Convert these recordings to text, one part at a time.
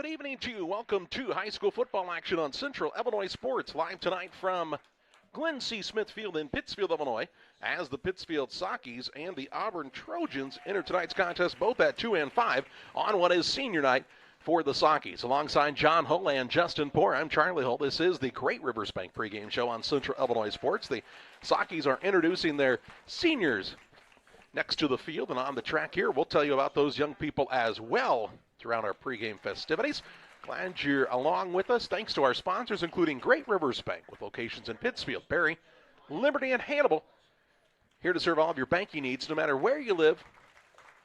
evening to you. Welcome to high school football action on Central Illinois Sports. Live tonight from Glenn C. Smith Field in Pittsfield, Illinois, as the Pittsfield Sockies and the Auburn Trojans enter tonight's contest both at 2 and 5 on what is senior night for the Sockies. Alongside John Hull and Justin Poore, I'm Charlie Hull. This is the Great Rivers Bank pregame show on Central Illinois Sports. The Sockies are introducing their seniors next to the field and on the track here. We'll tell you about those young people as well throughout our pregame festivities. Glad you're along with us. Thanks to our sponsors, including Great Rivers Bank, with locations in Pittsfield, Berry, Liberty, and Hannibal. Here to serve all of your banking needs, no matter where you live.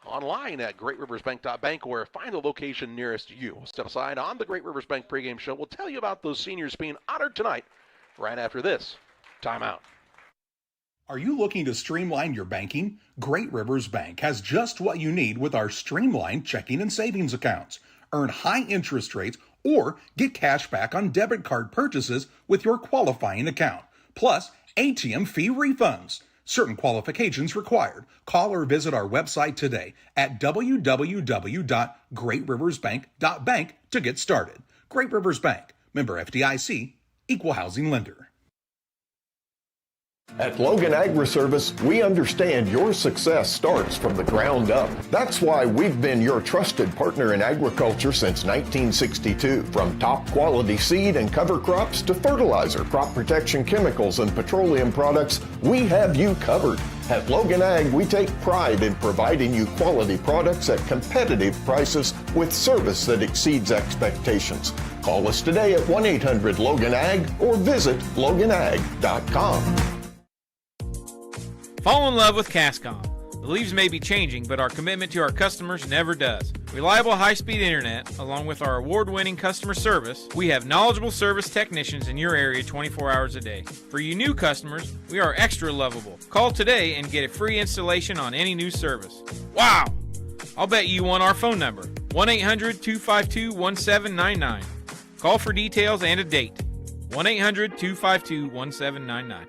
Online at greatriversbank.bank or find the location nearest you. We'll step aside on the Great Rivers Bank pregame show. We'll tell you about those seniors being honored tonight right after this timeout. Are you looking to streamline your banking? Great Rivers Bank has just what you need with our streamlined checking and savings accounts. Earn high interest rates or get cash back on debit card purchases with your qualifying account. Plus, ATM fee refunds. Certain qualifications required. Call or visit our website today at www.greatriversbank.bank to get started. Great Rivers Bank, member FDIC, equal housing lender. At Logan Agri-Service, we understand your success starts from the ground up. That's why we've been your trusted partner in agriculture since 1962. From top quality seed and cover crops to fertilizer, crop protection chemicals, and petroleum products, we have you covered. At Logan Ag, we take pride in providing you quality products at competitive prices with service that exceeds expectations. Call us today at 1-800-LOGAN-AG or visit loganag.com. Fall in love with Cascom. The leaves may be changing, but our commitment to our customers never does. Reliable high-speed internet, along with our award-winning customer service, we have knowledgeable service technicians in your area 24 hours a day. For you new customers, we are extra lovable. Call today and get a free installation on any new service. Wow! I'll bet you want our phone number, 1-800-252-1799. Call for details and a date, 1-800-252-1799.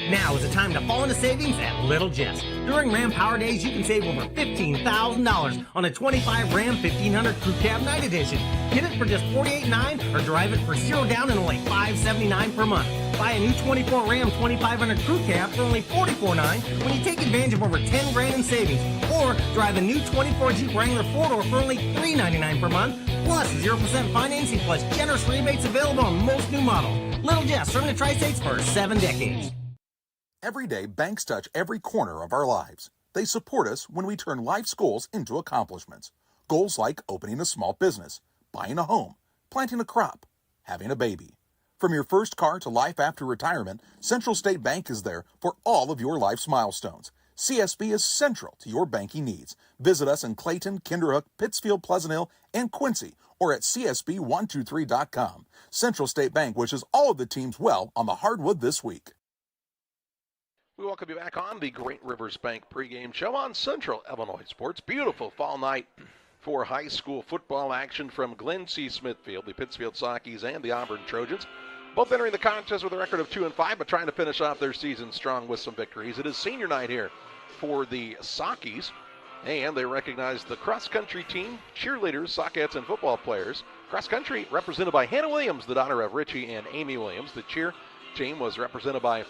Now is the time to fall into savings at Little Jess. During Ram Power Days, you can save over $15,000 on a 25 Ram 1500 Crew Cab Night Edition. Get it for just $48.9 or drive it for $0 down and only $579 per month. Buy a new 24 Ram 2500 Crew Cab for only $44.9 when you take advantage of over $10,000 in savings. Or drive a new 24 Jeep Wrangler 4-door for only $399 per month. Plus 0% financing plus generous rebates available on most new models. Little Jess, serving the Tri-States for 7 decades. Every day, banks touch every corner of our lives. They support us when we turn life's goals into accomplishments. Goals like opening a small business, buying a home, planting a crop, having a baby. From your first car to life after retirement, Central State Bank is there for all of your life's milestones. CSB is central to your banking needs. Visit us in Clayton, Kinderhook, Pittsfield, Pleasant Hill, and Quincy, or at csb123.com. Central State Bank wishes all of the teams well on the hardwood this week. We welcome you back on the Great Rivers Bank pregame show on Central Illinois Sports. Beautiful fall night for high school football action from Glenn C. Smith Field, the Pittsfield Sockies and the Auburn Trojans. Both entering the contest with a record of 2 and 5, but trying to finish off their season strong with some victories. It is senior night here for the Sockies, and they recognize the cross-country team, cheerleaders, Sockettes, and football players. Cross-country represented by Hannah Williams, the daughter of Richie and Amy Williams. The cheer team was represented by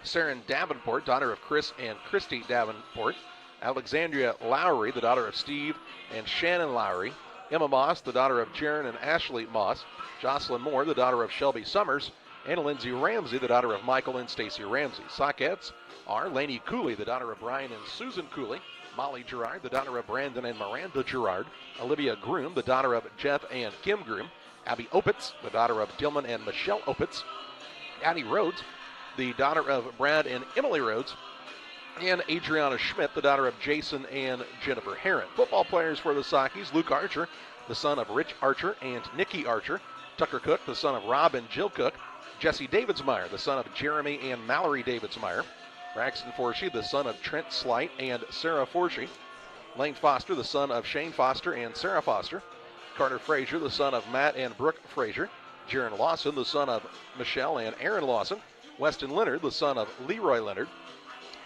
Saren Davenport, daughter of Chris and Christy Davenport. Alexandria Lowry, the daughter of Steve and Shannon Lowry. Emma Moss, the daughter of Jaron and Ashley Moss. Jocelyn Moore, the daughter of Shelby Summers. And Lindsay Ramsey, the daughter of Michael and Stacy Ramsey. Sockettes are Lainey Cooley, the daughter of Brian and Susan Cooley. Molly Gerard, the daughter of Brandon and Miranda Gerard. Olivia Groom, the daughter of Jeff and Kim Groom. Abby Opitz, the daughter of Dillman and Michelle Opitz. Addie Rhodes, the daughter of Brad and Emily Rhodes, and Adriana Schmidt, the daughter of Jason and Jennifer Herron. Football players for the Sockies: Luke Archer, the son of Rich Archer and Nikki Archer. Tucker Cook, the son of Rob and Jill Cook. Jesse Davidsmeyer, the son of Jeremy and Mallory Davidsmeyer. Braxton Forshey, the son of Trent Slight and Sarah Forshey. Lane Foster, the son of Shane Foster and Sarah Foster. Carter Frazier, the son of Matt and Brooke Frazier. Jaron Lawson, the son of Michelle and Aaron Lawson. Weston Leonard, the son of Leroy Leonard.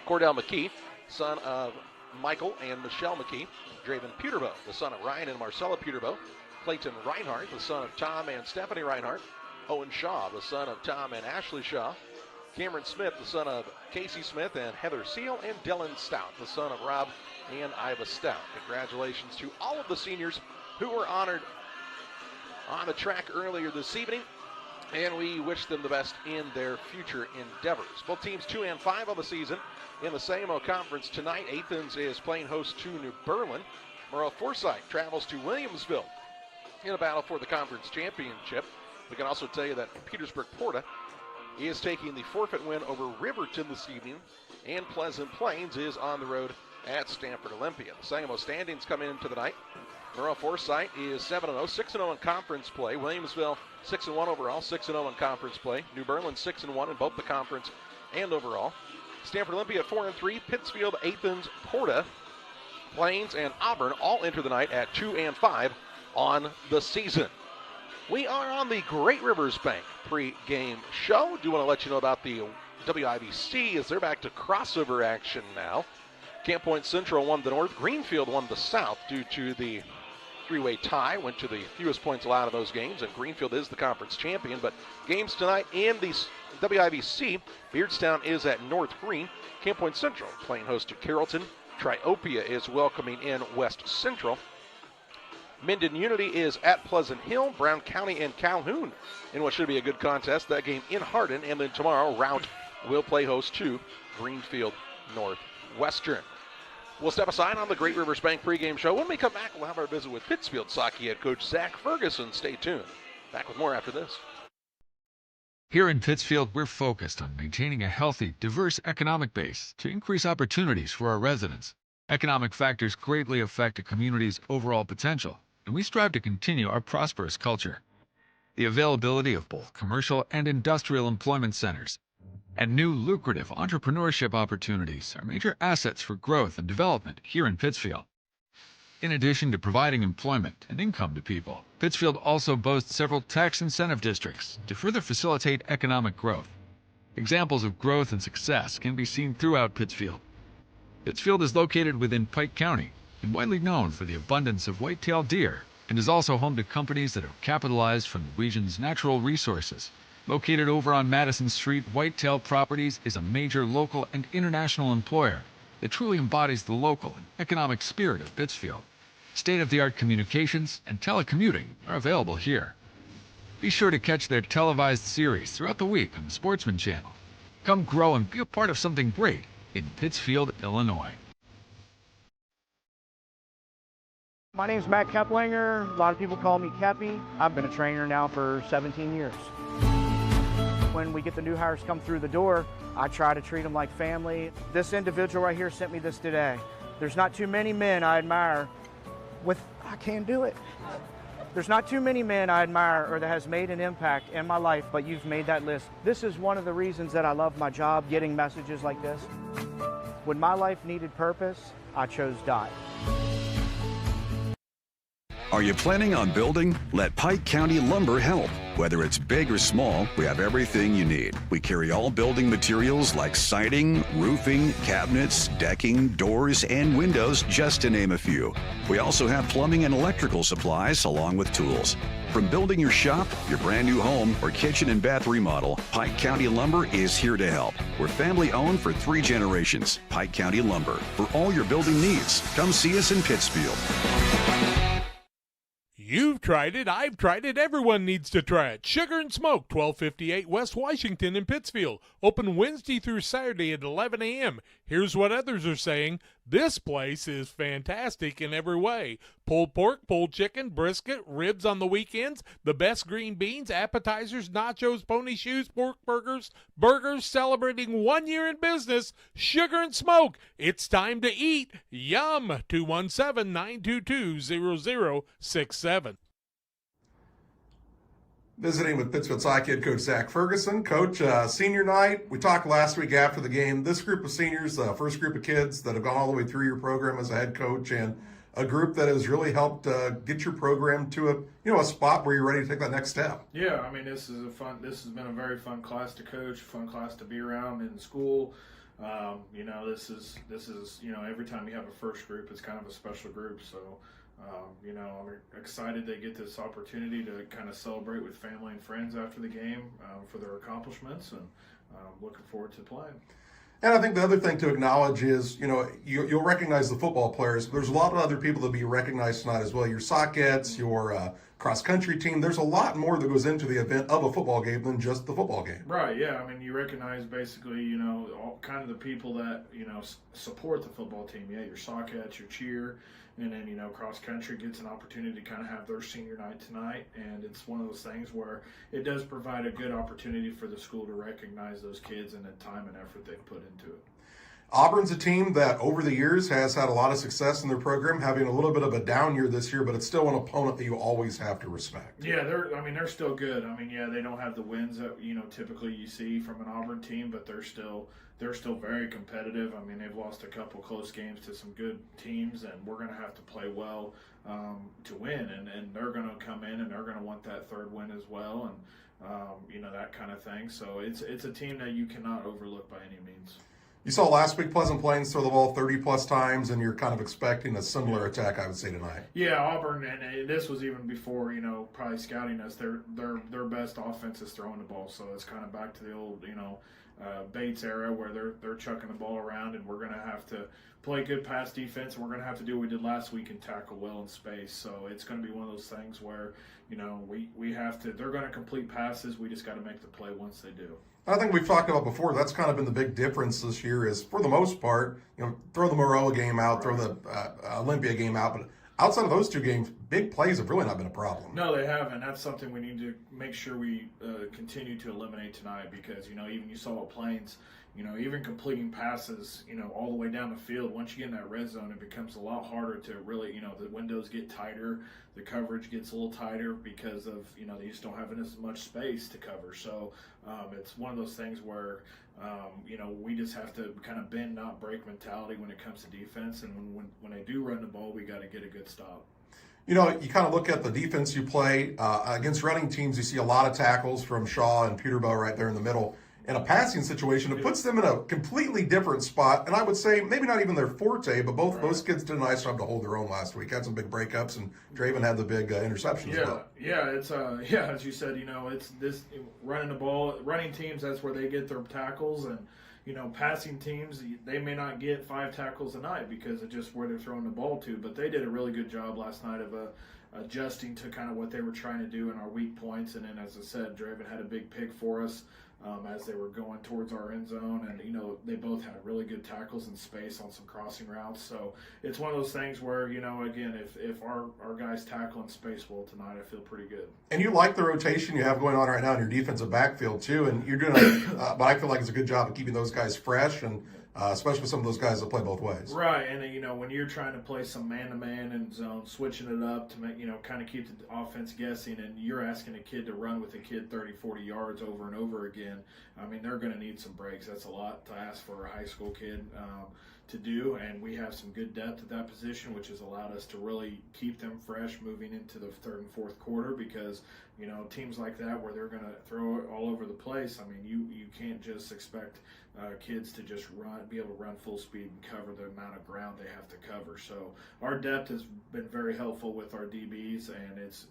Cordell McKee, son of Michael and Michelle McKee. Draven Peterbow, the son of Ryan and Marcella Peterbow. Clayton Reinhardt, the son of Tom and Stephanie Reinhardt. Owen Shaw, the son of Tom and Ashley Shaw. Cameron Smith, the son of Casey Smith and Heather Seal. And Dylan Stout, the son of Rob and Iva Stout. Congratulations to all of the seniors who were honored on the track earlier this evening, and we wish them the best in their future endeavors. Both teams 2 and 5 on the season in the SAMO Conference tonight. Athens is playing host to New Berlin. Merle Forsyth travels to Williamsville in a battle for the conference championship. We can also tell you that Petersburg Porta is taking the forfeit win over Riverton this evening, and Pleasant Plains is on the road at Stanford Olympia. The SAMO standings come into the night. Merle Forsyth is 7-0, 6-0 in conference play. Williamsville 6-1 overall, 6-0 in conference play. New Berlin 6-1 in both the conference and overall. Stanford Olympia at 4-3. Pittsfield, Athens, Porta, Plains, and Auburn all enter the night at 2 and 5 on the season. We are on the Great Rivers Bank pre-game show. Do want to let you know about the WIVC as they're back to crossover action now. Camp Point Central won the North. Greenfield won the South due to the three-way tie. Went to the fewest points allowed in those games, and Greenfield is the conference champion. But games tonight in the WIVC, Beardstown is at North Green. Camp Point Central playing host to Carrollton. Triopia is welcoming in West Central. Minden Unity is at Pleasant Hill. Brown County and Calhoun in what should be a good contest. That game in Hardin. And then tomorrow, Routt will play host to Greenfield Northwestern. We'll step aside on the Great Rivers Bank pregame show. When we come back, we'll have our visit with Pittsfield Hockey head coach Zach Ferguson. Stay tuned. Back with more after this. Here in Pittsfield, we're focused on maintaining a healthy, diverse economic base to increase opportunities for our residents. Economic factors greatly affect a community's overall potential, and we strive to continue our prosperous culture. The availability of both commercial and industrial employment centers and new lucrative entrepreneurship opportunities are major assets for growth and development here in Pittsfield. In addition to providing employment and income to people, Pittsfield also boasts several tax incentive districts to further facilitate economic growth. Examples of growth and success can be seen throughout Pittsfield. Pittsfield is located within Pike County and widely known for the abundance of white-tailed deer, and is also home to companies that have capitalized from the region's natural resources. Located over on Madison Street, Whitetail Properties is a major local and international employer that truly embodies the local and economic spirit of Pittsfield. State-of-the-art communications and telecommuting are available here. Be sure to catch their televised series throughout the week on the Sportsman Channel. Come grow and be a part of something great in Pittsfield, Illinois. My name's Matt Keplinger. A lot of people call me Keppy. I've been a trainer now for 17 years. When we get the new hires come through the door, I try to treat them like family. This individual right here sent me this today. There's not too many men I admire I can't do it. There's not too many men I admire or that has made an impact in my life, but you've made that list. This is one of the reasons that I love my job, getting messages like this. When my life needed purpose, I chose Dot. Are you planning on building? Let Pike County Lumber help. Whether it's big or small, we have everything you need. We carry all building materials like siding, roofing, cabinets, decking, doors, and windows, just to name a few. We also have plumbing and electrical supplies along with tools. From building your shop, your brand new home, or kitchen and bath remodel, Pike County Lumber is here to help. We're family owned for 3 generations. Pike County Lumber. For all your building needs, come see us in Pittsfield. You've tried it, I've tried it, everyone needs to try it. Sugar and Smoke, 1258 West Washington in Pittsfield. Open Wednesday through Saturday at 11 a.m. Here's what others are saying. This place is fantastic in every way. Pulled pork, pulled chicken, brisket, ribs on the weekends, the best green beans, appetizers, nachos, pony shoes, pork burgers, celebrating 1 year in business. Sugar and Smoke, it's time to eat. Yum! 217-922-0067. Visiting with Pittsfield Hockey head coach Zach Ferguson. Coach, senior night, we talked last week after the game. This group of seniors, first group of kids that have gone all the way through your program as a head coach, and a group that has really helped get your program to a spot where you're ready to take that next step. Yeah, I mean, this has been a very fun class to coach, fun class to be around in school. This is every time you have a first group, it's kind of a special group. So, I'm excited they get this opportunity to kind of celebrate with family and friends after the game for their accomplishments, and looking forward to playing. And I think the other thing to acknowledge is, you'll recognize the football players, but there's a lot of other people that be recognized tonight as well. Your Sockettes, your cross-country team. There's a lot more that goes into the event of a football game than just the football game. Right, yeah. I mean, you recognize basically, all kind of the people that, support the football team. Yeah, your Sockettes, your cheer, and then, cross-country gets an opportunity to kind of have their senior night tonight. And it's one of those things where it does provide a good opportunity for the school to recognize those kids and the time and effort they've put into it. Auburn's a team that over the years has had a lot of success in their program, having a little bit of a down year this year, but it's still an opponent that you always have to respect. Yeah, they're still good. I mean, yeah, they don't have the wins that, typically you see from an Auburn team, but they're still very competitive. I mean, they've lost a couple close games to some good teams, and we're going to have to play well to win, and they're going to come in and they're going to want that third win as well, and that kind of thing. So it's a team that you cannot overlook by any means. You saw last week Pleasant Plains throw the ball 30-plus times, and you're kind of expecting a similar attack, I would say, tonight. Yeah, Auburn, and this was even before, probably scouting us. Their best offense is throwing the ball, so it's kind of back to the old, Bates era where they're chucking the ball around, and we're going to have to play good pass defense, and we're going to have to do what we did last week and tackle well in space. So it's going to be one of those things where, we have to – they're going to complete passes. We just got to make the play once they do. I think we've talked about before, that's kind of been the big difference this year is, for the most part, throw the Moroa game out, throw the Olympia game out, but outside of those two games, big plays have really not been a problem. No, they haven't. That's something we need to make sure we continue to eliminate tonight because, even you saw at Plains, even completing passes, all the way down the field, once you get in that red zone, it becomes a lot harder to really, the windows get tighter, the coverage gets a little tighter because of, they just don't have as much space to cover. So it's one of those things where, we just have to kind of bend, not break mentality when it comes to defense. And when they do run the ball, we got to get a good stop. You kind of look at the defense you play. Against running teams, you see a lot of tackles from Shaw and Peterbow right there in the middle. In a passing situation, it puts them in a completely different spot. And I would say maybe not even their forte, but both those kids did a nice job to hold their own last week. Had some big breakups, and Draven had the big interception as well. Yeah, it's as you said, it's this running the ball. Running teams, that's where they get their tackles, and passing teams, they may not get 5 tackles a night because of just where they're throwing the ball to. But they did a really good job last night of adjusting to kind of what they were trying to do in our weak points. And then, as I said, Draven had a big pick for us. As they were going towards our end zone, and they both had really good tackles in space on some crossing routes. So it's one of those things where again, if our guys tackle in space well tonight, I feel pretty good. And you like the rotation you have going on right now in your defensive backfield too, and you're doing but I feel like it's a good job of keeping those guys fresh, and especially some of those guys that play both ways. Right, and when you're trying to play some man-to-man and zone, switching it up to make kind of keep the offense guessing, and you're asking a kid to run with a kid 30, 40 yards over and over again, I mean, they're going to need some breaks. That's a lot to ask for a high school kid to do, and we have some good depth at that position, which has allowed us to really keep them fresh moving into the third and fourth quarter because, teams like that where they're going to throw it all over the place, I mean, you can't just expect kids to just be able to run full speed and cover the amount of ground they have to cover. So our depth has been very helpful with our DBs, and it's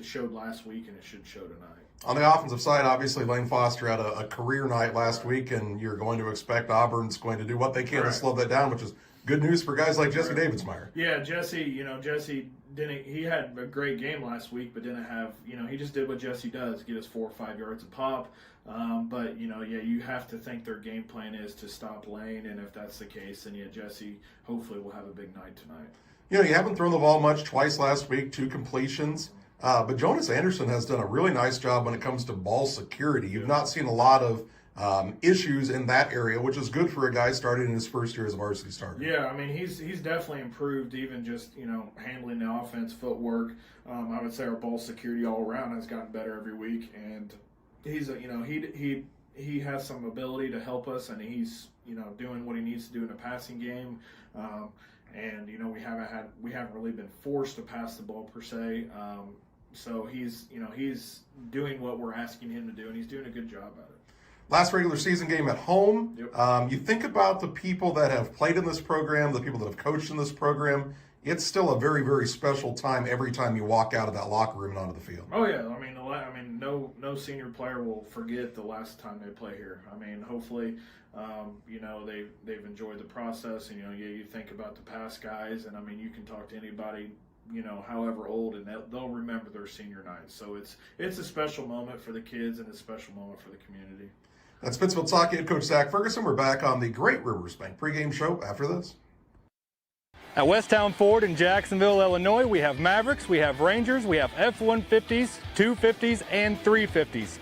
showed last week, and it should show tonight. On the offensive side, obviously Lane Foster had a career night last week, and you're going to expect Auburn's going to do what they can to slow that down, which is good news for guys like Jesse Davidsmeyer. Yeah, Jesse didn't. He had a great game last week, but didn't have. He just did what Jesse does: get us 4 or 5 yards a pop. But you have to think their game plan is to stop Lane, and if that's the case, then Jesse hopefully will have a big night tonight. You haven't thrown the ball much, twice last week, 2 completions. But Jonas Anderson has done a really nice job when it comes to ball security. You've not seen a lot of issues in that area, which is good for a guy starting in his first year as a varsity starter. Yeah, I mean, he's definitely improved, even just, handling the offense, footwork. I would say our ball security all around has gotten better every week, and he's he has some ability to help us, and he's doing what he needs to do in the passing game. And we haven't really been forced to pass the ball per se. So he's doing what we're asking him to do, and he's doing a good job at it. Last regular season game at home. Yep. You think about the people that have played in this program, the people that have coached in this program. It's still a very, very special time every time you walk out of that locker room and onto the field. Oh yeah, no senior player will forget the last time they play here. Hopefully, they've enjoyed the process. And you think about the past guys, and you can talk to anybody, however old, and they'll remember their senior night. So it's a special moment for the kids and a special moment for the community. That's Pittsfield Sockeye head coach Zach Ferguson. We're back on the Great Rivers Bank pregame show after this. At Westtown Ford in Jacksonville, Illinois, we have Mavericks, we have Rangers, we have F-150s, 250s, and 350s.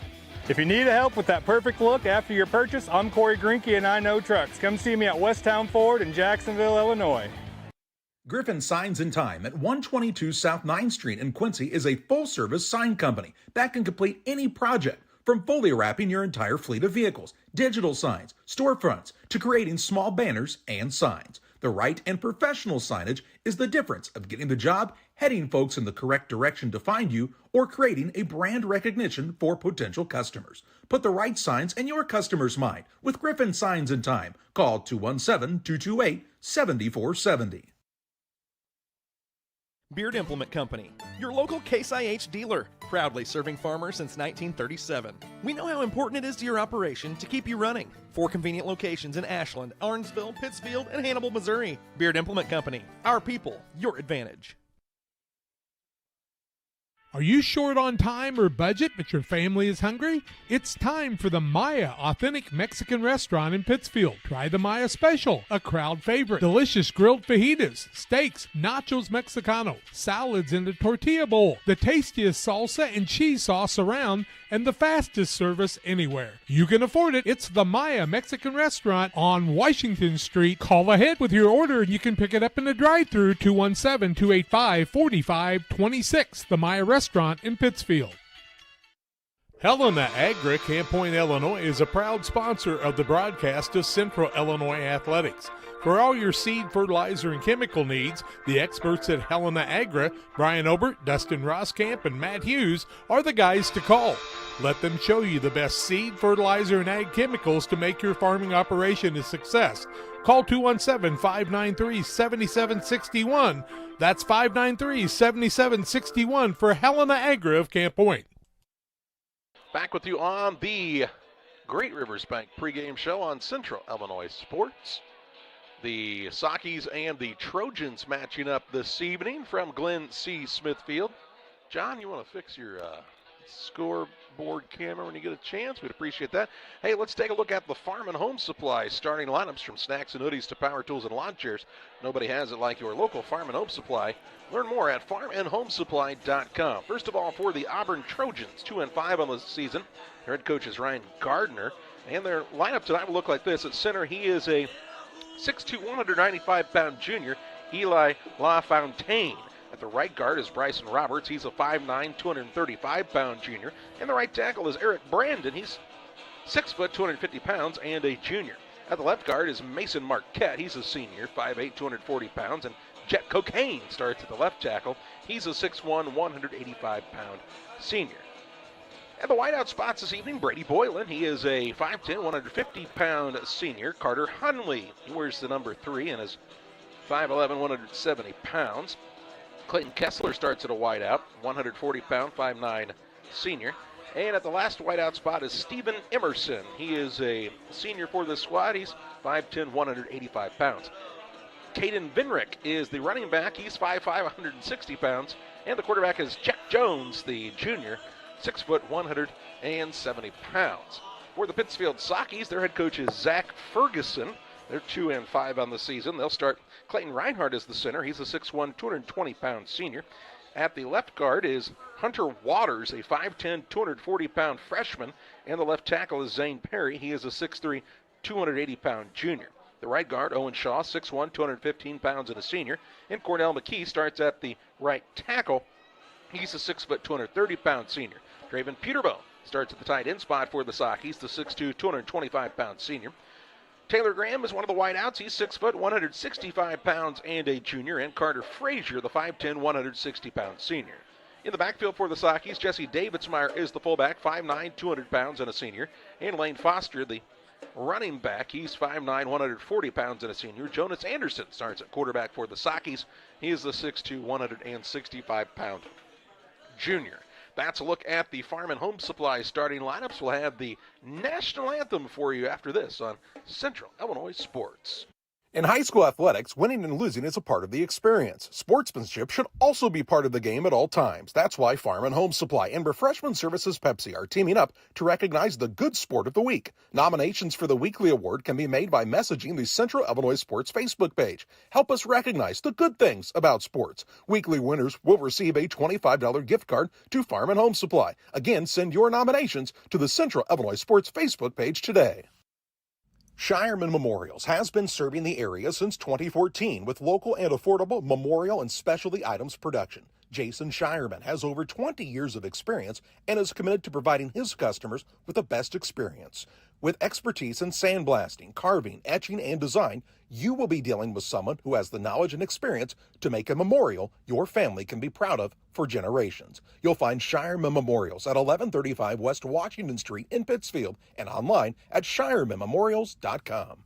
If you need help with that perfect look after your purchase, I'm Corey Grinke and I Know Trucks. Come see me at Westtown Ford in Jacksonville, Illinois. Griffin Signs in Time at 122 South 9th Street in Quincy is a full-service sign company that can complete any project, from fully wrapping your entire fleet of vehicles, digital signs, storefronts, to creating small banners and signs. The right and professional signage is the difference of getting the job, heading folks in the correct direction to find you, or creating a brand recognition for potential customers. Put the right signs in your customer's mind with Griffin Signs in Time. Call 217-228-7470. Beard Implement Company, your local Case IH dealer, proudly serving farmers since 1937. We know how important it is to your operation to keep you running. 4 convenient locations in Ashland, Arnsville, Pittsfield, and Hannibal, Missouri. Beard Implement Company, our people, your advantage. Are you short on time or budget but your family is hungry? It's time for the Maya Authentic Mexican Restaurant in Pittsfield. Try the Maya Special, a crowd favorite. Delicious grilled fajitas, steaks, nachos Mexicano, salads in a tortilla bowl, the tastiest salsa and cheese sauce around, and the fastest service anywhere. You can afford it. It's the Maya Mexican Restaurant on Washington Street. Call ahead with your order and you can pick it up in the drive-thru, 217-285-4526. The Maya Restaurant in Pittsfield. Helena Agri, Camp Point, Illinois, is a proud sponsor of the broadcast of Central Illinois Athletics. For all your seed, fertilizer, and chemical needs, the experts at Helena Agri, Brian Obert, Dustin Roskamp, and Matt Hughes, are the guys to call. Let them show you the best seed, fertilizer, and ag chemicals to make your farming operation a success. Call 217-593-7761. That's 593-7761 for Helena Agri of Camp Point. Back with you on the Great Rivers Bank pregame show on Central Illinois Sports. The Sockies and the Trojans matching up this evening from Glenn C. Smithfield. John, you want to fix your scoreboard camera when you get a chance? We'd appreciate that. Hey, let's take a look at the Farm and Home Supply starting lineups, from snacks and hoodies to power tools and lawn chairs. Nobody has it like your local Farm and Home Supply. Learn more at farmandhomesupply.com. First of all, for the Auburn Trojans, 2-5 on the season. Their head coach is Ryan Gardner, and their lineup tonight will look like this. At center, he is a 6'2", 195-pound junior, Eli LaFontaine. At the right guard is Bryson Roberts. He's a 5'9", 235-pound junior. And the right tackle is Eric Brandon. He's 6 foot, 250 pounds, and a junior. At the left guard is Mason Marquette. He's a senior, 5'8", 240 pounds. And Jet Cocaine starts at the left tackle. He's a 6'1", 185-pound senior. At the wideout spots this evening, Brady Boylan. He is a 5'10", 150-pound senior. Carter Hunley, he wears the number 3 and is 5'11", 170 pounds. Clayton Kessler starts at a wideout, 140-pound, 5'9" senior. And at the last wideout spot is Stephen Emerson. He is a senior for this squad. He's 5'10", 185 pounds. Caden Vinrick is the running back. He's 5'5", 160 pounds. And the quarterback is Jack Jones, the junior, 6 foot, 170 pounds. For the Pittsfield Sockies, their head coach is Zach Ferguson. They're 2-5 on the season. They'll start Clayton Reinhardt as the center. He's a 6'1", 220-pound senior. At the left guard is Hunter Waters, a 5'10", 240-pound freshman. And the left tackle is Zane Perry. He is a 6'3", 280-pound junior. The right guard, Owen Shaw, 6'1", 215 pounds and a senior. And Cornell McKee starts at the right tackle. He's a 6 foot, 230-pound senior. Draven Peterbo starts at the tight end spot for the Sockies, the 6'2", 225-pound senior. Taylor Graham is one of the wideouts. He's 6 foot, 165 pounds and a junior. And Carter Frazier, the 5'10", 160-pound senior. In the backfield for the Sockies, Jesse Davidsmeyer is the fullback, 5'9", 200 pounds, and a senior. And Lane Foster, the running back. He's 5'9", 140 pounds, and a senior. Jonas Anderson starts at quarterback for the Sockies. He is the 6'2", 165-pound junior. That's a look at the Farm and Home Supply starting lineups. We'll have the national anthem for you after this on Central Illinois Sports. In high school athletics, winning and losing is a part of the experience. Sportsmanship should also be part of the game at all times. That's why Farm and Home Supply and Refreshment Services Pepsi are teaming up to recognize the good sport of the week. Nominations for the weekly award can be made by messaging the Central Illinois Sports Facebook page. Help us recognize the good things about sports. Weekly winners will receive a $25 gift card to Farm and Home Supply. Again, send your nominations to the Central Illinois Sports Facebook page today. Shireman Memorials has been serving the area since 2014 with local and affordable memorial and specialty items production. Jason Shireman has over 20 years of experience and is committed to providing his customers with the best experience. With expertise in sandblasting, carving, etching, and design, you will be dealing with someone who has the knowledge and experience to make a memorial your family can be proud of for generations. You'll find Shireman Memorials at 1135 West Washington Street in Pittsfield and online at shiremanmemorials.com.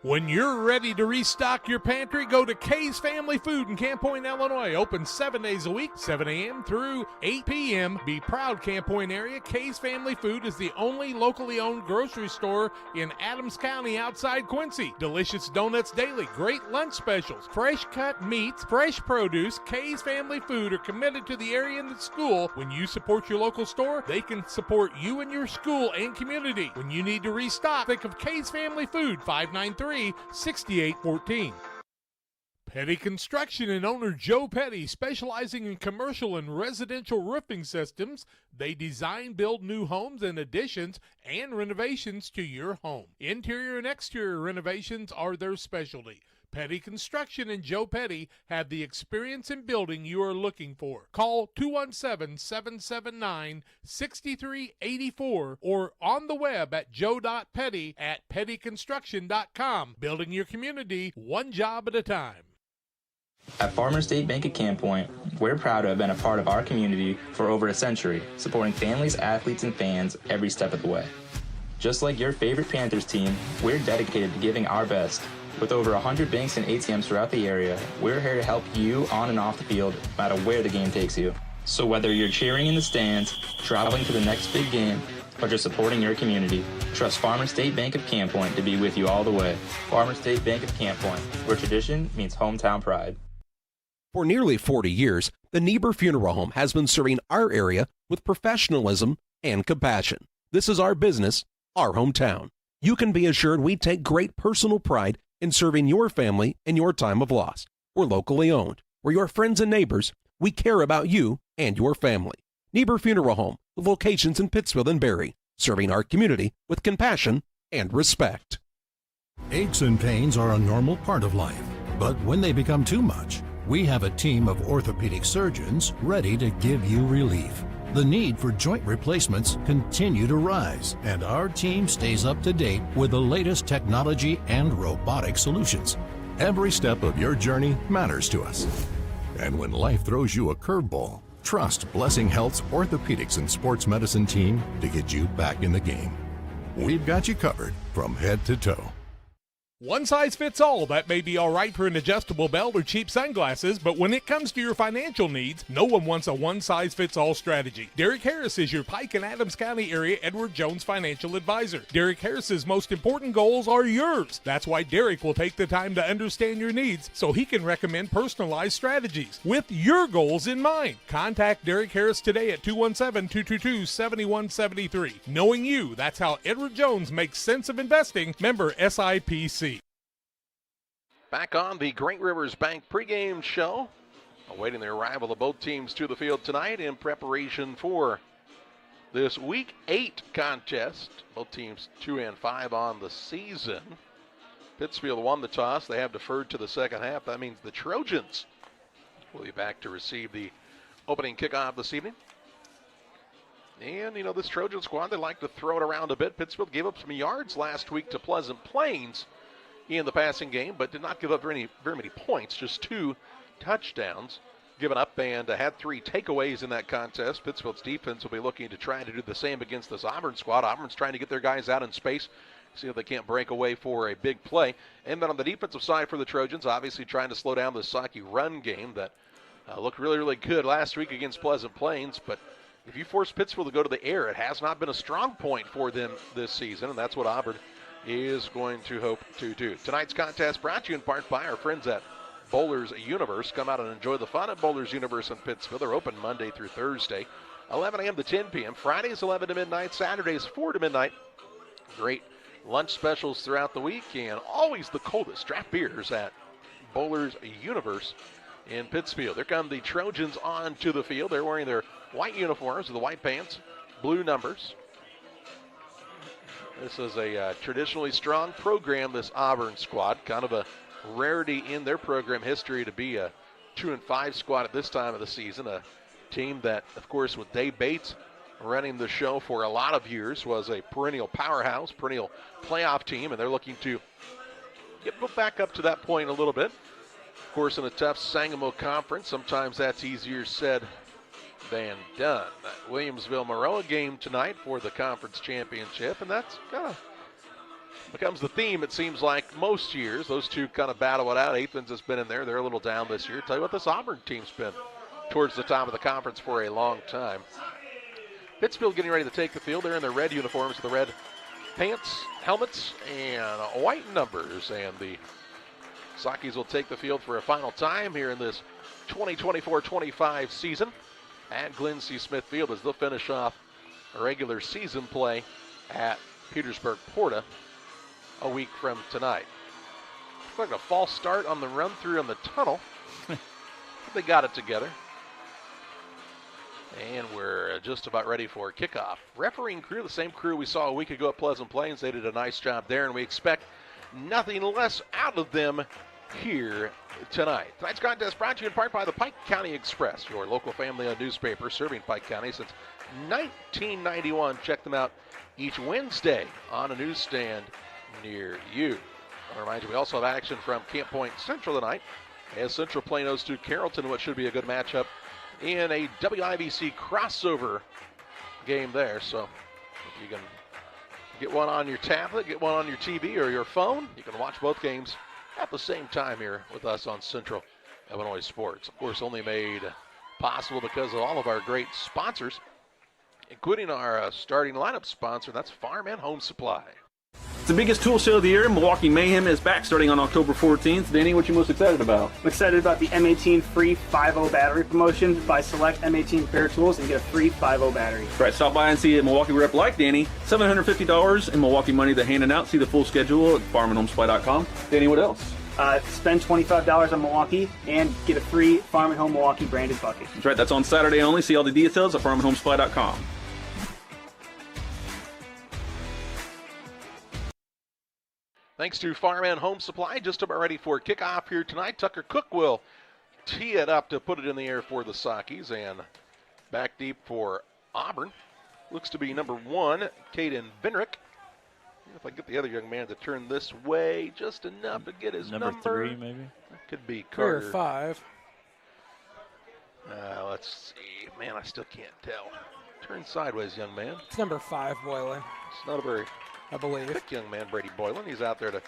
When you're ready to restock your pantry, go to Kay's Family Food in Camp Point, Illinois. Open 7 days a week, 7 a.m. through 8 p.m. Be proud, Camp Point area. Kay's Family Food is the only locally owned grocery store in Adams County outside Quincy. Delicious donuts daily, great lunch specials, fresh cut meats, fresh produce. Kay's Family Food are committed to the area and the school. When you support your local store, they can support you and your school and community. When you need to restock, think of Kay's Family Food, 593-6814. Petty Construction and owner Joe Petty, specializing in commercial and residential roofing systems. They design, build new homes and additions and renovations to your home. Interior and exterior renovations are their specialty. Petty Construction and Joe Petty have the experience in building you are looking for. Call 217-779-6384 or on the web at joe.petty@pettyconstruction.com. Building your community one job at a time. At Farmers State Bank at Camp Point, we're proud to have been a part of our community for over a century, supporting families, athletes, and fans every step of the way. Just like your favorite Panthers team, we're dedicated to giving our best. With over 100 banks and ATMs throughout the area, we're here to help you on and off the field, no matter where the game takes you. So whether you're cheering in the stands, traveling to the next big game, or just supporting your community, trust Farmers State Bank of Camp Point to be with you all the way. Farmers State Bank of Camp Point, where tradition meets hometown pride. For nearly 40 years, the Niebuhr Funeral Home has been serving our area with professionalism and compassion. This is our business, our hometown. You can be assured we take great personal pride in serving your family in your time of loss. We're locally owned. We're your friends and neighbors. We care about you and your family. Niebuhr Funeral Home, with locations in Pittsfield and Barry, serving our community with compassion and respect. Aches and pains are a normal part of life, but when they become too much, we have a team of orthopedic surgeons ready to give you relief. The need for joint replacements continue to rise, and our team stays up to date with the latest technology and robotic solutions. Every step of your journey matters to us. And when life throws you a curveball, trust Blessing Health's orthopedics and sports medicine team to get you back in the game. We've got you covered from head to toe. One size fits all. That may be all right for an adjustable belt or cheap sunglasses, but when it comes to your financial needs, no one wants a one-size-fits-all strategy. Derek Harris is your Pike and Adams County area Edward Jones financial advisor. Derek Harris's most important goals are yours. That's why Derek will take the time to understand your needs so he can recommend personalized strategies with your goals in mind. Contact Derek Harris today at 217-222-7173. Knowing you, that's how Edward Jones makes sense of investing. Member SIPC. Back on the Great Rivers Bank pregame show, awaiting the arrival of both teams to the field tonight in preparation for this Week 8 contest. Both teams 2-5 on the season. Pittsfield won the toss. They have deferred to the second half. That means the Trojans will be back to receive the opening kickoff this evening. And, you know, this Trojan squad, they like to throw it around a bit. Pittsfield gave up some yards last week to Pleasant Plains in the passing game, but did not give up very many points, just 2 touchdowns given up, and had 3 takeaways in that contest. Pittsfield's defense will be looking to try to do the same against this Auburn squad. Auburn's trying to get their guys out in space, see if they can't break away for a big play. And then on the defensive side for the Trojans, obviously trying to slow down the Saukey run game that looked really, really good last week against Pleasant Plains, but if you force Pittsfield to go to the air, it has not been a strong point for them this season, and that's what Auburn is going to hope to do. Tonight's contest brought to you in part by our friends at Bowlers Universe. Come out and enjoy the fun at Bowlers Universe in Pittsfield. They're open Monday through Thursday, 11 a.m. to 10 p.m. Fridays, 11 to midnight. Saturdays, 4 to midnight. Great lunch specials throughout the week, and always the coldest draft beers at Bowlers Universe in Pittsfield. There come the Trojans onto the field. They're wearing their white uniforms with the white pants, blue numbers. This is a traditionally strong program, this Auburn squad. Kind of a rarity in their program history to be a 2-5 squad at this time of the season. A team that, of course, with Dave Bates running the show for a lot of years, was a perennial powerhouse, perennial playoff team, and they're looking to go back up to that point a little bit. Of course, in a tough Sangamo conference, sometimes that's easier said than done. That Williamsville-Maroa game tonight for the conference championship, and that's kind of becomes the theme, it seems like, most years. Those two kind of battle it out. Athens has been in there. They're a little down this year. Tell you what, this Auburn team's been towards the top of the conference for a long time. Pittsfield getting ready to take the field. They're in their red uniforms with the red pants, helmets, and white numbers. And the Saukeys will take the field for a final time here in this 2024-25 season at Glenn C. Smith Field as they'll finish off a regular season play at Petersburg-Porta a week from tonight. Looks like a false start on the run-through in the tunnel. They got it together. And we're just about ready for kickoff. Refereeing crew, the same crew we saw a week ago at Pleasant Plains. They did a nice job there, and we expect nothing less out of them here tonight. Tonight's contest brought to you in part by the Pike County Express, your local family-owned newspaper serving Pike County since 1991. Check them out each Wednesday on a newsstand near you. I want to remind you, we also have action from Camp Point Central tonight as Central Plano's to Carrollton, what should be a good matchup in a WIVC crossover game there. So if you can get one on your tablet, get one on your TV or your phone, you can watch both games at the same time here with us on Central Illinois Sports. Of course, only made possible because of all of our great sponsors, including our starting lineup sponsor, that's Farm and Home Supply. It's the biggest tool show of the year. Milwaukee Mayhem is back starting on October 14th. Danny, what you most excited about? I'm excited about the M18 free 5.0 battery promotion. Buy select M18 repair tools and get a free 5.0 battery. Right, stop by and see a Milwaukee rep like Danny. $750 in Milwaukee money they're handing out. See the full schedule at farmandhomesupply.com. Danny, what else? Spend $25 on Milwaukee and get a free Farm and Home Milwaukee branded bucket. That's right, that's on Saturday only. See all the details at farmandhomesupply.com. Thanks to Farm and Home Supply, just about ready for kickoff here tonight. Tucker Cook will tee it up to put it in the air for the Saukeys, and back deep for Auburn. Looks to be number 1, Caden Benrick. If I get the other young man to turn this way just enough to get his number. 3, maybe? That could be Carter. 3 or 5. Let's see. Man, I still can't tell. Turn sideways, young man. It's number 5, Boylan. It's not a very quick young man, Brady Boylan. He's out there to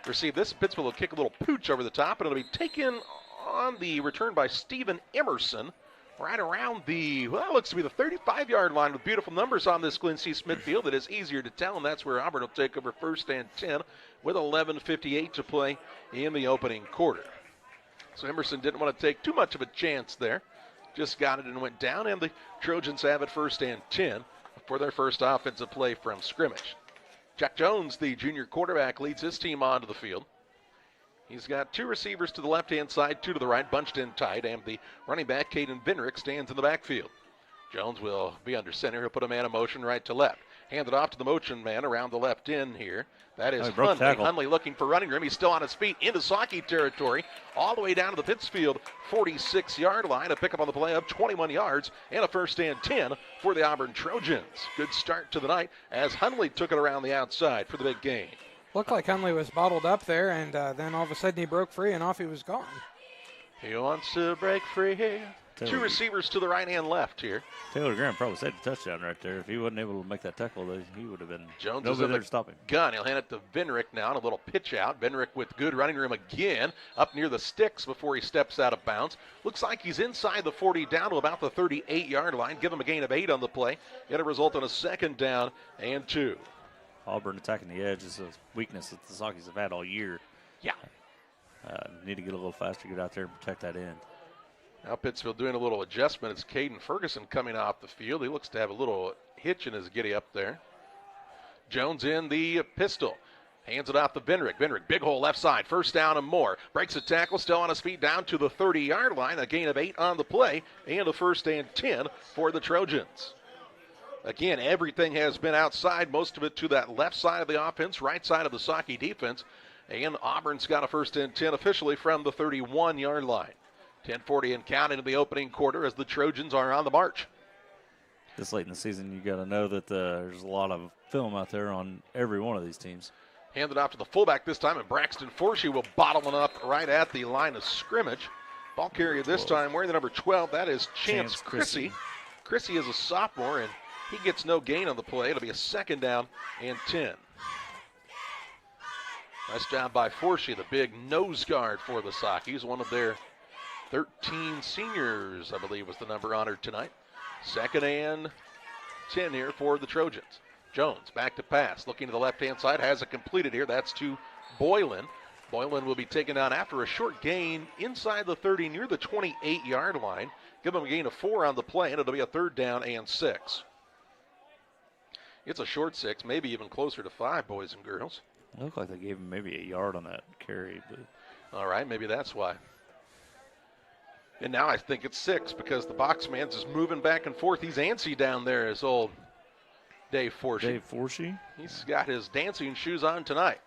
receive this. Pittsfield will kick a little pooch over the top, and it'll be taken on the return by Stephen Emerson. Right around the, looks to be the 35-yard line with beautiful numbers on this Glenn C. Smith field. It is easier to tell, and that's where Auburn will take over 1st and 10 with 11:58 to play in the opening quarter. So Emerson didn't want to take too much of a chance there. Just got it and went down, and the Trojans have it 1st and 10 for their first offensive play from scrimmage. Jack Jones, the junior quarterback, leads his team onto the field. He's got 2 receivers to the left-hand side, 2 to the right, bunched in tight, and the running back, Caden Benrick, stands in the backfield. Jones will be under center. He'll put a man in motion right to left. Hand it off to the motion man around the left end here. That is Hundley. Hundley looking for running room. He's still on his feet into Saukey territory, all the way down to the Pittsfield 46-yard line. A pickup on the play of 21 yards and a 1st and 10 for the Auburn Trojans. Good start to the night as Hundley took it around the outside for the big gain. Looked like Hundley was bottled up there, and then all of a sudden he broke free and off he was gone. He wants to break free here. 2 receivers to the right and left here. Taylor Graham probably saved a touchdown right there. If he wasn't able to make that tackle, he would have been Jones nobody is there to stop him. Gun. He'll hand it to Benrick now on a little pitch out. Benrick with good running room again, up near the sticks before he steps out of bounds. Looks like he's inside the 40 down to about the 38-yard line. Give him a gain of 8 on the play. It'll result in a 2nd down and 2. Auburn attacking the edge is a weakness that the Saukeys have had all year. Yeah. Need to get a little faster, get out there and protect that end. Now Pittsfield doing a little adjustment. It's Caden Ferguson coming off the field. He looks to have a little hitch in his giddy up there. Jones in the pistol. Hands it off to Benrick. Benrick, big hole left side. 1st down and more. Breaks a tackle, still on his feet down to the 30-yard line. A gain of 8 on the play and a 1st and 10 for the Trojans. Again, everything has been outside, most of it to that left side of the offense, right side of the Saukey defense. And Auburn's got a 1st and 10 officially from the 31-yard line. 10:40 and counting in the opening quarter as the Trojans are on the march. This late in the season, you got to know that there's a lot of film out there on every one of these teams. Handed off to the fullback this time, and Braxton Forshee will bottle it up right at the line of scrimmage. Ball carrier this time wearing the number 12. That is Chance Chrissy. Chrissy is a sophomore, and he gets no gain on the play. It'll be a 2nd down and 10. Nice job by Forshee, the big nose guard for the Saukeys, one of their 13 seniors, I believe, was the number honored tonight. 2nd and 10 here for the Trojans. Jones back to pass, looking to the left-hand side, has it completed here. That's to Boylan. Boylan will be taken down after a short gain inside the 30 near the 28-yard line. Give him a gain of 4 on the play, and it'll be a 3rd down and 6. It's a short 6, maybe even closer to 5, boys and girls. It looked like they gave him maybe a yard on that carry. But all right, maybe that's why. And now I think it's 6 because the box man's is moving back and forth. He's antsy down there, as old Dave Forshee. Dave Forshee? He's got his dancing shoes on tonight.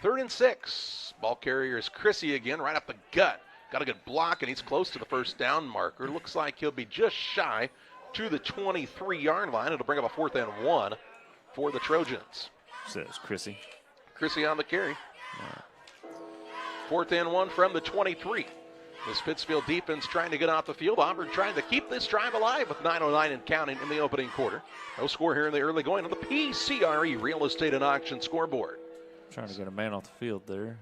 3rd and 6. Ball carrier is Chrissy again, right up the gut. Got a good block, and he's close to the 1st down marker. Looks like he'll be just shy to the 23-yard line. It'll bring up a 4th and 1 for the Trojans. Says Chrissy. Chrissy on the carry. 4th and 1 from the 23. This Pittsfield defense trying to get off the field. Auburn trying to keep this drive alive with 9:09 and counting in the opening quarter. No score here in the early going on the PCRE Real Estate and Auction scoreboard. Trying to get a man off the field there.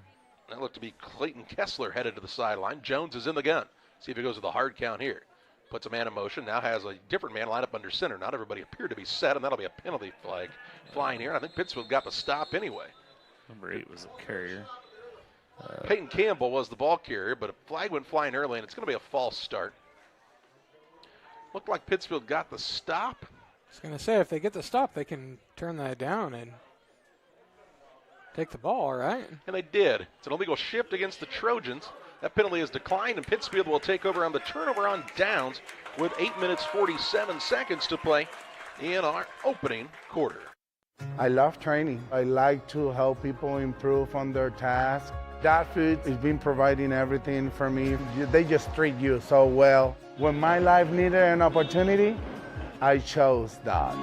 That looked to be Clayton Kessler headed to the sideline. Jones is in the gun. See if he goes with the hard count here. Puts a man in motion. Now has a different man lined up under center. Not everybody appeared to be set, and that'll be a penalty flag flying here. I think Pittsfield got the stop anyway. Number 8 was a carrier. Peyton Campbell was the ball carrier, but a flag went flying early, and it's going to be a false start. Looked like Pittsfield got the stop. I was going to say, if they get the stop, they can turn that down and take the ball, right? And they did. It's an illegal shift against the Trojans. That penalty is declined, and Pittsfield will take over on the turnover on downs with 8 minutes 47 seconds to play in our opening quarter. I love training. I like to help people improve on their tasks. That food has been providing everything for me. They just treat you so well. When my life needed an opportunity, I chose that.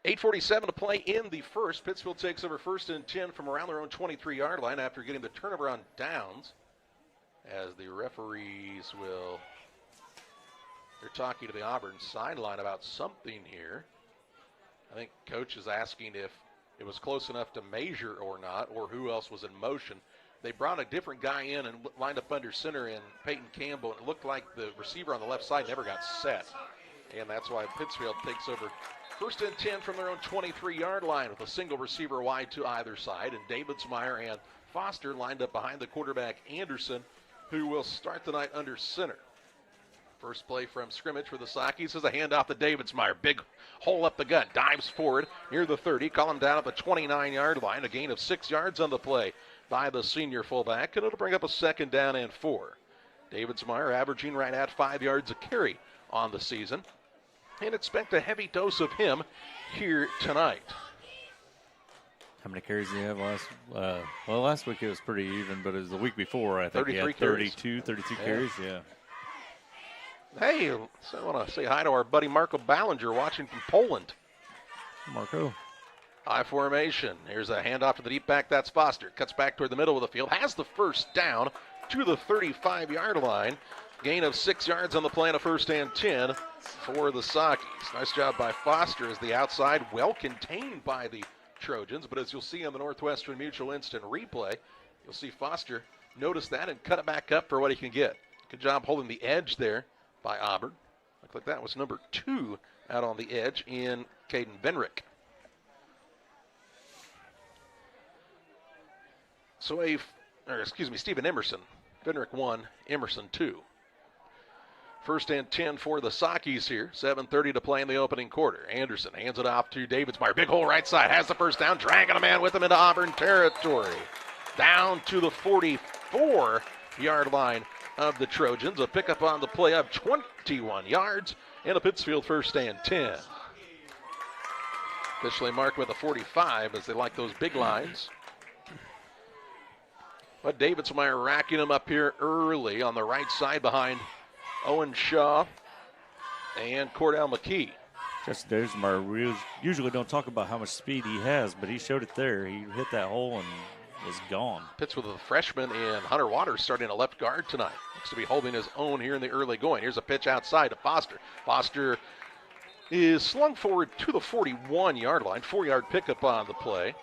8:47 to play in the first. Pittsfield takes over 1st and 10 from around their own 23-yard line after getting the turnover on downs. As the referees they're talking to the Auburn sideline about something here. I think coach is asking if it was close enough to measure or not, or who else was in motion. They brought a different guy in and lined up under center in Peyton Campbell, and it looked like the receiver on the left side never got set. And that's why Pittsfield takes over 1st and 10 from their own 23-yard line with a single receiver wide to either side. And Davidsmeyer and Foster lined up behind the quarterback Anderson, who will start the night under center. First play from scrimmage for the Sakis is a handoff to Davidsmeyer. Big hole up the gut. Dives forward near the 30. Call him down at the 29-yard line. A gain of 6 yards on the play by the senior fullback. And it'll bring up a 2nd down and 4. Davidsmeyer averaging right at 5 yards a carry on the season. And expect a heavy dose of him here tonight. How many carries did he have last? Last week it was pretty even, but it was the week before. I think he had 32 carries. Yeah. Hey, so I want to say hi to our buddy Marco Ballinger watching from Poland. Marco. High formation. Here's a handoff to the deep back. That's Foster. Cuts back toward the middle of the field. Has the 1st down to the 35-yard line. Gain of 6 yards on the play and a 1st and 10 for the Sakis. Nice job by Foster as the outside, well contained by the Trojans. But as you'll see on the Northwestern Mutual Instant Replay, you'll see Foster notice that and cut it back up for what he can get. Good job holding the edge there by Auburn. Looked like that was number 2 out on the edge in Caden Benrick. Stephen Emerson. Benrick 1, Emerson 2. 1st and 10 for the Sakis here. 7:30 to play in the opening quarter. Anderson hands it off to Davidsmeyer. Big hole right side. Has the 1st down. Dragging a man with him into Auburn territory. Down to the 44-yard line of the Trojans. A pickup on the play of 21 yards and a Pittsfield 1st and 10. Officially marked with a 45 as they like those big lines. But Davidsmeyer racking him up here early on the right side behind Owen Shaw and Cordell McKee. Justin Davidsmeyer, we usually don't talk about how much speed he has, but he showed it there. He hit that hole and was gone. Pittsfield with a freshman in Hunter Waters starting a left guard tonight. Looks to be holding his own here in the early going. Here's a pitch outside to Foster. Foster is slung forward to the 41-yard line. 4-yard pickup on the play.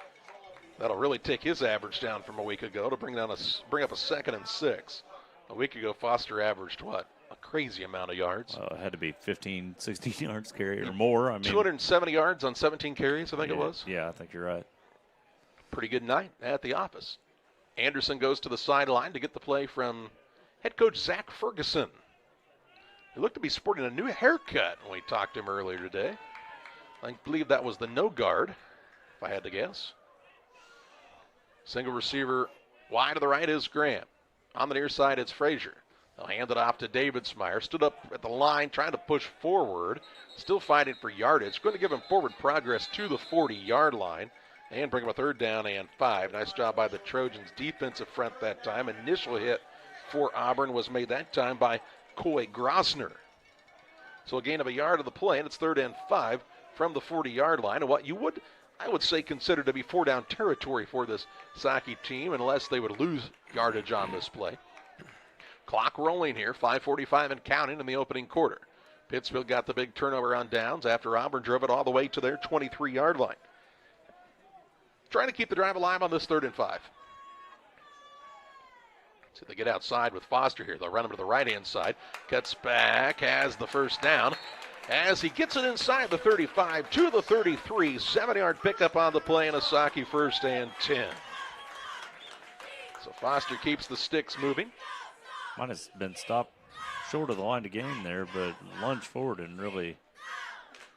That'll really take his average down from a week ago to bring up a 2nd and 6. A week ago, Foster averaged what? A crazy amount of yards. It had to be 15, 16 yards carry or more. 270 yards on 17 carries, I think it was. Yeah, I think you're right. Pretty good night at the office. Anderson goes to the sideline to get the play from head coach Zach Ferguson. He looked to be sporting a new haircut when we talked to him earlier today. I believe that was the no guard, if I had to guess. Single receiver wide to the right is Graham. On the near side, it's Frazier. They'll hand it off to Davidsmeyer. Stood up at the line, trying to push forward. Still fighting for yardage. Going to give him forward progress to the 40-yard line. And bring him a 3rd down and 5. Nice job by the Trojans' defensive front that time. Initial hit for Auburn was made that time by Coy Grosner. So a gain of a yard of the play, and it's 3rd and 5 from the 40-yard line. And what you would, I would say, consider to be 4-down territory for this Saki team unless they would lose yardage on this play. Clock rolling here, 5:45 and counting in the opening quarter. Pittsfield got the big turnover on downs after Auburn drove it all the way to their 23-yard line. Trying to keep the drive alive on this 3rd and 5. So they get outside with Foster here. They'll run him to the right-hand side. Cuts back, has the 1st down. As he gets it inside the 35 to the 33. 7-yard pickup on the play and a Saki 1st and 10. So Foster keeps the sticks moving. Might have been stopped short of the line to gain there, but lunged forward and really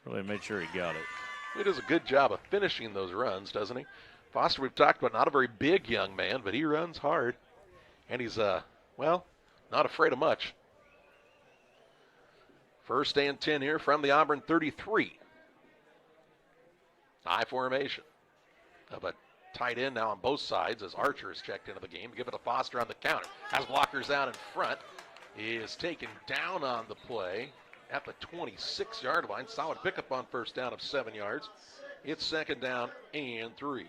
made sure he got it. He does a good job of finishing those runs, doesn't he? Foster, we've talked about, not a very big young man, but he runs hard. And he's, not afraid of much. 1st and 10 here from the Auburn 33. High formation. Of a tight end now on both sides as Archer is checked into the game. Give it to Foster on the counter. Has blockers out in front. is taken down on the play at the 26-yard line. Solid pickup on first down of 7 yards. It's 2nd down and 3.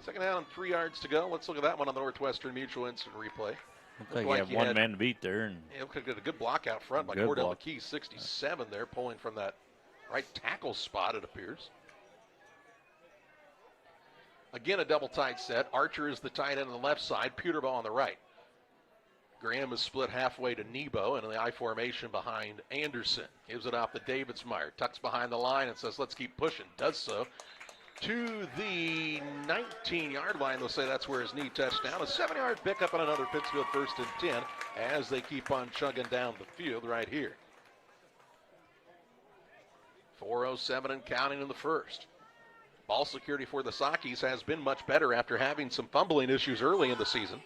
2nd down and 3 yards to go. Let's look at that one on the Northwestern Mutual instant replay. Looks like you have one man to beat there. And it looked like a good block out front by Cordell McKee, 67 there, pulling from that right tackle spot, it appears. Again, a double tight set. Archer is the tight end on the left side, Peterbaugh on the right. Graham is split halfway to Nebo and in the I formation behind Anderson. Gives it off to Davidsmeyer. Tucks behind the line and says, let's keep pushing. Does so to the 19-yard line. They'll say that's where his knee touched down. A 7-yard pickup on another Pittsfield 1st and 10 as they keep on chugging down the field right here. 4:07 and counting in the first. Ball security for the Sockies has been much better after having some fumbling issues early in the season.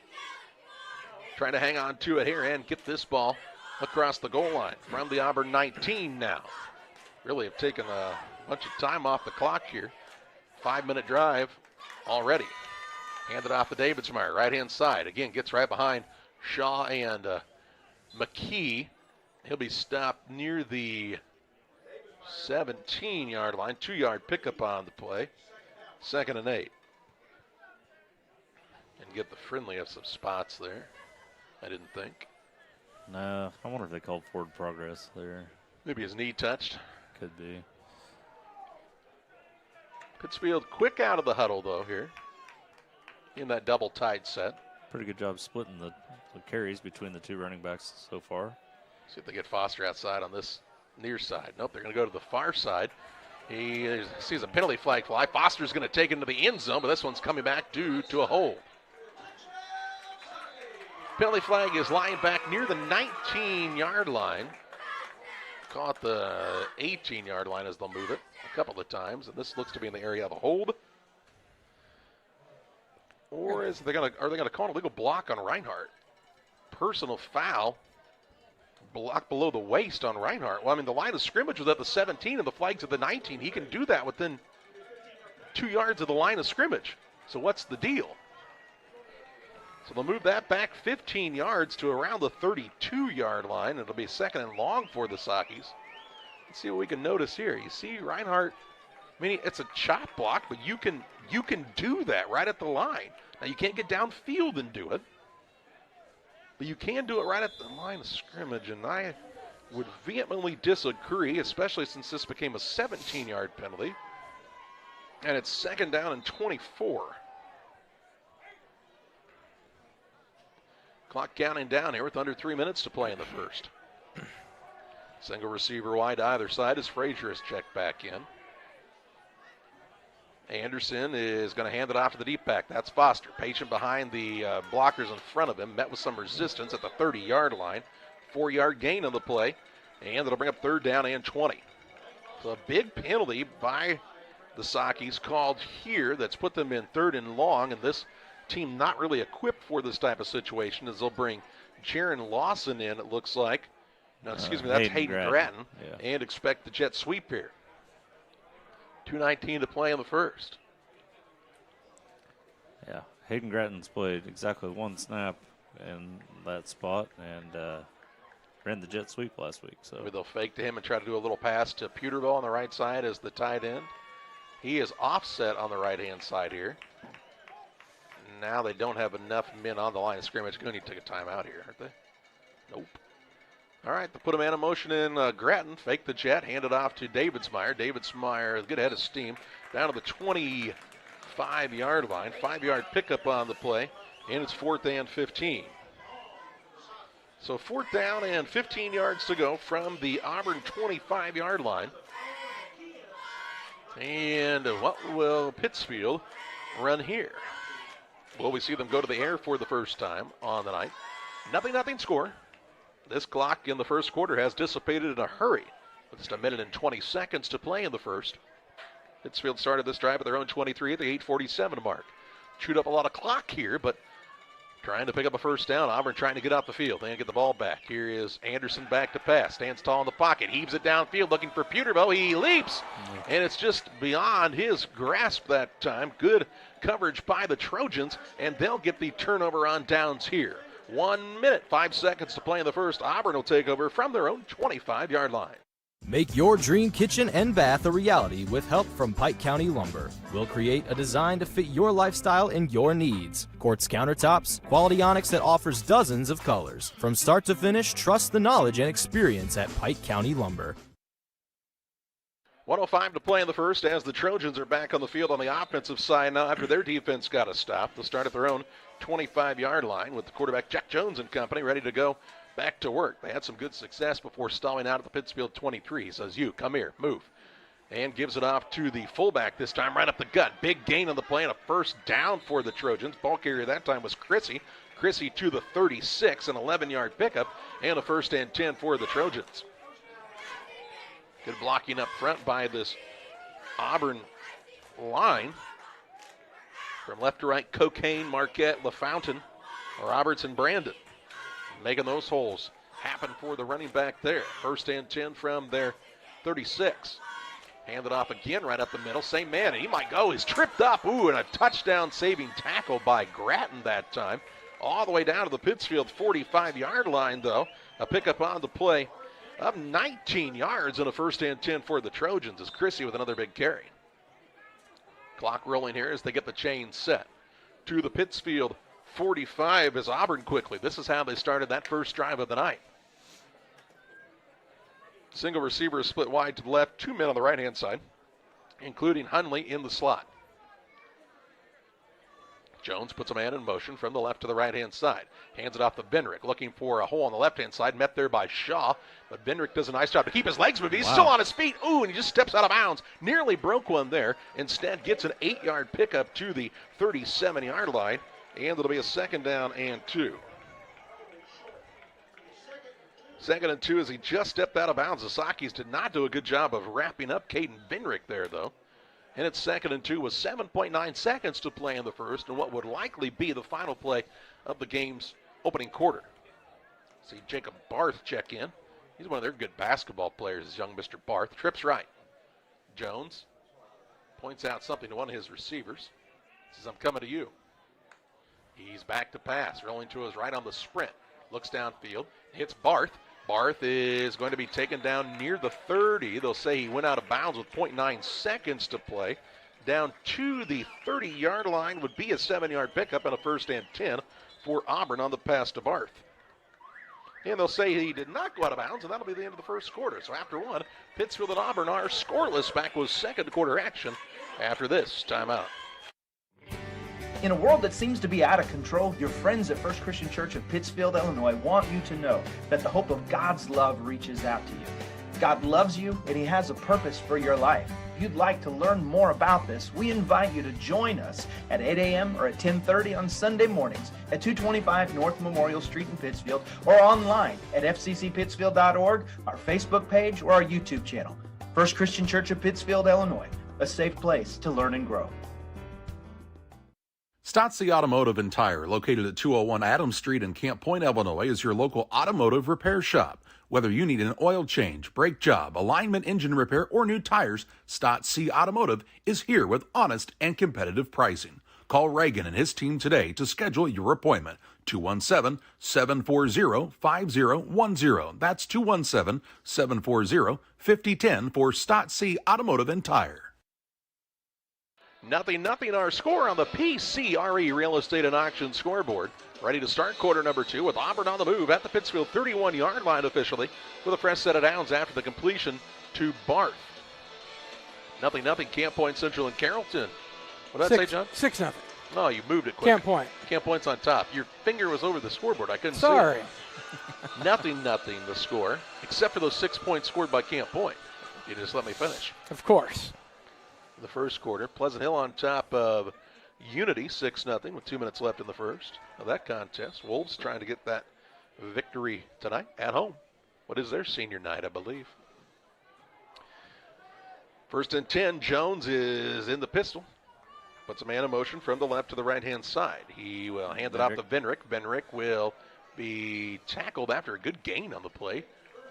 Trying to hang on to it here and get this ball across the goal line from the Auburn 19 now. Really have taken a bunch of time off the clock here. 5-minute drive already. Handed off to Davidsmeyer, right-hand side. Again, gets right behind Shaw and McKee. He'll be stopped near the 17-yard line. 2-yard pickup on the play. 2nd and 8. And get the friendly of some spots there. I didn't think. No, I wonder if they called forward progress there. Maybe his knee touched. Could be. Pittsfield quick out of the huddle, though, here. In that double tight set. Pretty good job splitting the carries between the two running backs so far. See if they get Foster outside on this near side. Nope, they're going to go to the far side. He sees a penalty flag fly. Foster's going to take it into the end zone, but this one's coming back due to a hold. Penalty flag is lying back near the 19-yard line. Caught the 18-yard line as they'll move it a couple of times, and this looks to be in the area of a hold. Or are they going to call an illegal block on Reinhardt? Personal foul. Block below the waist on Reinhardt. Well, I mean, the line of scrimmage was at the 17 and the flag's at the 19. He can do that within 2 yards of the line of scrimmage. So what's the deal? So they'll move that back 15 yards to around the 32-yard line. It'll be 2nd and long for the Sockies. Let's see what we can notice here. You see Reinhardt, I mean, it's a chop block, but you can do that right at the line. Now, you can't get downfield and do it, but you can do it right at the line of scrimmage, and I would vehemently disagree, especially since this became a 17-yard penalty, and it's 2nd down and 24. Clock counting down here with under 3 minutes to play in the first. Single receiver wide to either side as Frazier is checked back in. Anderson is going to hand it off to the deep back. That's Foster. Patient behind the blockers in front of him. Met with some resistance at the 30-yard line. 4-yard gain on the play. And it'll bring up 3rd down and 20. So a big penalty by the Sockies called here that's put them in 3rd and long. And this team not really equipped for this type of situation as they'll bring Jaron Lawson in, it looks like. No, excuse me, that's Hayden Gratton. Yeah. And expect the jet sweep here. 2:19 to play in the first. Yeah, Hayden Gratton's played exactly 1 snap in that spot and ran the jet sweep last week. So maybe they'll fake to him and try to do a little pass to Peterbaugh on the right side as the tight end. He is offset on the right-hand side here. Now they don't have enough men on the line of scrimmage. Going to need to take a timeout here, aren't they? Nope. All right, they put a man in motion in Gratton. Fake the jet, hand it off to Davidsmeyer. Davidsmeyer, good head of steam, down to the 25-yard line. 5-yard pickup on the play, and it's 4th and 15. So 4th down and 15 yards to go from the Auburn 25-yard line. And what will Pittsfield run here? Well, we see them go to the air for the first time on the night. 0-0 score. This clock in the first quarter has dissipated in a hurry. With just 1 minute and 20 seconds to play in the first. Pittsfield started this drive at their own 23 at the 8:47 mark. Chewed up a lot of clock here, but trying to pick up a first down. Auburn trying to get out the field and get the ball back. Here is Anderson back to pass. Stands tall in the pocket. Heaves it downfield looking for Peterbaugh. He leaps, and it's just beyond his grasp that time. Good coverage by the Trojans, and they'll get the turnover on downs here. 1 minute, 5 seconds to play in the first. Auburn will take over from their own 25-yard line. Make your dream kitchen and bath a reality with help from Pike County Lumber. We'll create a design to fit your lifestyle and your needs. Quartz countertops, quality onyx that offers dozens of colors. From start to finish, trust the knowledge and experience at Pike County Lumber. 1:05 to play in the first as the Trojans are back on the field on the offensive side now after their defense got a stop. They'll start at their own 25-yard line with the quarterback Jack Jones and company ready to go back to work. They had some good success before stalling out at the Pittsfield 23. He says, you, come here, move. And gives it off to the fullback this time, right up the gut. Big gain on the play and a first down for the Trojans. Ball carrier that time was Chrissy. Chrissy to the 36, an 11-yard pickup, and a first and 10 for the Trojans. Good blocking up front by this Auburn line. From left to right, Cocaine, Marquette, LaFountain, Robertson, Brandon. Making those holes happen for the running back there. First and 10 from their 36. Handed off again right up the middle. Same man, and he might go. He's tripped up. Ooh, and a touchdown-saving tackle by Gratton that time. All the way down to the Pittsfield 45-yard line, though. A pickup on the play of 19 yards and a first and 10 for the Trojans as Chrissy with another big carry. Clock rolling here as they get the chain set. To the Pittsfield 45 is Auburn quickly. This is how they started that first drive of the night. Single receiver is split wide to the left, 2 men on the right-hand side, including Hunley in the slot. Jones puts a man in motion from the left to the right-hand side. Hands it off to Benrick, looking for a hole on the left-hand side, met there by Shaw, but Benrick does a nice job to keep his legs moving. He's still on his feet. Ooh, and he just steps out of bounds. Nearly broke one there. Instead gets an 8-yard pickup to the 37-yard line. And it'll be a second down and 2. Second and 2 as he just stepped out of bounds. The Sakis did not do a good job of wrapping up Caden Benrick there, though. And it's second and 2 with 7.9 seconds to play in the first and what would likely be the final play of the game's opening quarter. See Jacob Barth check in. He's one of their good basketball players, is young Mr. Barth. Trips right. Jones points out something to one of his receivers. Says, I'm coming to you. He's back to pass, rolling to his right on the sprint. Looks downfield, hits Barth. Barth is going to be taken down near the 30. They'll say he went out of bounds with 0.9 seconds to play. Down to the 30-yard line would be a 7-yard pickup and a first and 10 for Auburn on the pass to Barth. And they'll say he did not go out of bounds, and that'll be the end of the first quarter. So after one, Pittsfield and Auburn are scoreless. Back with second quarter action after this timeout. In a world that seems to be out of control, your friends at First Christian Church of Pittsfield, Illinois want you to know that the hope of God's love reaches out to you. God loves you and He has a purpose for your life. If you'd like to learn more about this, we invite you to join us at 8 a.m. or at 10:30 on Sunday mornings at 225 North Memorial Street in Pittsfield or online at fccpittsfield.org, our Facebook page, or our YouTube channel. First Christian Church of Pittsfield, Illinois, a safe place to learn and grow. Stotzi Automotive and Tire, located at 201 Adams Street in Camp Point, Illinois, is your local automotive repair shop. Whether you need an oil change, brake job, alignment, engine repair, or new tires, Stotzi Automotive is here with honest and competitive pricing. Call Reagan and his team today to schedule your appointment. 217-740-5010. That's 217-740-5010 for Stotzi Automotive and Tire. 0-0 our score on the PCRE Real Estate and Auction scoreboard. Ready to start quarter number 2 with Auburn on the move at the Pittsfield 31-yard line officially with a fresh set of downs after the completion to Barth. 0-0 Camp Point Central and Carrollton. What did I say, John? 6-0. No, you moved it quick. Camp Point. Camp Point's on top. Your finger was over the scoreboard. I couldn't see Sorry. it. 0-0 the score, except for those 6 points scored by Camp Point. You just let me finish. Of course. The first quarter. Pleasant Hill on top of Unity, 6-0 with 2 minutes left in the first of that contest. Wolves trying to get that victory tonight at home. What is their senior night, I believe. First and 10, Jones is in the pistol. Puts a man in motion from the left to the right-hand side. He will hand it off to Benrick. Benrick will be tackled after a good gain on the play.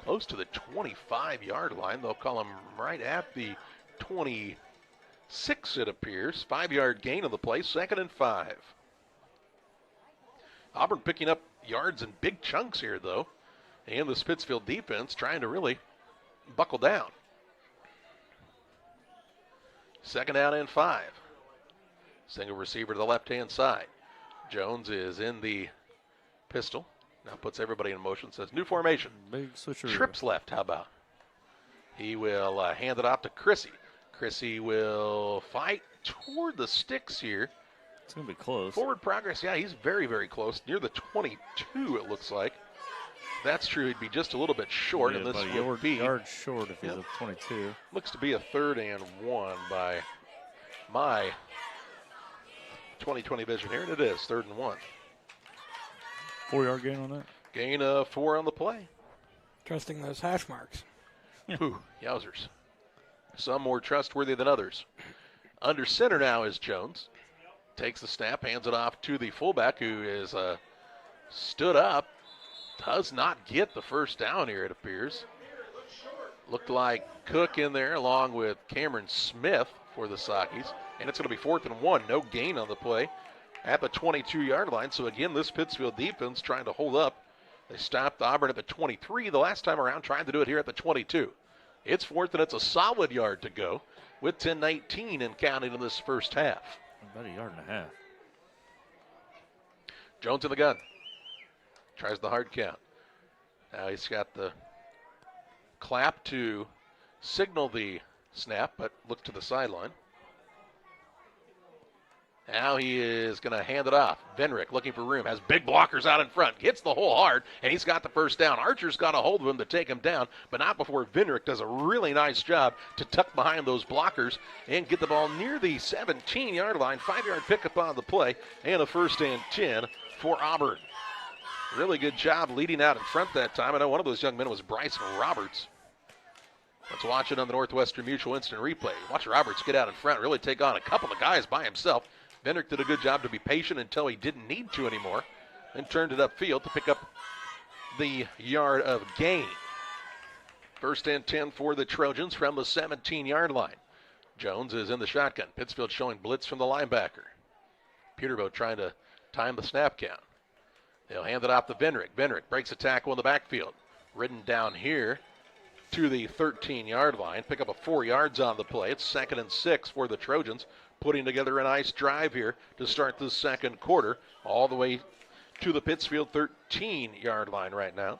Close to the 25-yard line. They'll call him right at the 26, it appears. 5-yard gain on the play, 2nd and 5. Auburn picking up yards in big chunks here, though. And this Pittsfield defense trying to really buckle down. 2nd down and 5. Single receiver to the left-hand side. Jones is in the pistol. Now puts everybody in motion. Says new formation. Big switcher. Trips left. How about? He will hand it off to Chrissy. Chrissy will fight toward the sticks here. It's going to be close. Forward progress. Yeah, he's very, very close. Near the 22, it looks like. If that's true, he'd be just a little bit short. Yeah, and this about would be yard short if he's a 22. Looks to be a 3rd and 1 by my 20/20 vision here, and it is 3rd and 1. 4-yard gain on that? Gain of 4 on the play. Trusting those hash marks. Whew, yowzers. Some more trustworthy than others. Under center now is Jones. Takes the snap, hands it off to the fullback who is stood up. Does not get the first down here, it appears. Looked like Cook in there along with Cameron Smith for the Sockies. And it's going to be 4th and 1. No gain on the play at the 22-yard line. So again, this Pittsfield defense trying to hold up. They stopped Auburn at the 23 the last time around, trying to do it here at the 22. It's 4th and it's a solid yard to go with 10:19 and counting in this first half. About 1.5 yards. Jones in the gun. Tries the hard count. Now he's got the clap to signal the snap, but look to the sideline. Now he is going to hand it off. Venrick looking for room. Has big blockers out in front. Hits the hole hard, and he's got the first down. Archer's got a hold of him to take him down, but not before Venrick does a really nice job to tuck behind those blockers and get the ball near the 17-yard line. 5-yard pickup on the play, and a 1st and 10 for Auburn. Really good job leading out in front that time. I know one of those young men was Bryson Roberts. Let's watch it on the Northwestern Mutual Instant Replay. Watch Roberts get out in front, really take on a couple of guys by himself. Venrick did a good job to be patient until he didn't need to anymore, and turned it upfield to pick up the yard of gain. 1st and 10 for the Trojans from the 17-yard line. Jones is in the shotgun. Pittsfield showing blitz from the linebacker. Peterboat trying to time the snap count. They'll hand it off to Venrick. Venrick breaks a tackle in the backfield. Ridden down here to the 13-yard line. Pick up a 4 yards on the play. It's 2nd and 6 for the Trojans, putting together a nice drive here to start the second quarter, all the way to the Pittsfield 13-yard line right now.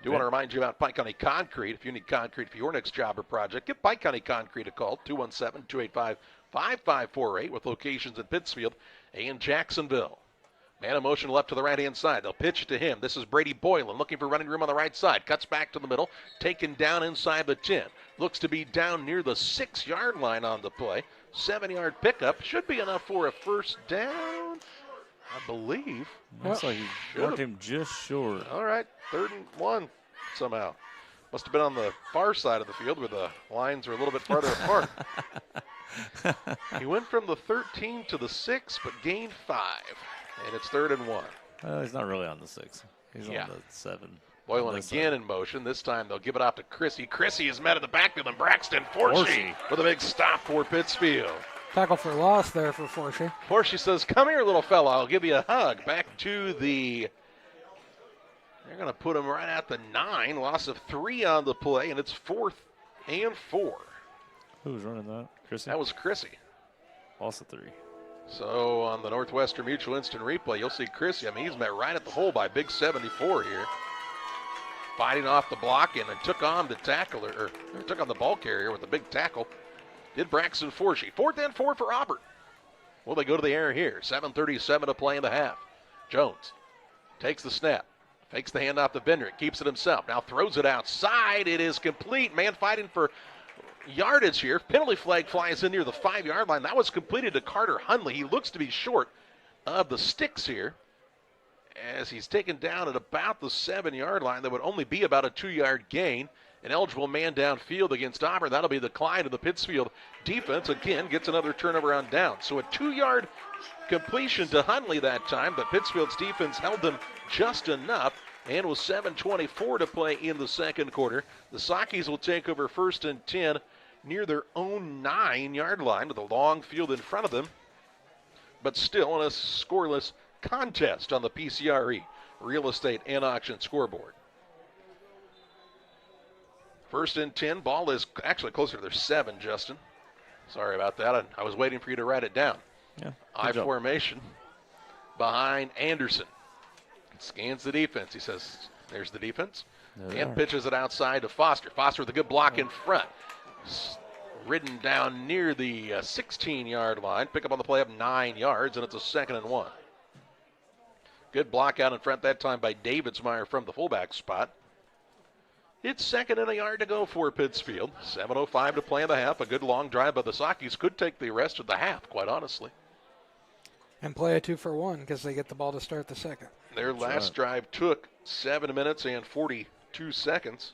Do want to remind you about Pike County Concrete. If you need concrete for your next job or project, give Pike County Concrete a call, 217-285-5548, with locations in Pittsfield and Jacksonville. Man in motion left to the right-hand side. They'll pitch it to him. This is Brady Boylan looking for running room on the right side. Cuts back to the middle. Taken down inside the 10. Looks to be down near the 6-yard line on the play. 7-yard pickup. Should be enough for a first down, I believe. Looks like he marked him just short. All right, 3rd and 1 somehow. Must have been on the far side of the field where the lines are a little bit farther apart. He went from the 13 to the 6, but gained 5. And it's 3rd and 1. He's not really on the 6. He's on the 7. Boylan again in motion. This time they'll give it off to Chrissy. Chrissy is met in the backfield, and Braxton Forshee with a big stop for Pittsfield. Tackle for loss there for Forshee. Forshee says, come here, little fella. I'll give you a hug. Back to the... They're going to put him right at the 9. Loss of 3 on the play, and it's 4th and 4. Who was running that? Chrissy? That was Chrissy. Loss of 3. So on the Northwestern Mutual Instant Replay, you'll see Chrissy. I mean, he's met right at the hole by big 74 here. Fighting off the block and took on the tackler, or took on the ball carrier with a big tackle. Did Braxton Forshee. 4th and 4 for Auburn. Well, they go to the air here. 7:37 to play in the half. Jones takes the snap. Fakes the handoff to Venrick. Keeps it himself. Now throws it outside. It is complete. Man fighting for yardage here. Penalty flag flies in near the 5-yard line. That was completed to Carter Hundley. He looks to be short of the sticks here, as he's taken down at about the 7-yard line. That would only be about a 2-yard gain. An eligible man downfield against Auburn. That'll be the Clyde of the Pittsfield defense. Again, gets another turnover on down. So a 2-yard completion to Hundley that time, but Pittsfield's defense held them just enough. And with 7:24 to play in the second quarter, the Sockies will take over 1st and 10 near their own 9-yard line with a long field in front of them, but still in a scoreless contest on the PCRE. real estate and auction scoreboard. 1st and 10. Ball is actually closer to their 7, Justin. Sorry about that. I was waiting for you to write it down. Yeah. I formation behind Anderson. Scans the defense. He says, there's the defense. And pitches it outside to Foster. Foster with a good block in front. Ridden down near the 16-yard line. Pick up on the play up 9 yards, and it's a 2nd and 1. Good block out in front that time by Davidsmeyer from the fullback spot. It's 2nd and a yard to go for Pittsfield. 7:05 to play in the half. A good long drive by the Sockies could take the rest of the half, quite honestly. And play a 2-for-1 because they get the ball to start the second. Their last drive took 7 minutes and 42 seconds.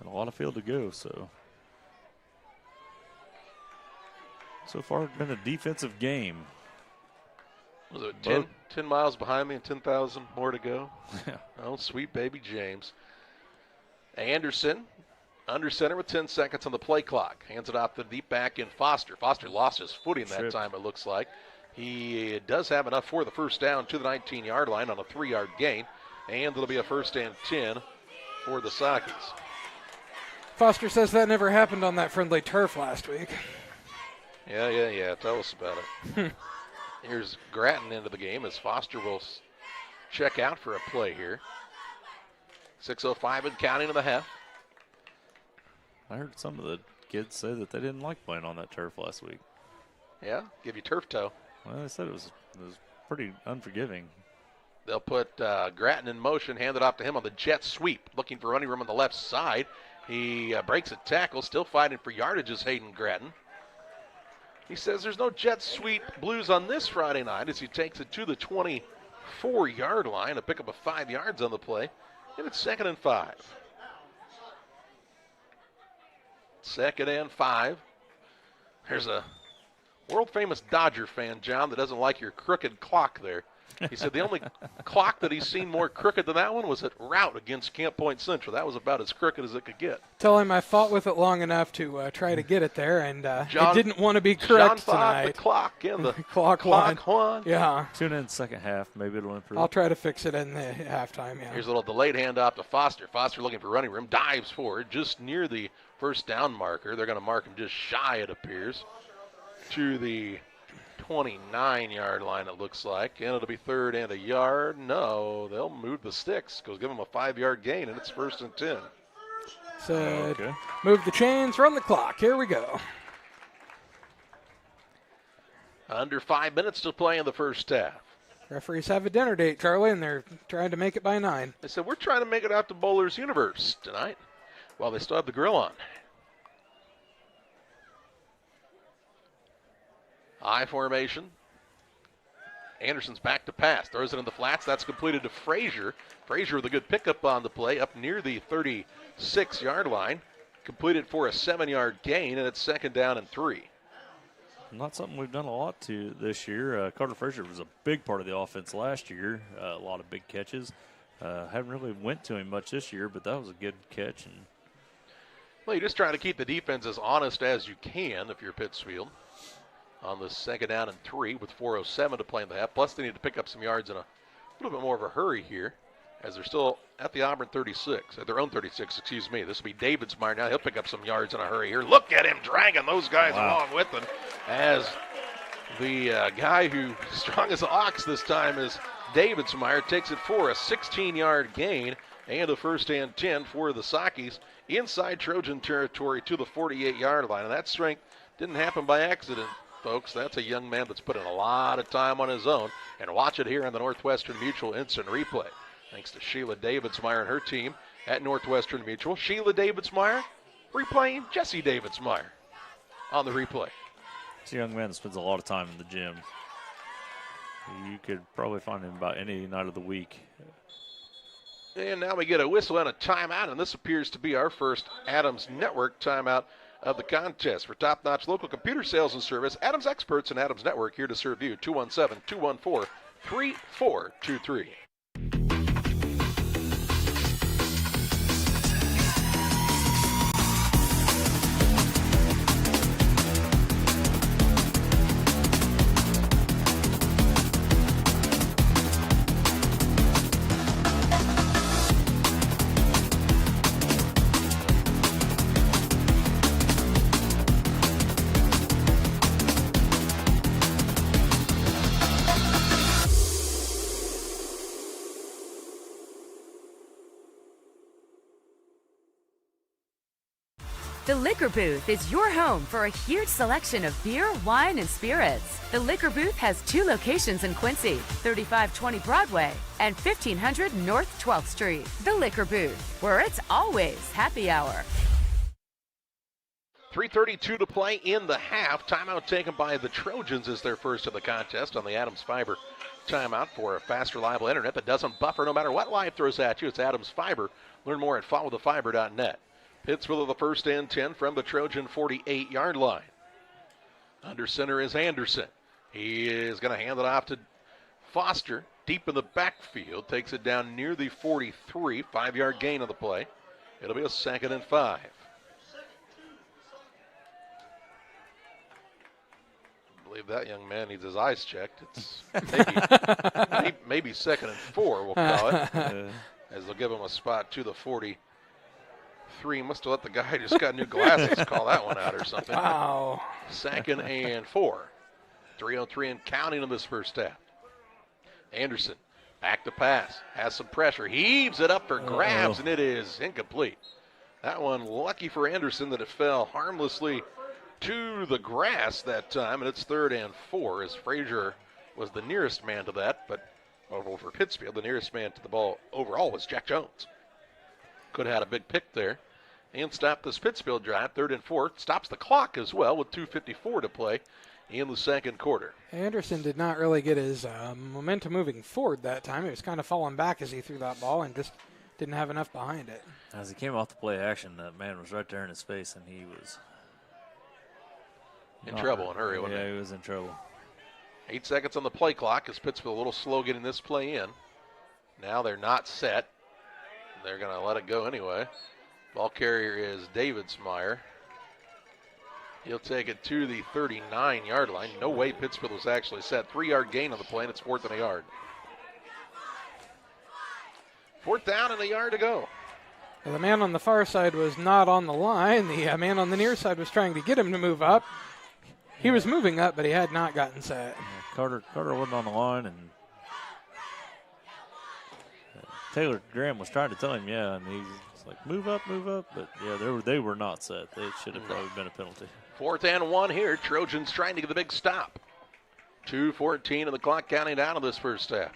And a lot of field to go, so far it's been a defensive game. Was it 10 miles behind me and 10,000 more to go? Oh, sweet baby James. Anderson, under center with 10 seconds on the play clock. Hands it off the deep back in Foster. Foster lost his footing that time, it looks like. He does have enough for the first down to the 19-yard line on a 3-yard gain. And it'll be a 1st and 10 for the Sockies. Foster says that never happened on that friendly turf last week. Yeah. Tell us about it. Here's Grattan into the game as Foster will check out for a play here. 6:05 and counting in the half. I heard some of the kids say that they didn't like playing on that turf last week. Yeah, give you turf toe. Well, they said it was pretty unforgiving. They'll put Grattan in motion, hand it off to him on the jet sweep, looking for running room on the left side. He breaks a tackle, still fighting for yardage is Hayden Grattan. He says there's no jet sweep blues on this Friday night as he takes it to the 24-yard line, a pickup of 5 yards on the play, and it's 2nd and 5. 2nd and 5. There's a world-famous Dodger fan, John, that doesn't like your crooked clock there. He said the only clock that he's seen more crooked than that one was at route against Camp Point Central. That was about as crooked as it could get. Tell him I fought with it long enough to try to get it there, and it didn't want to be correct tonight. The clock and the clock one. Yeah. Tune in second half. Maybe it'll improve. I'll try to fix it in the halftime, yeah. Here's a little delayed handoff to Foster. Foster looking for running room. Dives forward just near the first down marker. They're going to mark him just shy, it appears, to the 29-yard line, it looks like. And it'll be 3rd and a yard. No, they'll move the sticks because give them a 5-yard gain, and it's 1st and 10. So move the chains, run the clock. Here we go. Under 5 minutes to play in the first half. Referees have a dinner date, Charlie, and they're trying to make it by 9. They said, we're trying to make it out to Bowler's Universe tonight while they still have the grill on. I formation. Anderson's back to pass. Throws it in the flats. That's completed to Frazier. Frazier with a good pickup on the play up near the 36-yard line. Completed for a 7-yard gain, and it's 2nd down and 3. Not something we've done a lot to this year. Carter Frazier was a big part of the offense last year. A lot of big catches. Haven't really went to him much this year, but that was a good catch. Well, you're just trying to keep the defense as honest as you can if you're Pittsfield. On the 2nd down and 3 with 4:07 to play in the half. Plus, they need to pick up some yards in a little bit more of a hurry here as they're still at the Auburn 36, at their own 36, excuse me. This will be Davidsmeyer now. He'll pick up some yards in a hurry here. Look at him dragging those guys along with him as the guy who's strong as an ox this time is Davidsmeyer. Takes it for a 16-yard gain and a 1st and 10 for the Sockies inside Trojan territory to the 48-yard line. And that strength didn't happen by accident, folks. That's a young man that's put in a lot of time on his own. And watch it here on the Northwestern Mutual Instant Replay. Thanks to Sheila Davidsmeyer and her team at Northwestern Mutual. Sheila Davidsmeyer replaying Jesse Davidsmeyer on the replay. It's a young man that spends a lot of time in the gym. You could probably find him about any night of the week. And now we get a whistle and a timeout, and this appears to be our first Adams Network timeout of the contest. For top-notch local computer sales and service, Adams Experts and Adams Network here to serve you. 217-214-3423. The Liquor Booth is your home for a huge selection of beer, wine, and spirits. The Liquor Booth has 2 locations in Quincy, 3520 Broadway and 1500 North 12th Street. The Liquor Booth, where it's always happy hour. 3:32 to play in the half. Timeout taken by the Trojans is their first of the contest on the Adams Fiber timeout for a fast, reliable internet that doesn't buffer no matter what life throws at you. It's Adams Fiber. Learn more at followthefiber.net. Pittsfield of the first and 10 from the Trojan 48-yard line. Under center is Anderson. He is going to hand it off to Foster deep in the backfield. Takes it down near the 43. 5-yard gain on the play. It'll be a 2nd and 5. I believe that young man needs his eyes checked. It's maybe 2nd and 4, we'll call it. As they'll give him a spot to the 43. Must have let the guy who just got new glasses call that one out or something. Wow. 2nd and 4. 3:03 and counting in this first half. Anderson back to pass. Has some pressure. Heaves it up for grabs, and it is incomplete. That one lucky for Anderson that it fell harmlessly to the grass that time, and it's 3rd and 4 as Frazier was the nearest man to that, but over Pittsfield, the nearest man to the ball overall was Jack Jones. Could have had a big pick there and stopped this Pittsfield drive. 3rd and 4. Stops the clock as well with 2:54 to play in the second quarter. Anderson did not really get his momentum moving forward that time. He was kind of falling back as he threw that ball and just didn't have enough behind it. As he came off the play action, that man was right there in his face, and he was in trouble and hurry, wasn't he? Yeah, he was in trouble. 8 seconds on the play clock as Pittsfield a little slow getting this play in. Now they're not set. They're going to let it go anyway. Ball carrier is Davidsmeyer. He'll take it to the 39-yard line. No way Pittsfield was actually set. 3-yard gain on the play, and it's 4th and a yard. 4th down and a yard to go. Well, the man on the far side was not on the line. The man on the near side was trying to get him to move up. He was moving up, but he had not gotten set. Carter wasn't on the line, and Taylor Graham was trying to tell him, and he's like, move up, but they were not set. It should have probably been a penalty. 4th and 1 here. Trojans trying to get the big stop. 2:14 and the clock counting down in this first half.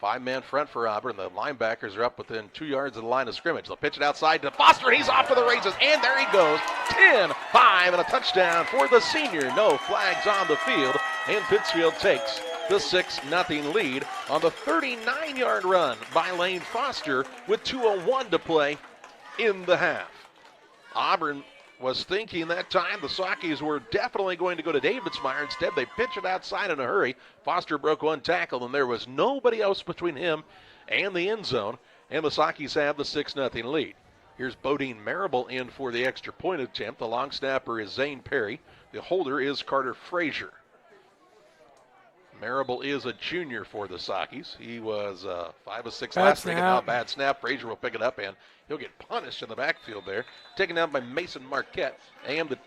5-man front for Auburn. The linebackers are up within 2 yards of the line of scrimmage. They'll pitch it outside to Foster, and he's off to the races, and there he goes. 10-5 and a touchdown for the senior. No flags on the field, and Pittsfield takes the 6-0 lead on the 39-yard run by Lane Foster with 2:01 to play in the half. Auburn was thinking that time the Sockies were definitely going to go to Davidsmeyer. Instead, they pitch it outside in a hurry. Foster broke one tackle, and there was nobody else between him and the end zone, and the Sockies have the 6-0 lead. Here's Bodine Marable in for the extra point attempt. The long snapper is Zane Perry. The holder is Carter Frazier. Marable is a junior for the Sockies. He was 5 of 6 last week, and now a bad snap. Frazier will pick it up, and he'll get punished in the backfield there. Taken down by Mason Marquette, and the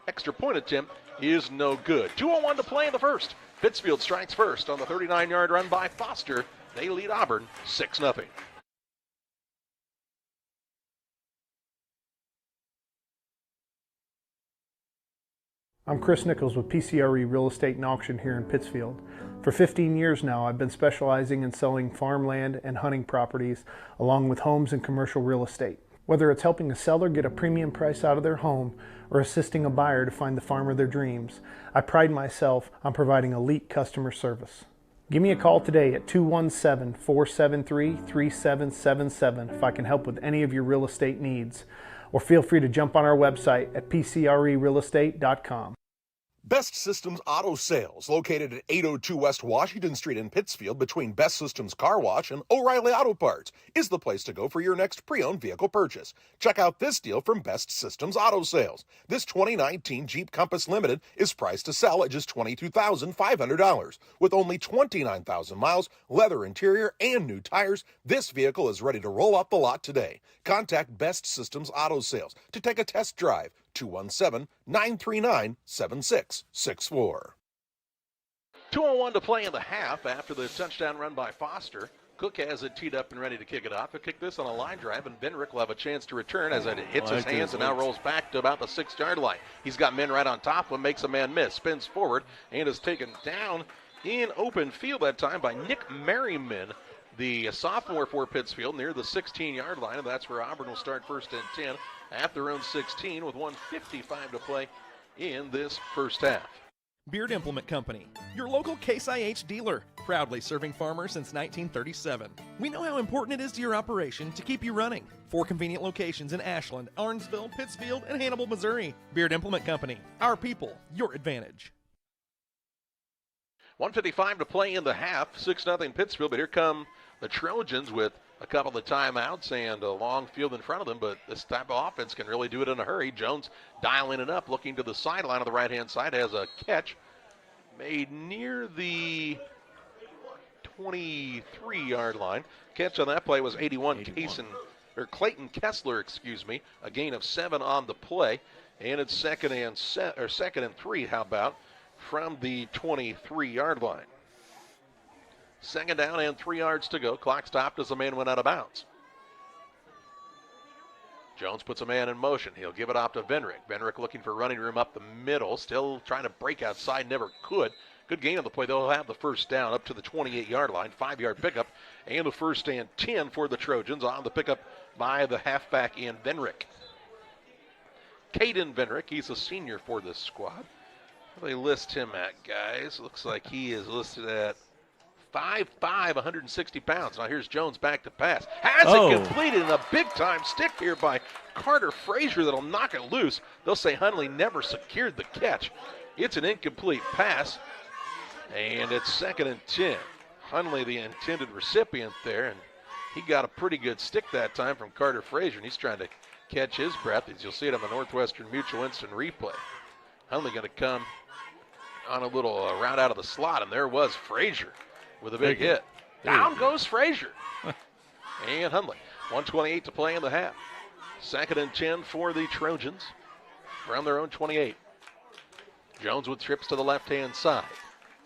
extra point attempt is no good. 2:01 to play in the first. Pittsfield strikes first on the 39-yard run by Foster. They lead Auburn 6-0. I'm Chris Nichols with PCRE Real Estate and Auction here in Pittsfield. For 15 years now, I've been specializing in selling farmland and hunting properties, along with homes and commercial real estate. Whether it's helping a seller get a premium price out of their home or assisting a buyer to find the farm of their dreams, I pride myself on providing elite customer service. Give me a call today at 217-473-3777 if I can help with any of your real estate needs. Or feel free to jump on our website at pcrerealestate.com. Best Systems Auto Sales, located at 802 West Washington Street in Pittsfield between Best Systems Car Wash and O'Reilly Auto Parts, is the place to go for your next pre-owned vehicle purchase. Check out this deal from Best Systems Auto Sales. This 2019 Jeep Compass Limited is priced to sell at just $22,500. With only 29,000 miles, leather interior, and new tires, this vehicle is ready to roll off the lot today. Contact Best Systems Auto Sales to take a test drive. 217-939-7664. 2:01 to play in the half after the touchdown run by Foster. Cook has it teed up and ready to kick it off. He'll kick this on a line drive, and Benrick will have a chance to return as it hits his hands and now rolls back to about the 6-yard line. He's got men right on top of him, makes a man miss, spins forward, and is taken down in open field that time by Nick Merriman, the sophomore for Pittsfield, near the 16-yard line, and that's where Auburn will start 1st and 10 at their own 16 with 1:55 to play in this first half. Beard Implement Company, your local Case IH dealer, proudly serving farmers since 1937. We know how important it is to your operation to keep you running. 4 convenient locations in Ashland, Arnsville, Pittsfield, and Hannibal, Missouri. Beard Implement Company, our people, your advantage. 1:55 to play in the half, 6-0 Pittsfield, but here come the Trojans with a couple of timeouts and a long field in front of them, but this type of offense can really do it in a hurry. Jones dialing it up, looking to the sideline on the right-hand side, has a catch made near the 23-yard line. Catch on that play was 81. Clayton Kessler, a gain of 7 on the play, and it's second and 3. How about from the 23-yard line? 2nd down and 3 yards to go. Clock stopped as the man went out of bounds. Jones puts a man in motion. He'll give it off to Venrick. Venrick looking for running room up the middle. Still trying to break outside. Never could. Good gain on the play. They'll have the first down up to the 28-yard line. 5-yard pickup. And a 1st and 10 for the Trojans on the pickup by the halfback in Venrick. Caden Venrick. He's a senior for this squad. What do they list him at, guys? Looks like he is listed at 5'5", 160 pounds. Now here's Jones back to pass. Has it completed in a big-time stick here by Carter Frazier that'll knock it loose. They'll say Hundley never secured the catch. It's an incomplete pass, and it's 2nd and 10. Hundley, the intended recipient there, and he got a pretty good stick that time from Carter Frazier, and he's trying to catch his breath, as you'll see it on the Northwestern Mutual instant replay. Hundley going to come on a little route out of the slot, and there was Frazier with a big hit. Down goes Frazier. And Hundley. 1:28 to play in the half. 2nd and 10 for the Trojans from their own 28. Jones with trips to the left-hand side.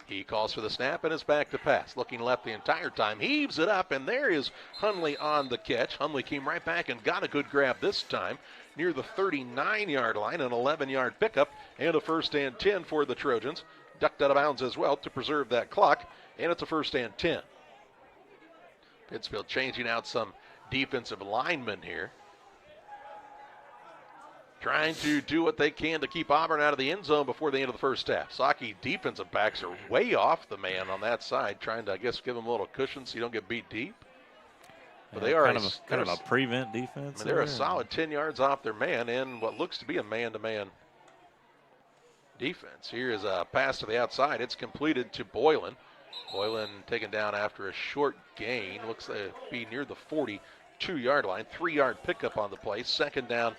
He calls for the snap and is back to pass. Looking left the entire time. Heaves it up, and there is Hundley on the catch. Hundley came right back and got a good grab this time near the 39-yard line, an 11-yard pickup, and a 1st and 10 for the Trojans. Ducked out of bounds as well to preserve that clock. And it's a 1st and 10. Pittsfield changing out some defensive linemen here. Trying to do what they can to keep Auburn out of the end zone before the end of the first half. Saki defensive backs are way off the man on that side, trying to, I guess, give them a little cushion so you don't get beat deep. But they are kind of a prevent defense. I mean, they're a solid 10 yards off their man in what looks to be a man-to-man defense. Here is a pass to the outside. It's completed to Boylan. Boylan taken down after a short gain. Looks to be near the 42-yard line. 3-yard pickup on the play. 2nd down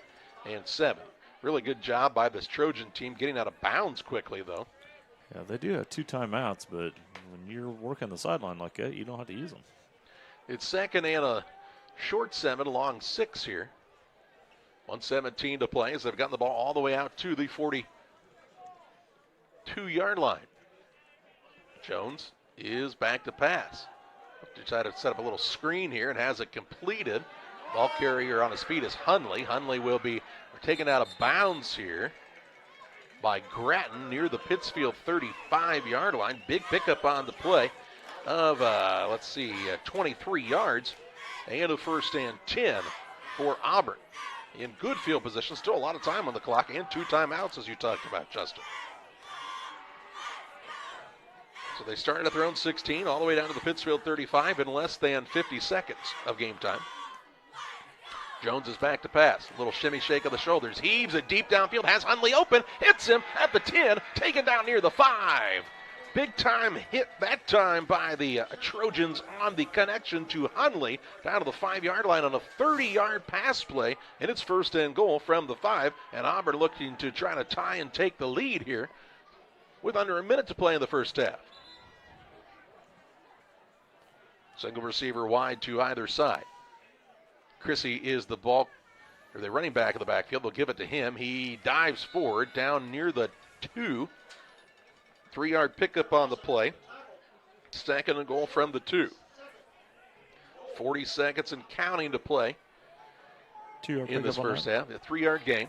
and 7. Really good job by this Trojan team getting out of bounds quickly, though. Yeah, they do have 2 timeouts, but when you're working the sideline like that, you don't have to use them. It's 2nd and a short 7, long 6 here. 1:17 to play as they've gotten the ball all the way out to the 42-yard line. Jones is back to pass. Decided to set up a little screen here and has it completed. Ball carrier on his feet is Hundley. Hundley will be taken out of bounds here by Gratton near the Pittsfield 35-yard line. Big pickup on the play of, 23 yards and a 1st and 10 for Auburn. In good field position, still a lot of time on the clock and 2 timeouts as you talked about, Justin. So they started at their own 16 all the way down to the Pittsfield 35 in less than 50 seconds of game time. Jones is back to pass. A little shimmy shake of the shoulders. Heaves it deep downfield. Has Hundley open. Hits him at the 10. Taken down near the 5. Big time hit that time by the Trojans on the connection to Hundley down to the 5-yard line on a 30-yard pass play. And it's 1st and goal from the 5. And Auburn looking to try to tie and take the lead here with under a minute to play in the first half. Single receiver wide to either side. Chrissy is the running back of the backfield. They'll give it to him. He dives forward down near the 2. 3-yard pickup on the play. 2nd and goal from the 2. 40 seconds and counting to play in this first half. A 3-yard gain.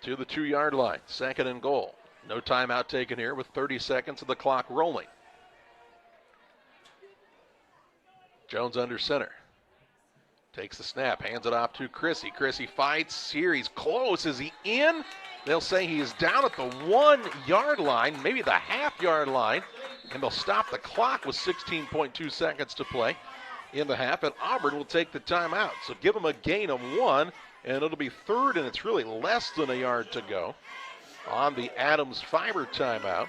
To the 2-yard line. 2nd and goal. No timeout taken here with 30 seconds of the clock rolling. Jones under center. Takes the snap, hands it off to Chrissy. Chrissy fights here. He's close. Is he in? They'll say he is down at the 1-yard line, maybe the half-yard line, and they'll stop the clock with 16.2 seconds to play in the half, and Auburn will take the timeout. So give them a gain of 1, and it'll be 3rd, and it's really less than a yard to go on the Adams Fiber timeout.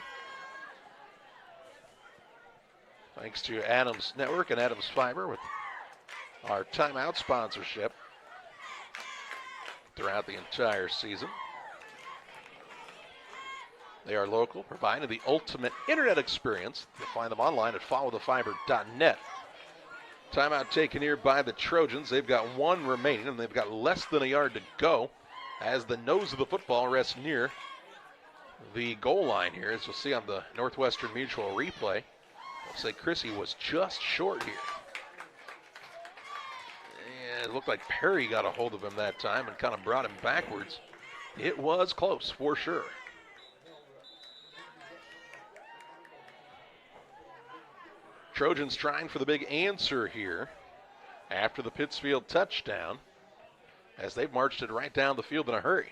Thanks to Adams Network and Adams Fiber with our timeout sponsorship throughout the entire season. They are local, providing the ultimate internet experience. You'll find them online at followthefiber.net. Timeout taken here by the Trojans. They've got 1 remaining, and they've got less than a yard to go as the nose of the football rests near the goal line here. As you'll see on the Northwestern Mutual replay, I'll say Chrissy was just short here. And it looked like Perry got a hold of him that time and kind of brought him backwards. It was close for sure. Trojans trying for the big answer here after the Pittsfield touchdown as they've marched it right down the field in a hurry.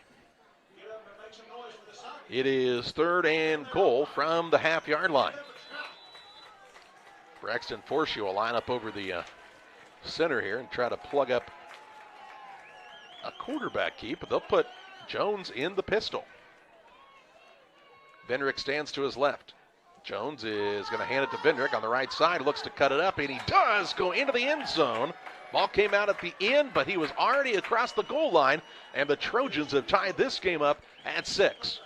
It is 3rd and goal from the half-yard line. Braxton Forsey will line up over the center here and try to plug up a quarterback keep, but they'll put Jones in the pistol. Vendrick stands to his left. Jones is going to hand it to Vendrick on the right side, looks to cut it up, and he does go into the end zone. Ball came out at the end, but he was already across the goal line, and the Trojans have tied this game up at 6.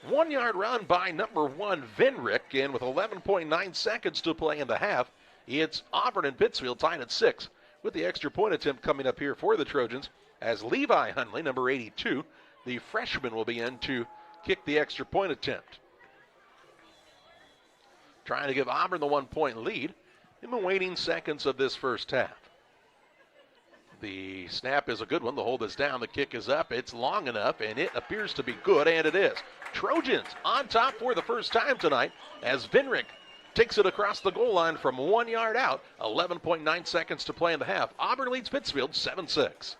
1-yard run by number 1, Vendrick, and with 11.9 seconds to play in the half, it's Auburn and Pittsfield tied at 6, with the extra point attempt coming up here for the Trojans, as Levi Hunley, number 82, the freshman, will be in to kick the extra point attempt. Trying to give Auburn the 1-point lead in the waning seconds of this first half. The snap is a good one. The hold is down. The kick is up. It's long enough, and it appears to be good, and it is. Trojans on top for the first time tonight as Vendrick takes it across the goal line from 1 yard out. 11.9 seconds to play in the half. Auburn leads Pittsfield 7-6.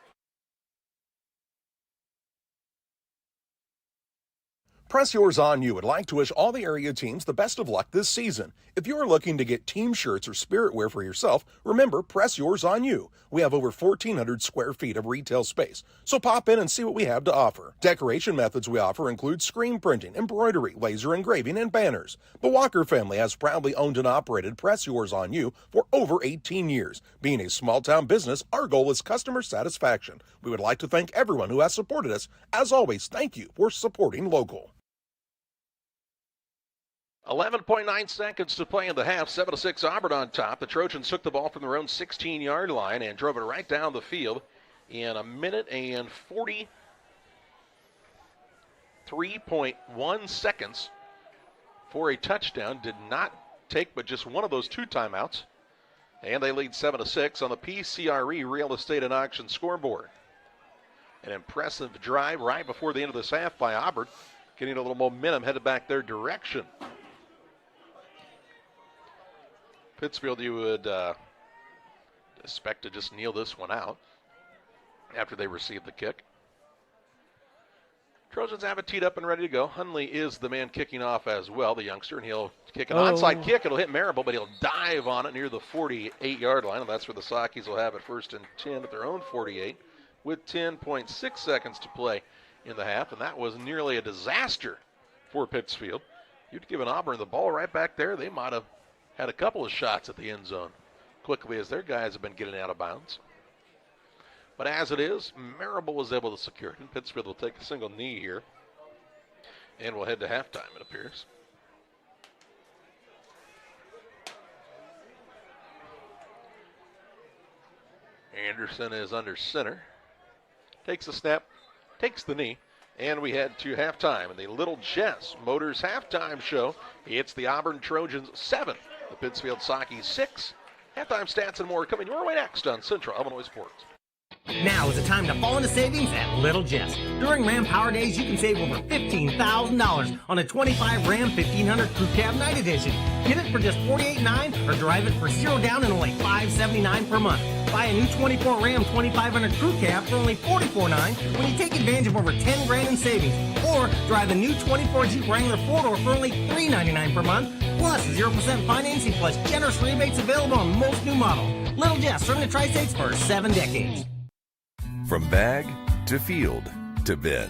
Press Yours On You would like to wish all the area teams the best of luck this season. If you are looking to get team shirts or spirit wear for yourself, remember Press Yours On You. We have over 1,400 square feet of retail space, so pop in and see what we have to offer. Decoration methods we offer include screen printing, embroidery, laser engraving, and banners. The Walker family has proudly owned and operated Press Yours On You for over 18 years. Being a small-town business, our goal is customer satisfaction. We would like to thank everyone who has supported us. As always, thank you for supporting local. 11.9 seconds to play in the half. 7-6 Auburn on top. The Trojans took the ball from their own 16-yard line and drove it right down the field in a minute and 43.1 seconds for a touchdown. Did not take but just one of those 2 timeouts. And they lead 7-6 on the PCRE Real Estate and Auction scoreboard. An impressive drive right before the end of this half by Auburn, getting a little momentum headed back their direction. Pittsfield, you would expect to just kneel this one out after they receive the kick. Trojans have it teed up and ready to go. Hunley is the man kicking off as well, the youngster, and he'll kick an onside kick. It'll hit Marable, but he'll dive on it near the 48-yard line, and that's where the Sockies will have it 1st and 10 at their own 48 with 10.6 seconds to play in the half, and that was nearly a disaster for Pittsfield. You'd given Auburn the ball right back there. They might have had a couple of shots at the end zone quickly as their guys have been getting out of bounds. But as it is, Marable was able to secure it, and Pittsfield will take a single knee here. And we'll head to halftime, it appears. Anderson is under center. Takes the snap, takes the knee, and we head to halftime in the Little Jess Motors halftime show. It's the Auburn Trojans 7, the Pittsfield Sockies 6, Halftime stats and more coming your way next on Central Illinois Sports. Now is the time to fall into savings at Little Jess. During Ram Power Days, you can save over $15,000 on a 25 Ram 1500 Crew Cab Night Edition. Get it for just $48.9 or drive it for $0 down and only $579 per month. Buy a new 24 Ram 2500 Crew Cab for only $44.9 when you take advantage of over $10,000 in savings. Or drive a new 24 Jeep Wrangler 4-door for only $399 per month. Plus 0% financing plus generous rebates available on most new models. Little Jess, serving the Tri-States for 7 decades. From bag to field to bin,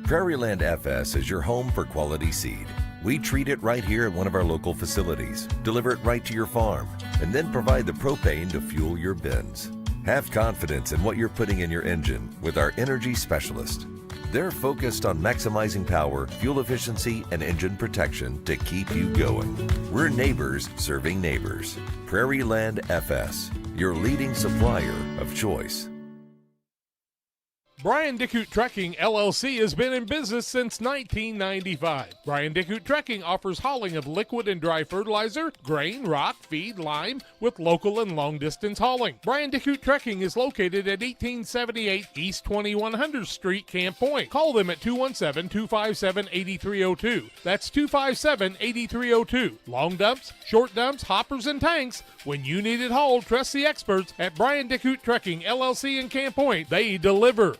Prairieland FS is your home for quality seed. We treat it right here at one of our local facilities, deliver it right to your farm, and then provide the propane to fuel your bins. Have confidence in what you're putting in your engine with our energy specialist. They're focused on maximizing power, fuel efficiency, and engine protection to keep you going. We're neighbors serving neighbors. Prairieland FS, your leading supplier of choice. Brian Dickut Trekking, LLC has been in business since 1995. Brian Dickut Trekking offers hauling of liquid and dry fertilizer, grain, rock, feed, lime, with local and long-distance hauling. Brian Dickut Trekking is located at 1878 East 2100 Street, Camp Point. Call them at 217-257-8302. That's 257-8302. Long dumps, short dumps, hoppers, and tanks. When you need it hauled, trust the experts at Brian Dickut Trekking, LLC in Camp Point. They deliver.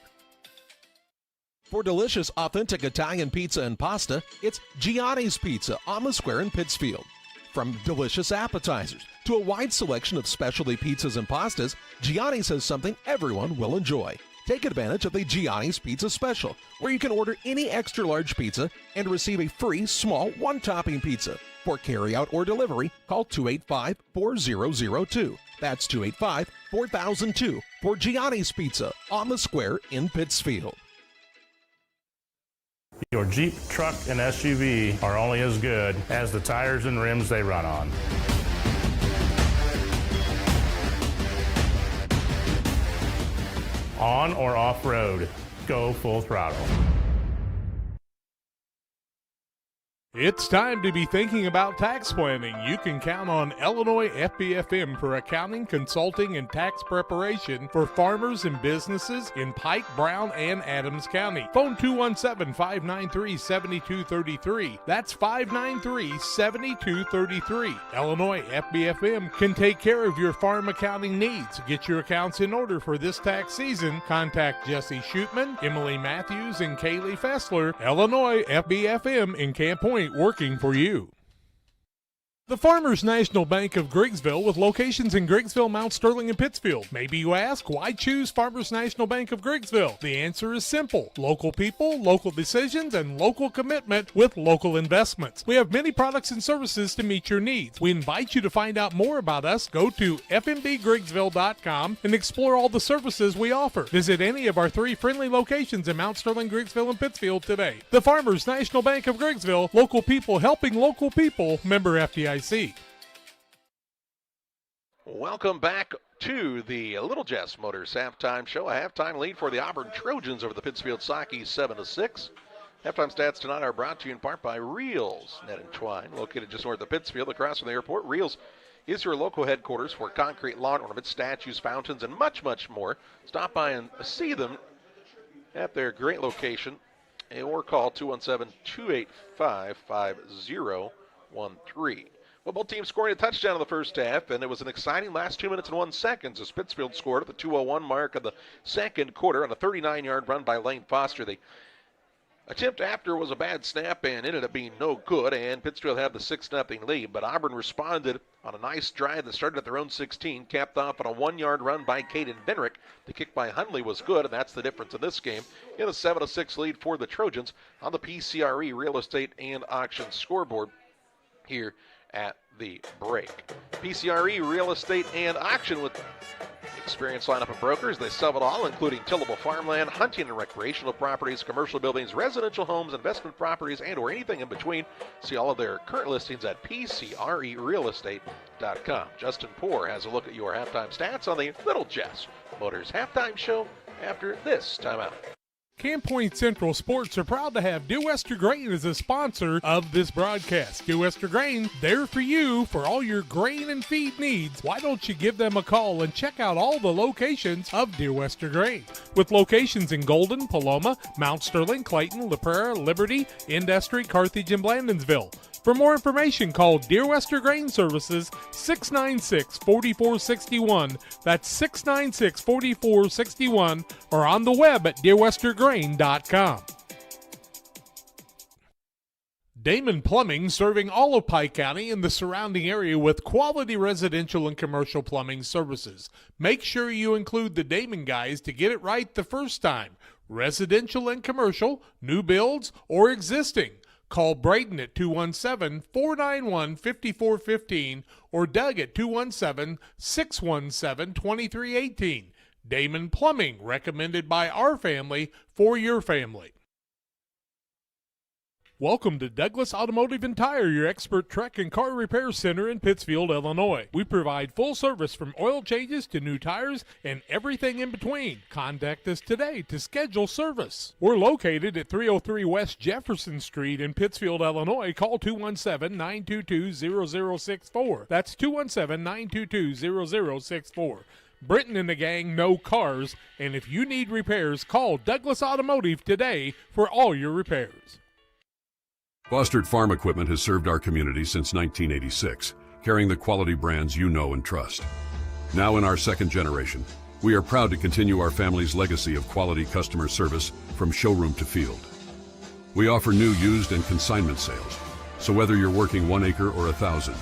For delicious, authentic Italian pizza and pasta, it's Gianni's Pizza on the Square in Pittsfield. From delicious appetizers to a wide selection of specialty pizzas and pastas, Gianni's has something everyone will enjoy. Take advantage of the Gianni's Pizza Special, where you can order any extra large pizza and receive a free small one-topping pizza. For carryout or delivery, call 285-4002. That's 285-4002 for Gianni's Pizza on the Square in Pittsfield. Your Jeep, truck, and SUV are only as good as the tires and rims they run on. On or off-road, go full throttle. It's time to be thinking about tax planning. You can count on Illinois FBFM for accounting, consulting, and tax preparation for farmers and businesses in Pike, Brown, and Adams County. Phone 217-593-7233. That's 593-7233. Illinois FBFM can take care of your farm accounting needs. Get your accounts in order for this tax season. Contact Jesse Shootman, Emily Matthews, and Kaylee Fessler. Illinois FBFM in Camp Point, working for you. The Farmers National Bank of Griggsville, with locations in Griggsville, Mount Sterling, and Pittsfield. Maybe you ask, why choose Farmers National Bank of Griggsville? The answer is simple. Local people, local decisions, and local commitment with local investments. We have many products and services to meet your needs. We invite you to find out more about us. Go to fmbgriggsville.com and explore all the services we offer. Visit any of our 3 friendly locations in Mount Sterling, Griggsville, and Pittsfield today. The Farmers National Bank of Griggsville, local people helping local people, member FDIC. Welcome back to the Little Jess Motors halftime show. A halftime lead for the Auburn Trojans over the Pittsfield Sockies, 7-6. Halftime stats tonight are brought to you in part by Reels Net and Twine, located just north of Pittsfield, across from the airport. Reels is your local headquarters for concrete lawn ornaments, statues, fountains, and much, much more. Stop by and see them at their great location, or call 217-285-5013. Well, both teams scoring a touchdown in the first half, and it was an exciting last 2 minutes and 1 second as Pittsfield scored at the 2:01 mark of the second quarter on a 39-yard run by Lane Foster. The attempt after was a bad snap and ended up being no good, and Pittsfield had the 6-0 lead. But Auburn responded on a nice drive that started at their own 16, capped off on a 1-yard run by Caden Benrick. The kick by Hundley was good, and that's the difference in this game. In a 7-6 lead for the Trojans on the PCRE Real Estate and Auction scoreboard here at the break. PCRE Real Estate and Auction, with experienced lineup of brokers. They sell it all, including tillable farmland, hunting and recreational properties, commercial buildings, residential homes, investment properties, and or anything in between. See all of their current listings at PCRErealestate.com. Justin Poor has a look at your halftime stats on the Little Jess Motors halftime show after this timeout. Camp Point Central Sports are proud to have Dear Wester Grain as a sponsor of this broadcast. Dear Wester Grain, there for you for all your grain and feed needs. Why don't you give them a call and check out all the locations of Dear Wester Grain? With locations in Golden, Paloma, Mount Sterling, Clayton, La Prairie, Liberty, Industry, Carthage, and Blandonsville. For more information, call Dear Wester Grain Services 696-4461. That's 696-4461, or on the web at dearwestergrain.com. Damon Plumbing, serving all of Pike County and the surrounding area with quality residential and commercial plumbing services. Make sure you include the Damon guys to get it right the first time. Residential and commercial, new builds, or existing. Call Braden at 217-491-5415 or Doug at 217-617-2318. Damon Plumbing, recommended by our family for your family. Welcome to Douglas Automotive and Tire, your expert truck and car repair center in Pittsfield, Illinois. We provide full service from oil changes to new tires and everything in between. Contact us today to schedule service. We're located at 303 West Jefferson Street in Pittsfield, Illinois. Call 217-922-0064. That's 217-922-0064. Britton and the gang know cars, and if you need repairs, call Douglas Automotive today for all your repairs. Fostered Farm Equipment has served our community since 1986, carrying the quality brands you know and trust. Now in our second generation, we are proud to continue our family's legacy of quality customer service from showroom to field. We offer new, used, and consignment sales, so whether you're working 1 acre or 1,000,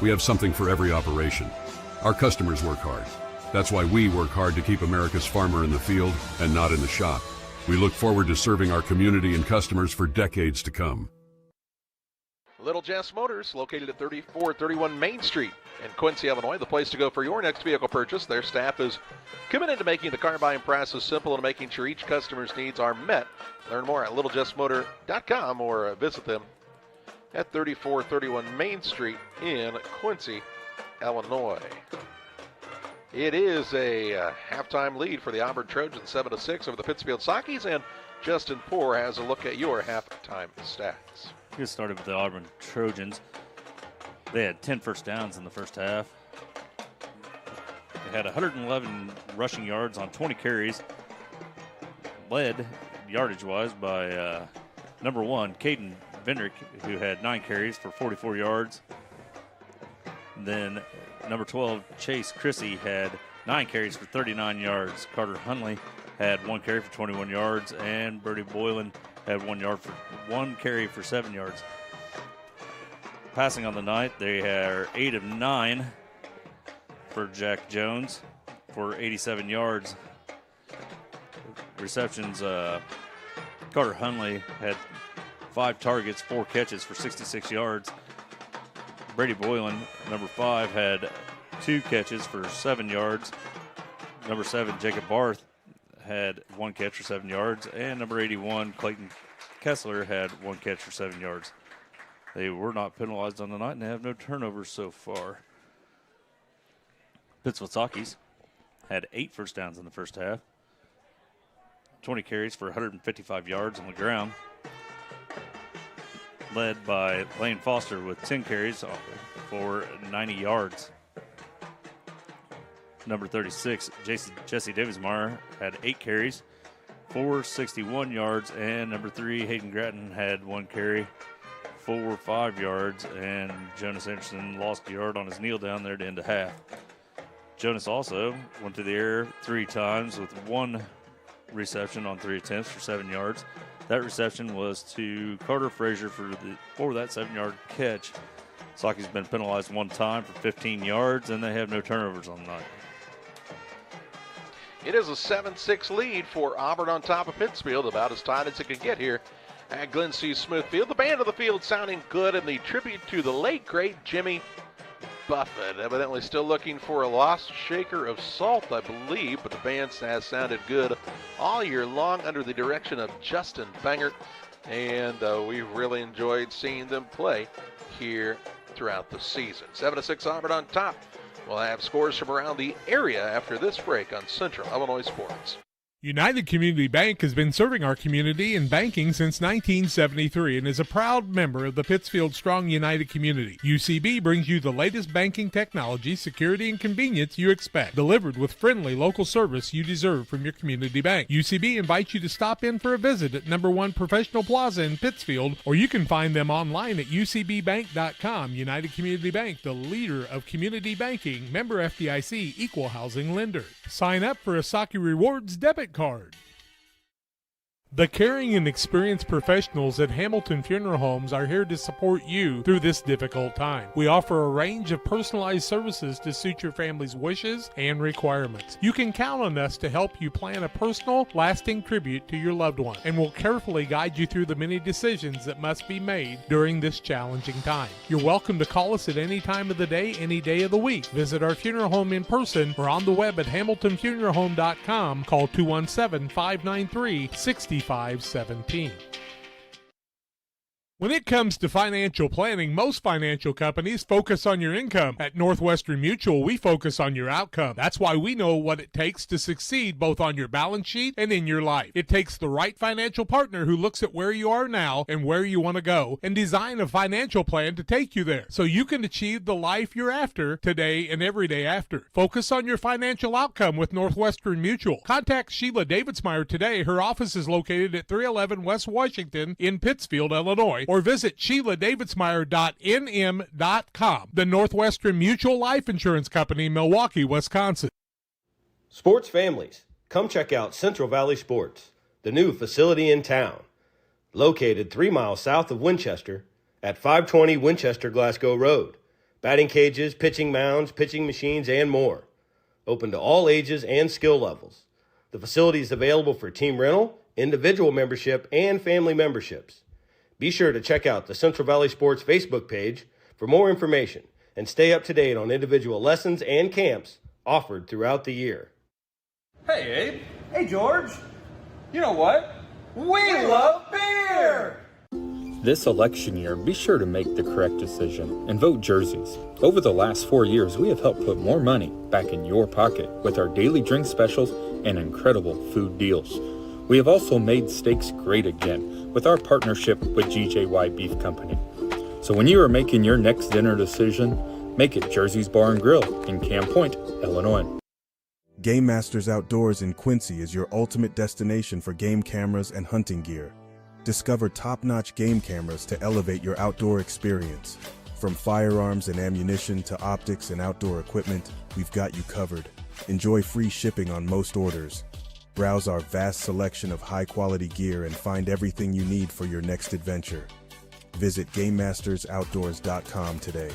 we have something for every operation. Our customers work hard. That's why we work hard to keep America's farmer in the field and not in the shop. We look forward to serving our community and customers for decades to come. Little Jess Motors, located at 3431 Main Street in Quincy, Illinois, the place to go for your next vehicle purchase. Their staff is committed to making the car buying process simple and making sure each customer's needs are met. Learn more at littlejessmotor.com or visit them at 3431 Main Street in Quincy, Illinois. It is a halftime lead for the Auburn Trojans, 7-6 over the Pittsfield Sockies, and Justin Poor has a look at your halftime stats. Get started with the Auburn Trojans. They had 10 first downs in the first half. They had 111 rushing yards on 20 carries. Led yardage-wise by number 1, Caden Vendrick, who had 9 carries for 44 yards. Then number 12, Chase Chrissy, had 9 carries for 39 yards. Carter Hunley had 1 carry for 21 yards, and Birdie Boylan had 1 carry for 7 yards. Passing on the night, they are 8 of 9 for Jack Jones for 87 yards. Receptions, Carter Hunley had 5 targets, 4 catches for 66 yards. Brady Boylan, number 5, had 2 catches for 7 yards. Number 7, Jacob Barth, had 1 catch for 7 yards, and number 81, Clayton Kessler, had 1 catch for 7 yards. They were not penalized on the night, and they have no turnovers so far. Pittsfield Sockies had 8 first downs in the first half, 20 carries for 155 yards on the ground, led by Lane Foster with 10 carries for 90 yards. Number 36, Jesse Davismeyer, had 8 carries for 61 yards, and number 3, Hayden Gratton, had 1 carry for 5 yards, and Jonas Anderson lost a yard on his kneel down there to end the half. Jonas also went to the air 3 times with 1 reception on 3 attempts for 7 yards. That reception was to Carter Frazier for that 7-yard catch. Socky's been penalized 1 time for 15 yards, and they have no turnovers on the night. It is a 7-6 lead for Auburn on top of Pittsfield, about as tight as it can get here at Glenn C. Smith Field. The band of the field sounding good, and the tribute to the late, great Jimmy Buffett. Evidently still looking for a lost shaker of salt, I believe, but the band has sounded good all year long under the direction of Justin Bangert, and we've really enjoyed seeing them play here throughout the season. 7-6 Auburn on top. We'll have scores from around the area after this break on Central Illinois Sports. United Community Bank has been serving our community in banking since 1973 and is a proud member of the Pittsfield Strong United community. UCB brings you the latest banking technology, security, and convenience you expect, delivered with friendly local service you deserve from your community bank. UCB invites you to stop in for a visit at number 1 Professional Plaza in Pittsfield, or you can find them online at ucbbank.com. United Community Bank, the leader of community banking, member FDIC, equal housing lender. Sign up for a Saki Rewards debit card. The caring and experienced professionals at Hamilton Funeral Homes are here to support you through this difficult time. We offer a range of personalized services to suit your family's wishes and requirements. You can count on us to help you plan a personal, lasting tribute to your loved one, and we'll carefully guide you through the many decisions that must be made during this challenging time. You're welcome to call us at any time of the day, any day of the week. Visit our funeral home in person or on the web at hamiltonfuneralhome.com. Call 217-593-6517. When it comes to financial planning, most financial companies focus on your income. At Northwestern Mutual, we focus on your outcome. That's why we know what it takes to succeed both on your balance sheet and in your life. It takes the right financial partner who looks at where you are now and where you want to go and design a financial plan to take you there so you can achieve the life you're after today and every day after. Focus on your financial outcome with Northwestern Mutual. Contact Sheila Davidsmeyer today. Her office is located at 311 West Washington in Pittsfield, Illinois, or visit SheilaDavidsmeyer.nm.com. The Northwestern Mutual Life Insurance Company, Milwaukee, Wisconsin. Sports families, come check out Central Valley Sports, the new facility in town. Located 3 miles south of Winchester at 520 Winchester Glasgow Road. Batting cages, pitching mounds, pitching machines, and more. Open to all ages and skill levels. The facility is available for team rental, individual membership, and family memberships. Be sure to check out the Central Valley Sports Facebook page for more information and stay up to date on individual lessons and camps offered throughout the year. Hey, Abe. Hey, George. You know what? We love beer! This election year, be sure to make the correct decision and vote jerseys. Over the last 4 years, we have helped put more money back in your pocket with our daily drink specials and incredible food deals. We have also made steaks great again with our partnership with GJY Beef Company. So when you are making your next dinner decision, make it Jersey's Bar and Grill in Camp Point, Illinois. Game Masters Outdoors in Quincy is your ultimate destination for game cameras and hunting gear. Discover top-notch game cameras to elevate your outdoor experience. From firearms and ammunition to optics and outdoor equipment, we've got you covered. Enjoy free shipping on most orders. Browse our vast selection of high-quality gear and find everything you need for your next adventure. Visit GameMastersOutdoors.com today.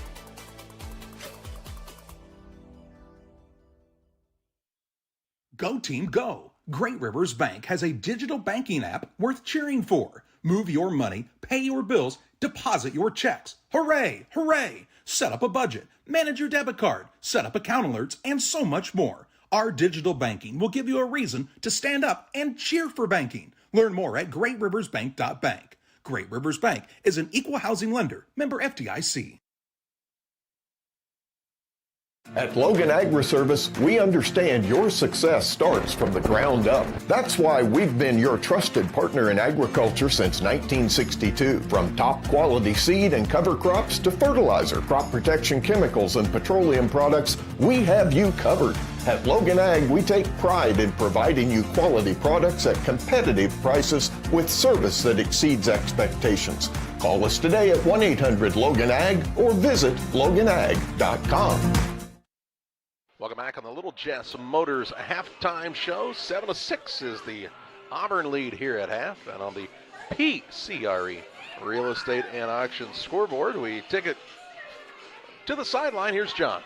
Go team, go! Great Rivers Bank has a digital banking app worth cheering for. Move your money, pay your bills, deposit your checks. Hooray! Hooray! Set up a budget, manage your debit card, set up account alerts, and so much more. Our digital banking will give you a reason to stand up and cheer for banking. Learn more at greatriversbank.bank. Great Rivers Bank is an equal housing lender, member FDIC. At Logan Agri-Service, we understand your success starts from the ground up. That's why we've been your trusted partner in agriculture since 1962. From top quality seed and cover crops to fertilizer, crop protection chemicals, and petroleum products, we have you covered. At Logan Ag, we take pride in providing you quality products at competitive prices with service that exceeds expectations. Call us today at 1-800-LOGAN-AG or visit loganag.com. Welcome back on the Little Jess Motors halftime show. 7-6 is the Auburn lead here at half. And on the PCRE Real Estate and Auction scoreboard, we take it to the sideline. Here's John.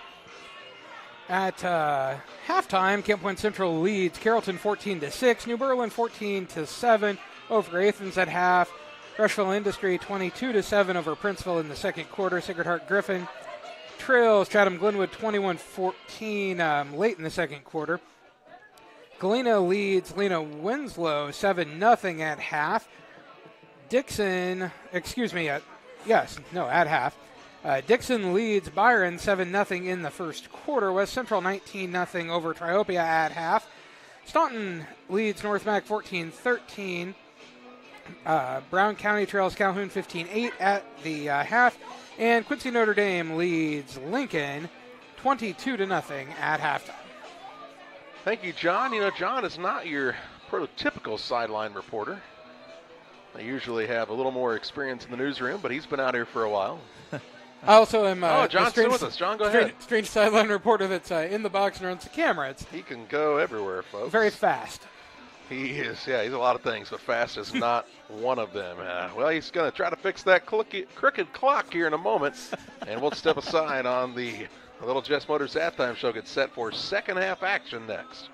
At halftime, Camp Point Central leads Carrollton 14-6, New Berlin 14-7 over Athens at half. Rushville Industry 22-7 over Princeville in the second quarter. Sacred Heart Griffin trails Chatham Glenwood 21-14 late in the second quarter. Galena leads Lena Winslow 7-0 at half. At half. Dixon leads Byron 7-0 in the first quarter. West Central 19-0 over Triopia at half. Staunton leads North Mac 14-13. Brown County trails Calhoun 15-8 at the half. And Quincy Notre Dame leads Lincoln 22-0 at halftime. Thank you, John. You know, John is not your prototypical sideline reporter. I usually have a little more experience in the newsroom, but he's been out here for a while. I also am John's still with us. John, go ahead. Strange sideline reporter that's in the box and runs the camera. He can go everywhere, folks. Very fast. He is, yeah, he's a lot of things, but fast is not one of them. Well, he's going to try to fix that crooked clock here in a moment, and we'll step aside on the Little Jess Motors halftime show. Gets set for second half action next.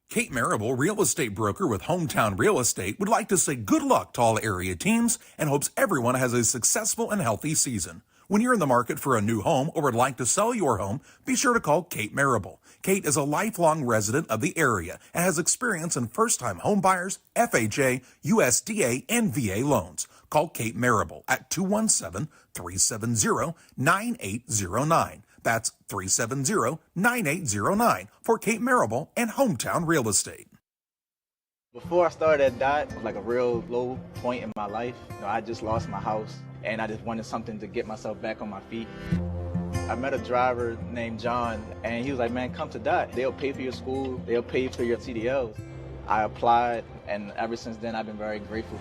Kate Marable, real estate broker with Hometown Real Estate, would like to say good luck to all area teams and hopes everyone has a successful and healthy season. When you're in the market for a new home or would like to sell your home, be sure to call Kate Marable. Kate is a lifelong resident of the area and has experience in first-time home buyers, FHA, USDA, and VA loans. Call Kate Marable at 217-370-9809. That's 370-9809 for Kate Marable and Hometown Real Estate. Before I started at DOT, it was like a real low point in my life. I just lost my house, and I just wanted something to get myself back on my feet. I met a driver named John, and he was like, man, come to DOT. They'll pay for your school. They'll pay for your CDLs. I applied, and ever since then, I've been very grateful.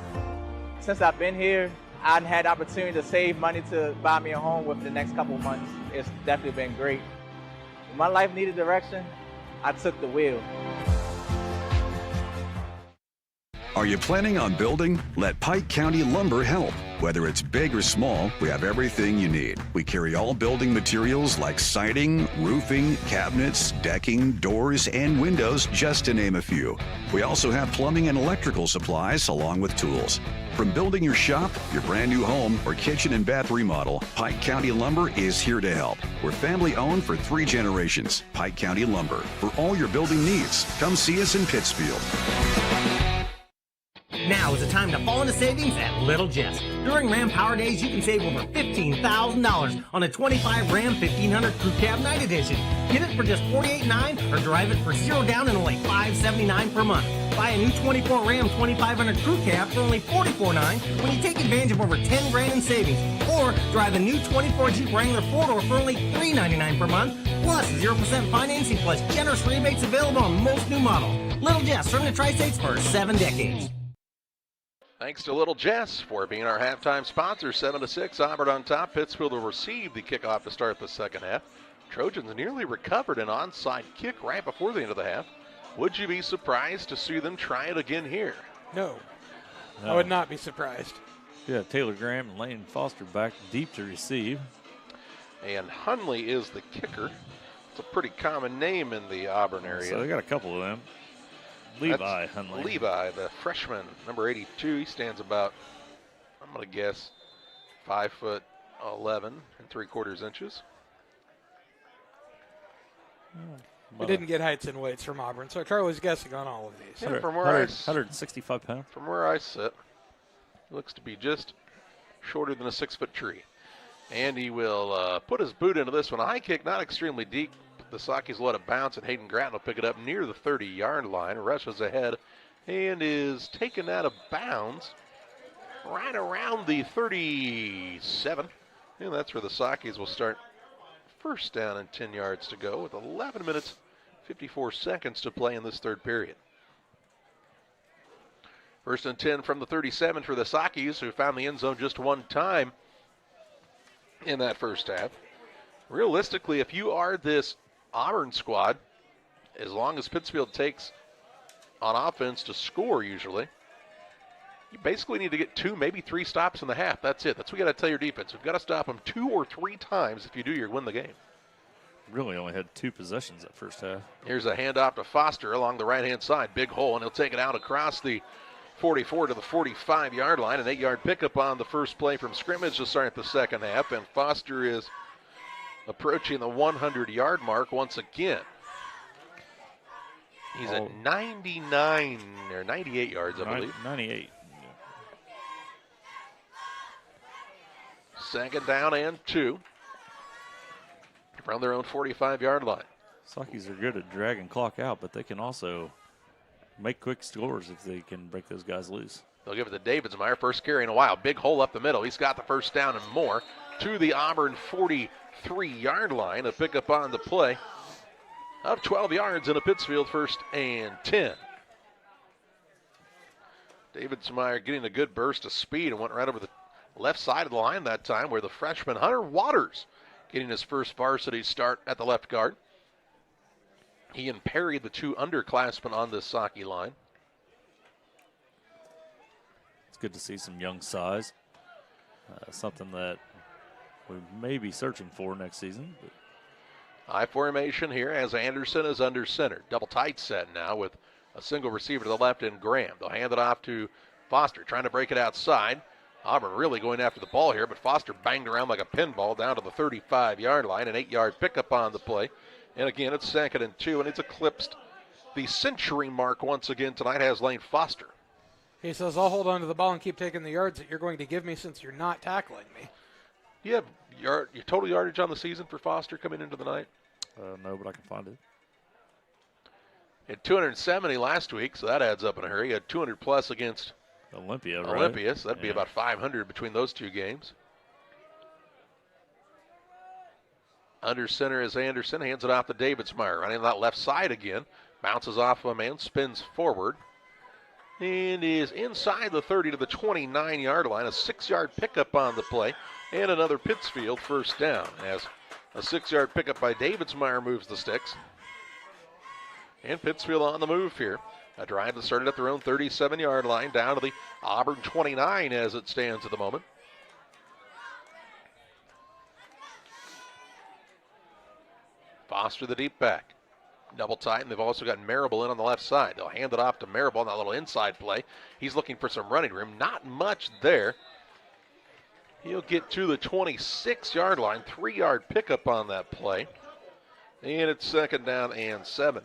Since I've been here, I've had the opportunity to save money to buy me a home within the next couple of months. It's definitely been great. When my life needed direction, I took the wheel. Are you planning on building? Let Pike County Lumber help. Whether it's big or small, we have everything you need. We carry all building materials like siding, roofing, cabinets, decking, doors, and windows, just to name a few. We also have plumbing and electrical supplies along with tools. From building your shop, your brand new home, or kitchen and bath remodel, Pike County Lumber is here to help. We're family owned for 3 generations. Pike County Lumber. For all your building needs, come see us in Pittsfield. Now is the time to fall into savings at Little Jess. During Ram Power Days, you can save over $15,000 on a 25 Ram 1500 Crew Cab Night Edition. Get it for just $48.9 or drive it for $0 down and only $579 per month. Buy a new 24 Ram 2500 Crew Cab for only $44.9 when you take advantage of over $10,000 in savings. Or drive a new 24 Jeep Wrangler 4-door for only $399 per month. Plus 0% financing plus generous rebates available on most new models. Little Jess, serving the Tri-States for 7 decades. Thanks to Little Jess for being our halftime sponsor. 7-6, Auburn on top. Pittsfield will receive the kickoff to start the second half. Trojans nearly recovered an onside kick right before the end of the half. Would you be surprised to see them try it again here? No. I would not be surprised. Yeah, Taylor Graham and Lane Foster back deep to receive. And Hunley is the kicker. It's a pretty common name in the Auburn area. So they got a couple of them. Levi Hunley. Levi, the freshman, number 82. He stands about, I'm going to guess, 5'11" and 3/4 inches. We didn't get heights and weights from Auburn, so Charlie's guessing on all of these. Yeah, from where 165 pounds. From where I sit, he looks to be just shorter than a 6-foot tree. And he will put his boot into this one. A high kick, not extremely deep. The Sakis let it bounce, and Hayden Gratton will pick it up near the 30-yard line. Rushes ahead and is taken out of bounds right around the 37. And that's where the Sakis will start first down and 10 yards to go with 11 minutes, 54 seconds to play in this third period. First and 10 from the 37 for the Sakis, who found the end zone just one time in that first half. Realistically, if you are this Auburn squad, as long as Pittsfield takes on offense to score usually, you basically need to get 2, maybe 3 stops in the half. That's it. That's what we got to tell your defense. We've got to stop them 2 or 3 times. If you do, you win the game. Really only had 2 possessions that first half. Here's a handoff to Foster along the right-hand side. Big hole, and he'll take it out across the 44 to the 45-yard line. An 8-yard pickup on the first play from scrimmage to start the second half, and Foster is approaching the 100-yard mark once again. He's at 99 or 98 yards, I believe. 98. Second down and 2 from their own 45-yard line. Sakis are good at dragging clock out, but they can also make quick scores if they can break those guys loose. They'll give it to Davidsmeyer. First carry in a while. Big hole up the middle. He's got the first down and more to the Auburn 43-yard line. A pickup on the play of 12 yards in a Pittsfield 1st and 10. Davidsmeyer getting a good burst of speed and went right over the left side of the line that time, where the freshman Hunter Waters getting his first varsity start at the left guard. He and Perry, the two underclassmen on this Saki line. It's good to see some young size, something that we may be searching for next season. But high formation here as Anderson is under center. Double tight set now with a single receiver to the left and Graham. They'll hand it off to Foster, trying to break it outside. Auburn really going after the ball here, but Foster banged around like a pinball down to the 35-yard line. An 8-yard pickup on the play. And again, it's 2nd and 2, and it's eclipsed the century mark once again tonight, has Lane Foster. He says, I'll hold on to the ball and keep taking the yards that you're going to give me since you're not tackling me. Do you have your total yardage on the season for Foster coming into the night? No, but I can find it. He had 270 last week, so that adds up in a hurry. He had 200-plus against Olympia, so that'd be about 500 between those two games. Under center is Anderson, hands it off to Davidsmeyer. Running that left side again. Bounces off of a man, spins forward. And is inside the 30 to the 29-yard line. A 6-yard pickup on the play. And another Pittsfield first down as a 6-yard pickup by Davidsmeyer moves the sticks. And Pittsfield on the move here. A drive that started at their own 37-yard line down to the Auburn 29 as it stands at the moment. Foster the deep back. Double tight, and they've also got Marable in on the left side. They'll hand it off to Marable on that little inside play. He's looking for some running room. Not much there. He'll get to the 26-yard line. 3-yard pickup on that play. And it's 2nd down and 7.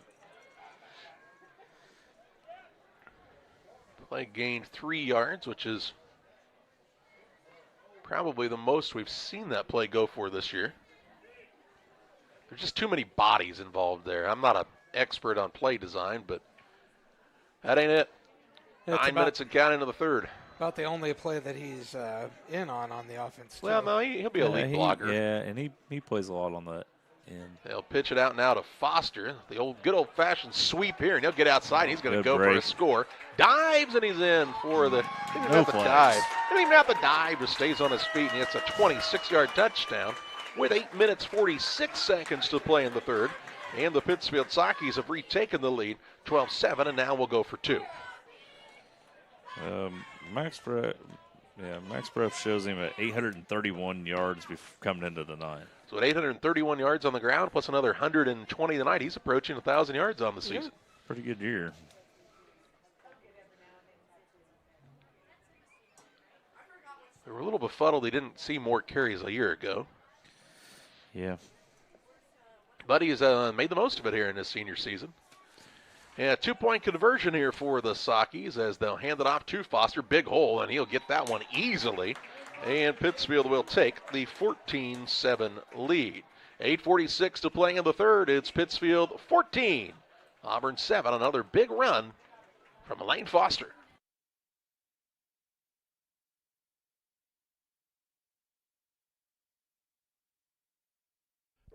Play gained 3 yards, which is probably the most we've seen that play go for this year. There's just too many bodies involved there. I'm not an expert on play design, but that ain't it. 9 minutes and counting to the 3rd. About the only play that he's in on the offense. Well, no, he'll be a lead blocker. Yeah, and he plays a lot on that end. They'll pitch it out now to Foster. The good old-fashioned sweep here, and he'll get outside. He's going to go for a score. Dives, and he's in for the dive. He didn't even have the dive. Just stays on his feet, and it's a 26-yard touchdown with 8 minutes, 46 seconds to play in the 3rd. And the Pittsfield Sakis have retaken the lead, 12-7, and now we'll go for 2. Max Prep shows him at 831 yards coming into the 9. So at 831 yards on the ground, plus another 120 tonight, he's approaching 1,000 yards on the season. Pretty good year. They were a little befuddled he didn't see more carries a year ago. Yeah. But he's made the most of it here in his senior season. And a 2-point conversion here for the Sakis as they'll hand it off to Foster. Big hole, and he'll get that one easily. And Pittsfield will take the 14-7 lead. 8:46 to play in the 3rd. It's Pittsfield 14. Auburn 7. Another big run from Lane Foster.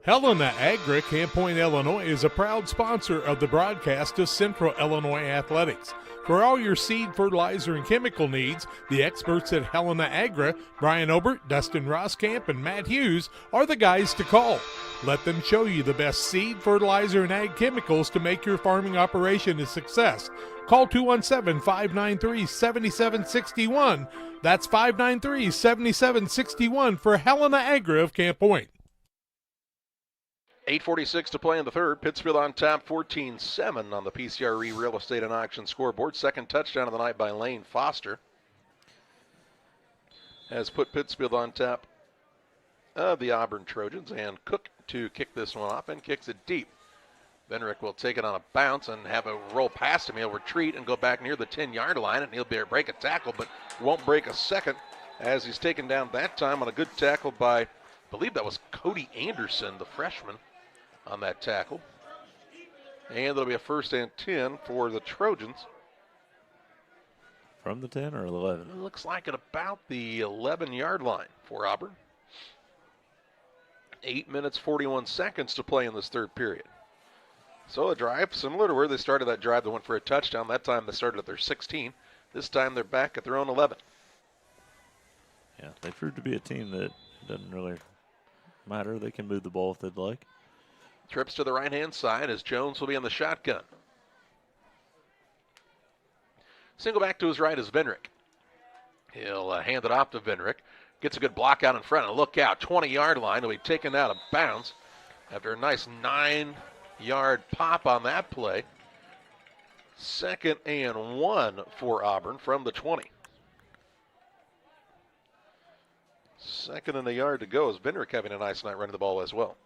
Helena Agri, Camp Point, Illinois, is a proud sponsor of the broadcast of Central Illinois Athletics. For all your seed, fertilizer, and chemical needs, the experts at Helena Agri, Brian Obert, Dustin Roskamp, and Matt Hughes, are the guys to call. Let them show you the best seed, fertilizer, and ag chemicals to make your farming operation a success. Call 217-593-7761. That's 593-7761 for Helena Agri of Camp Point. 8:46 to play in the 3rd. Pittsfield on top, 14-7 on the PCRE Real Estate and Auction scoreboard. Second touchdown of the night by Lane Foster has put Pittsfield on top of the Auburn Trojans. And Cook to kick this one off and kicks it deep. Benrick will take it on a bounce and have a roll past him. He'll retreat and go back near the 10-yard line, and he'll break a tackle, but won't break a second as he's taken down that time on a good tackle by, I believe that was Cody Anderson, the freshman, on that tackle. And it'll be a 1st and 10 for the Trojans. From the 10 or 11? It looks like at about the 11-yard line for Auburn. 8 minutes, 41 seconds to play in this third period. So a drive similar to where they started that drive that went for a touchdown. That time they started at their 16. This time they're back at their own 11. Yeah, they proved to be a team that doesn't really matter. They can move the ball if they'd like. Trips to the right-hand side as Jones will be in the shotgun. Single back to his right is Venrick. He'll hand it off to Venrick. Gets a good block out in front. And look out, 20-yard line. He'll be taken out of bounds after a nice 9-yard pop on that play. 2nd and 1 for Auburn from the 20. 2nd and a yard to go as Venrick having a nice night running the ball as well.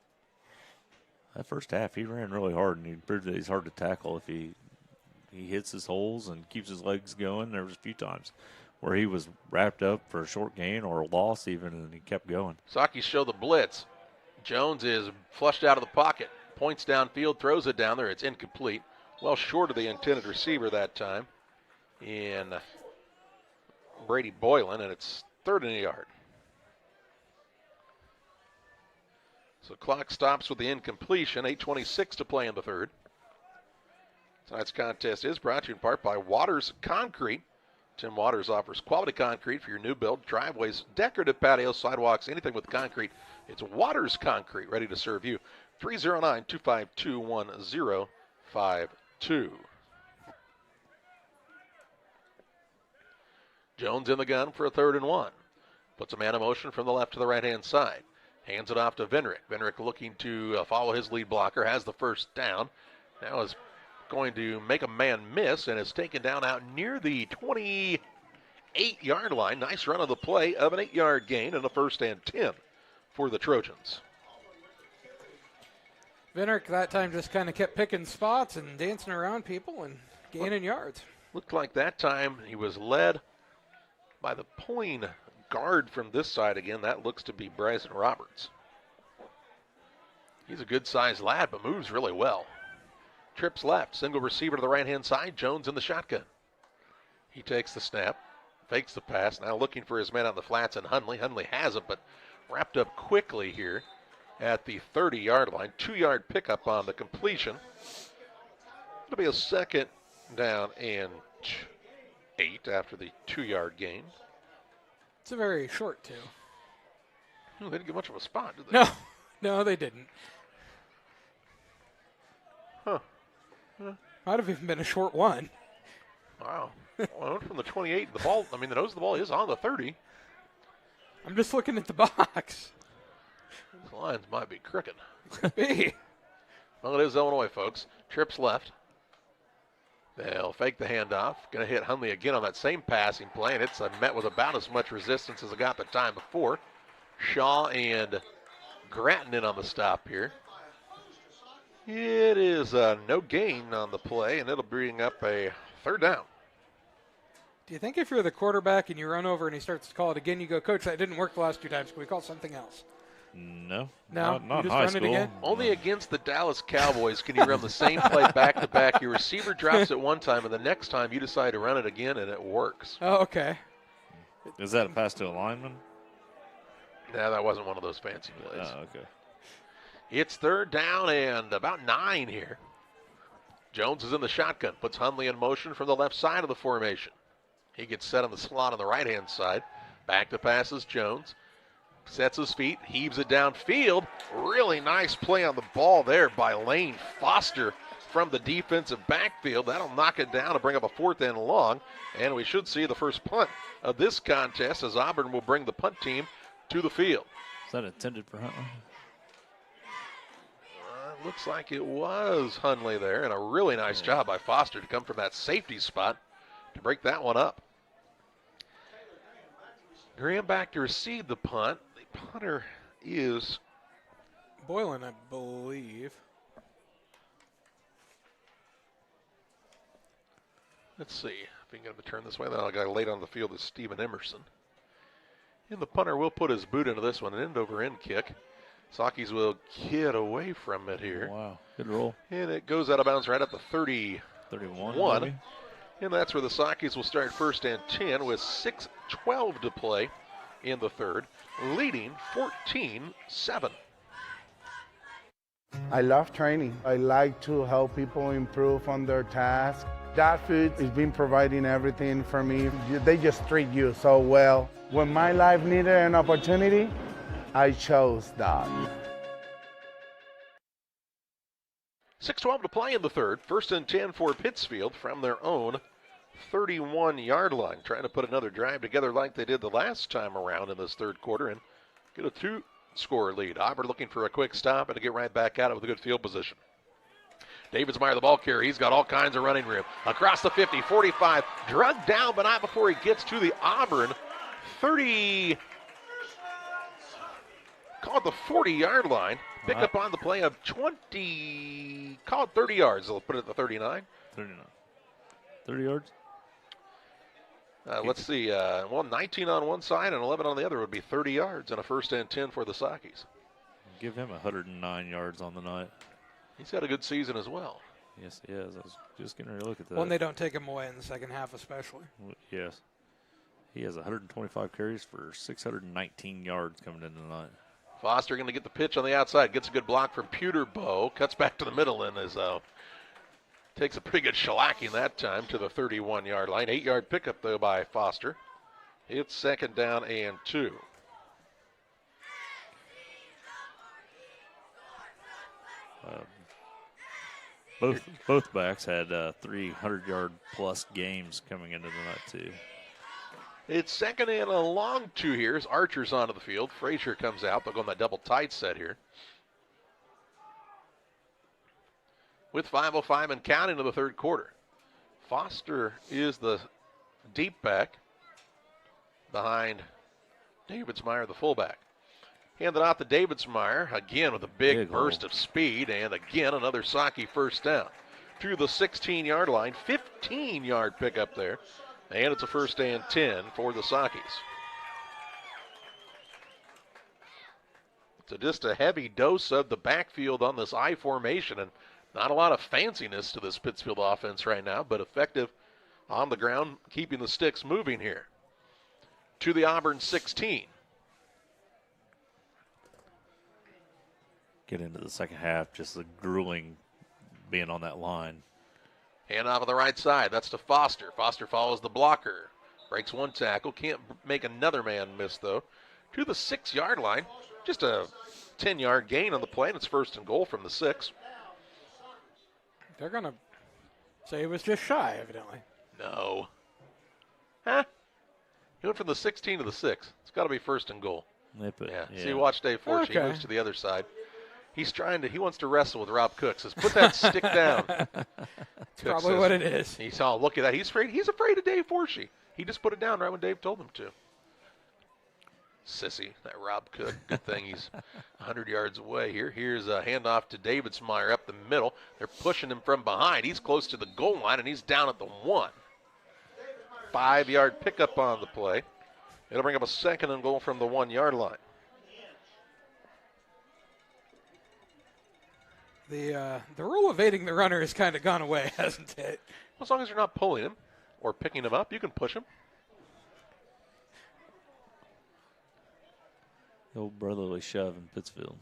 That first half, he ran really hard, and he proved that he's hard to tackle if he hits his holes and keeps his legs going. There was a few times where he was wrapped up for a short gain or a loss even, and he kept going. Saki show the blitz. Jones is flushed out of the pocket. Points downfield, throws it down there. It's incomplete. Well short of the intended receiver that time in Brady Boylan, and it's 3rd and a yard. So clock stops with the incompletion. 8:26 to play in the third. Tonight's contest is brought to you in part by Waters Concrete. Tim Waters offers quality concrete for your new build, driveways, decorative patios, sidewalks, anything with concrete. It's Waters Concrete, ready to serve you. 309-252-1052. Jones in the gun for a 3rd and 1. Puts a man in motion from the left to the right-hand side. Hands it off to Venrick. Venrick looking to follow his lead blocker, has the first down. Now is going to make a man miss and is taken down out near the 28-yard line. Nice run of the play of an 8-yard gain and a 1st and 10 for the Trojans. Venrick that time just kind of kept picking spots and dancing around people and gaining yards. Looked like that time he was led by the pulling guard from this side again. That looks to be Bryson Roberts. He's a good-sized lad, but moves really well. Trips left, single receiver to the right-hand side. Jones in the shotgun. He takes the snap, fakes the pass. Now looking for his man on the flats and Hundley. Hundley has it, but wrapped up quickly here at the 30-yard line. 2-yard pickup on the completion. It'll be a 2nd down and 8 after the 2-yard gain. It's a very short 2. They didn't get much of a spot, did they? No, they didn't. Huh. Might have even been a short 1. Wow. Well, I went from the 28. The ball, the nose of the ball is on the 30. I'm just looking at the box. These lines might be crooked. Could be. Well, it is Illinois, folks. Trips left. They'll fake the handoff. Going to hit Hundley again on that same passing play, and it's met with about as much resistance as it got the time before. Shaw and Gratton in on the stop here. It is no gain on the play, and it'll bring up a 3rd down. Do you think if you're the quarterback and you run over and he starts to call it again, you go, Coach, that didn't work the last 2 times. Can we call something else? No. No? Not you in just high run school. it again? Only against the Dallas Cowboys can you run the same play back-to-back. Your receiver drops it one time, and the next time you decide to run it again, and it works. Oh, okay. Is that a pass to a lineman? No, that wasn't one of those fancy plays. Oh, okay. It's 3rd down and about 9 here. Jones is in the shotgun, puts Hundley in motion from the left side of the formation. He gets set on the slot on the right-hand side. Back to passes Jones. Sets his feet, heaves it downfield. Really nice play on the ball there by Lane Foster from the defensive backfield. That'll knock it down to bring up a 4th and long. And we should see the first punt of this contest as Auburn will bring the punt team to the field. Is that intended for Huntley? Looks like it was Hundley there, and a really nice job by Foster to come from that safety spot to break that one up. Graham back to receive the punt. The punter is Boylan, I believe. Let's see if we can get him to turn this way. Then I got laid on the field is Stephen Emerson. And the punter will put his boot into this one, an end-over-end kick. Sakis will get away from it here. Wow, good roll. And it goes out of bounds right at the 31. Maybe. And that's where the Sakis will start 1st and 10 with 6:12 to play in the third, leading 14-7. I love training. I like to help people improve on their tasks. That food has been providing everything for me. They just treat you so well. When my life needed an opportunity, I chose that. 6:12 to play in the third. 1st and 10 for Pittsfield from their own 31-yard line. Trying to put another drive together like they did the last time around in this third quarter and get a 2-score lead. Auburn looking for a quick stop and to get right back at it with a good field position. Davidsmeyer, the ball carrier. He's got all kinds of running room. Across the 50, 45, drugged down, but not before he gets to the Auburn 30, call it the 40-yard line. Pick up on the play of 20, call it 30 yards. They'll put it at the 39. 30 yards? Let's see. 19 on one side and 11 on the other would be 30 yards and a 1st and 10 for the Sakis. Give him 109 yards on the night. He's had a good season as well. Yes, he has. I was just getting ready to look at that. When they don't take him away in the second half especially. Yes. He has 125 carries for 619 yards coming into the night. Foster going to get the pitch on the outside. Gets a good block from Peterbow. Cuts back to the middle and takes a pretty good shellacking that time to the 31-yard line. 8-yard pickup, though, by Foster. It's 2nd down and 2. Both backs had 300-yard-plus games coming into the night, too. It's 2nd and a long 2 here as Archer's onto the field. Frazier comes out. They'll go on that double tight set here. With 5:05 and counting to the third quarter. Foster is the deep back behind Davidsmeyer, the fullback. Handed out to Davidsmeyer, again with a big burst of speed, and again another Saki 1st down. To the 16-yard line, 15-yard pickup there, and it's a 1st and 10 for the Sakis. So just a heavy dose of the backfield on this I formation, and not a lot of fanciness to this Pittsfield offense right now, but effective on the ground, keeping the sticks moving here. To the Auburn 16. Get into the second half, just the grueling being on that line. Hand off on the right side. That's to Foster. Foster follows the blocker. Breaks one tackle. Can't make another man miss, though. To the 6-yard line. Just a 10-yard gain on the play, and it's 1st and goal from the 6. They're going to say it was just shy, evidently. No. Huh? He went from the 16 to the 6. It's got to be 1st and goal. Yeah. See, watch Dave Fortune. He moves to the other side. He wants to wrestle with Rob Cook. Says, put that stick down. That's probably what it is. He's all, look at that. He's afraid of Dave Fortune. He just put it down right when Dave told him to. Sissy, that Rob Cook. Good thing he's 100 yards away here. Here's a handoff to Davidsmeyer up the middle. They're pushing him from behind. He's close to the goal line, and he's down at the 1. 5-yard pickup on the play. It'll bring up a 2nd and goal from the 1-yard line. The rule of aiding the runner has kind of gone away, hasn't it? As long as you're not pulling him or picking him up, you can push him. The old brotherly shove in Pittsfield.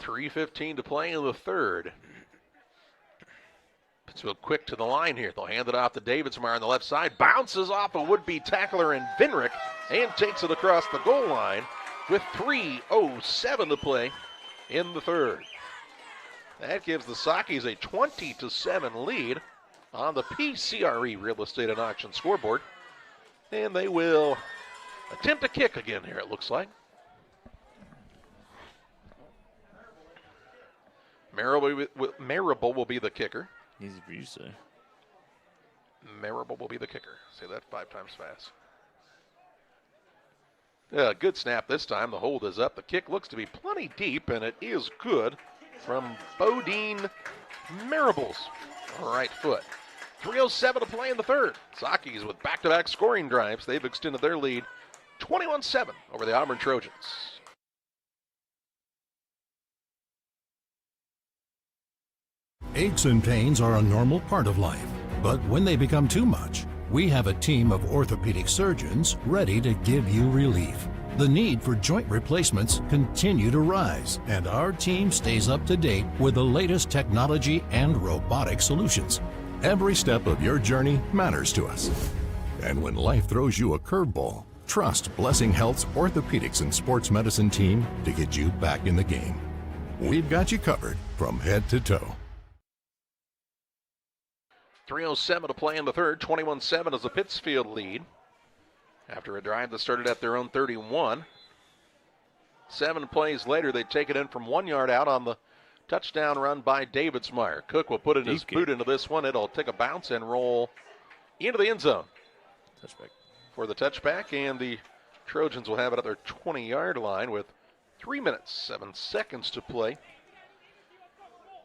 3:15 to play in the third. Pittsfield quick to the line here. They'll hand it off to Davidsmeyer on the left side. Bounces off a would-be tackler in Vinrick and takes it across the goal line with 3:07 to play in the third. That gives the Sakis a 20-7 lead on the PCRE Real Estate and Auction scoreboard. And they will attempt a kick again here, it looks like. Marable will be the kicker. Easy for you to say. Marable will be the kicker. Say that 5 times fast. Yeah, good snap this time. The hold is up. The kick looks to be plenty deep, and it is good from Bodine Marables. Right foot. 3:07 to play in the third. Sakis with back-to-back scoring drives. They've extended their lead 21-7 over the Auburn Trojans. Aches and pains are a normal part of life, but when they become too much, we have a team of orthopedic surgeons ready to give you relief. The need for joint replacements continue to rise, and our team stays up to date with the latest technology and robotic solutions. Every step of your journey matters to us. And when life throws you a curveball, trust Blessing Health's orthopedics and sports medicine team to get you back in the game. We've got you covered from head to toe. 3:07 to play in the third. 21-7 is the Pittsfield lead after a drive that started at their own 31. 7 plays later, they take it in from 1 yard out on the touchdown run by Davidsmeyer. Cook will put in his boot into this one. It'll take a bounce and roll into the end zone. Touchback. For the touchback, and the Trojans will have it at their 20-yard line with 3 minutes, 7 seconds to play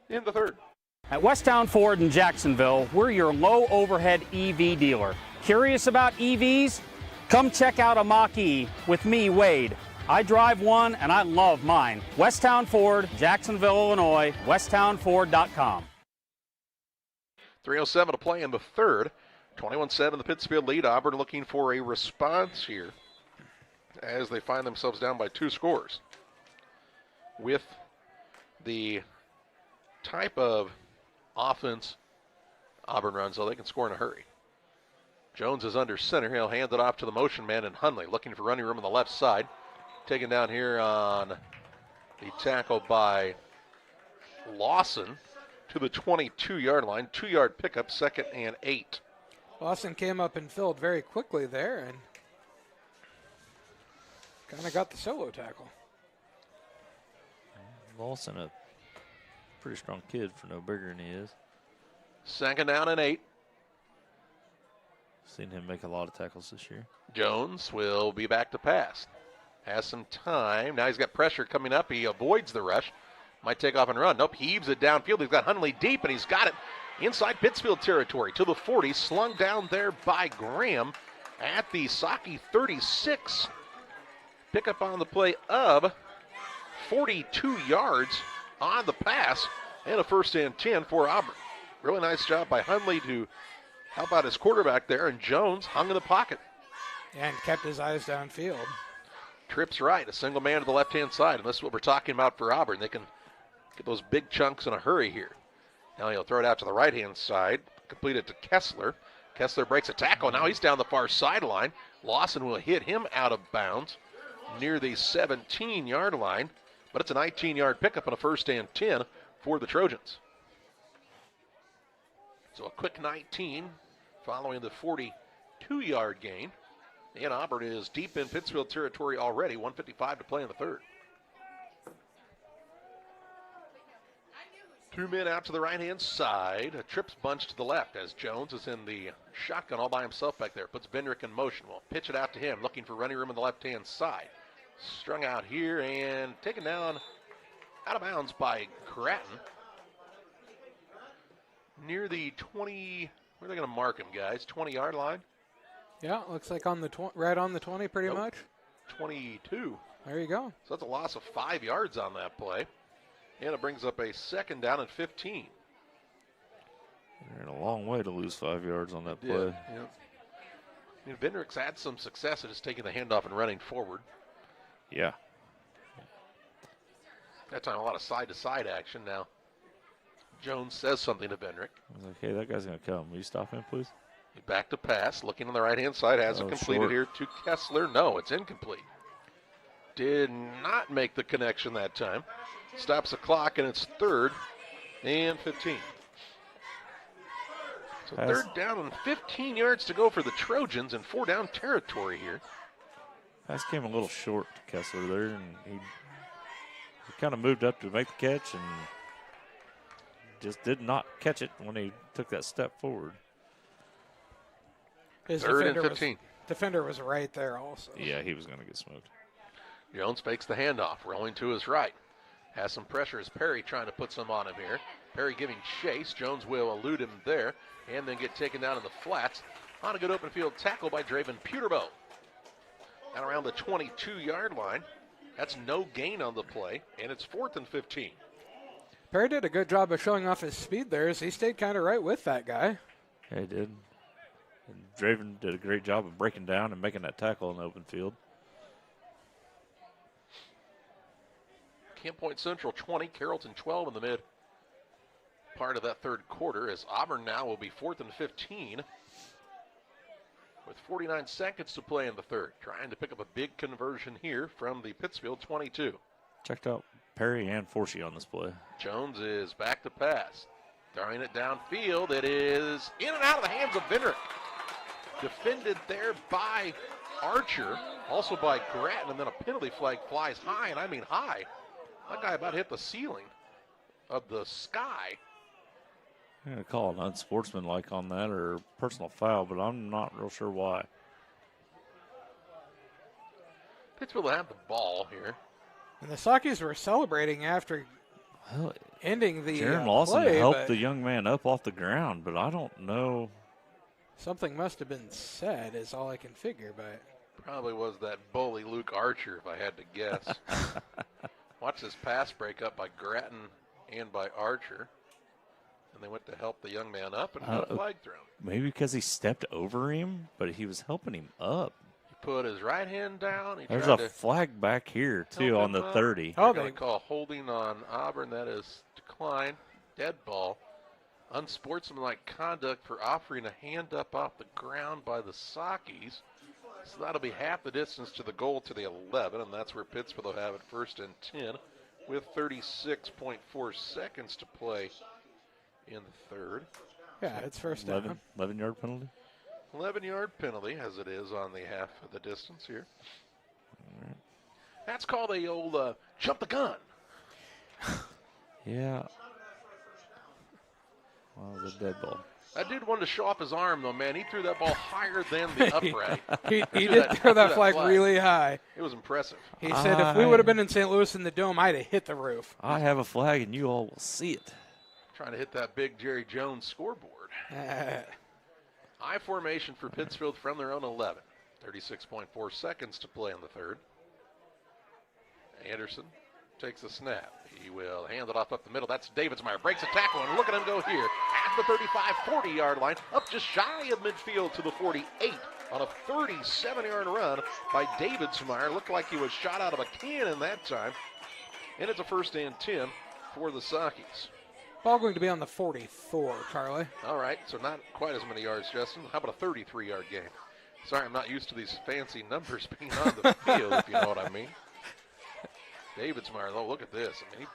in the third. At Westtown Ford in Jacksonville, we're your low overhead EV dealer. Curious about EVs? Come check out a Mach-E with me, Wade. I drive one and I love mine. Westtown Ford, Jacksonville, Illinois, westtownford.com. 3:07 to play in the third. 21-7 the Pittsfield lead. Auburn looking for a response here as they find themselves down by 2 scores. With the type of offense Auburn runs, so they can score in a hurry. Jones is under center. He'll hand it off to the motion man in Hundley, looking for running room on the left side. Taken down here on the tackle by Lawson to the 22-yard line. 2-yard pickup, 2nd and 8. Lawson came up and filled very quickly there and kind of got the solo tackle. Lawson, a pretty strong kid for no bigger than he is. 2nd down and 8. Seen him make a lot of tackles this year. Jones will be back to pass. Has some time. Now he's got pressure coming up. He avoids the rush. Might take off and run. Nope, heaves it downfield. He's got Hundley deep, and he's got it inside Pittsfield territory to the 40. Slung down there by Graham at the Saki 36. Pickup on the play of 42 yards on the pass, and a 1st and 10 for Auburn. Really nice job by Hundley to help out his quarterback there, and Jones hung in the pocket. And kept his eyes downfield. Trips right, a single man to the left-hand side, and this is what we're talking about for Auburn. They can get those big chunks in a hurry here. Now he'll throw it out to the right-hand side, complete it to Kessler. Kessler breaks a tackle. Now he's down the far sideline. Lawson will hit him out of bounds near the 17-yard line, but it's a 19-yard pickup and a 1st and 10 for the Trojans. So a quick 19 following the 42-yard gain. And Auburn is deep in Pittsfield territory already. 1:55 to play in the third. 2 men out to the right-hand side. A trips bunch to the left as Jones is in the shotgun all by himself back there. Puts Bendrick in motion. We'll pitch it out to him, looking for running room on the left-hand side. Strung out here and taken down out of bounds by Gratton. Near the 20, where are they going to mark him, guys? 20-yard line? Yeah, looks like on the right on the 20 pretty much. 22. There you go. So that's a loss of 5 yards on that play. And it brings up a 2nd down and 15. They're in a long way to lose 5 yards on that play. Yeah. I mean, Vendrick's had some success at just taking the handoff and running forward. Yeah. That time a lot of side-to-side action now. Jones says something to Vendrick. I was like, hey, that guy's going to come. Will you stop him, please? Back to pass, looking on the right-hand side, has it completed short. here to Kessler. No, it's incomplete. Did not make the connection that time. Stops the clock, and it's 3rd and 15. So 3rd down and 15 yards to go for the Trojans in 4-down territory here. Pass came a little short to Kessler there, and he kind of moved up to make the catch and just did not catch it when he took that step forward. His 3rd and 15. Defender was right there also. Yeah, he was going to get smoked. Jones fakes the handoff, rolling to his right. Has some pressure as Perry trying to put some on him here. Perry giving chase. Jones will elude him there and then get taken down in the flats on a good open field tackle by Draven Peterbow. And around the 22-yard line. That's no gain on the play, and it's 4th and 15. Perry did a good job of showing off his speed there as he stayed kind of right with that guy. Yeah, he did. And Draven did a great job of breaking down and making that tackle in the open field. Camp Point Central 20, Carrollton 12 in the mid part of that third quarter, as Auburn now will be 4th and 15 with 49 seconds to play in the third, trying to pick up a big conversion here from the Pittsfield 22. Checked out Perry and Forsey on this play. Jones is back to pass, throwing it downfield. It is in and out of the hands of Vinrick. Defended there by Archer, also by Grattan, and then a penalty flag flies high, and I mean high. That guy about hit the ceiling of the sky. I'm going to call it unsportsmanlike on that or personal foul, but I'm not real sure why. Pittsfield will have the ball here. And the Sakis were celebrating after ending the Jaron Lawson play, helped the young man up off the ground, but I don't know. Something must have been said is all I can figure, but Probably was that bully Luke Archer, if I had to guess. Watch this pass break up by Grattan and by Archer. And they went to help the young man up and got a flag thrown. Maybe because he stepped over him, but he was helping him up. He put his right hand down. There's a flag back here, too, on the 30. They're going to call holding on Auburn. That is decline. Dead ball. Unsportsmanlike conduct for offering a hand up off the ground by the Sakis. So that'll be half the distance to the goal to the 11, and that's where Pittsfield will have it 1st and 10 with 36.4 seconds to play in the third. Yeah, it's first down. 11-yard penalty? 11-yard penalty, as it is on the half of the distance here. Right. That's called a old jump the gun. Yeah. Well, it was a dead ball. That dude wanted to show off his arm, though, man. He threw that ball higher than the upright. he did throw that flag really high. It was impressive. He said, if we would have been in St. Louis in the Dome, I'd have hit the roof. I have a flag, and you all will see it. Trying to hit that big Jerry Jones scoreboard. I formation for Pittsfield from their own 11. 36.4 seconds to play in the third. Anderson takes a snap. He will hand it off up the middle. That's Davidsmeyer. Breaks a tackle, and look at him go here. At the 35, 40-yard line. Up just shy of midfield to the 48 on a 37-yard run by Davidsmeyer. Looked like he was shot out of a cannon that time. And it's a 1st and 10 for the Sakis. Ball going to be on the 44, Charlie. All right, so not quite as many yards, Justin. How about a 33-yard game? Sorry, I'm not used to these fancy numbers being on the field, if you know what I mean. Davidsmeyer, though, look at this. I mean,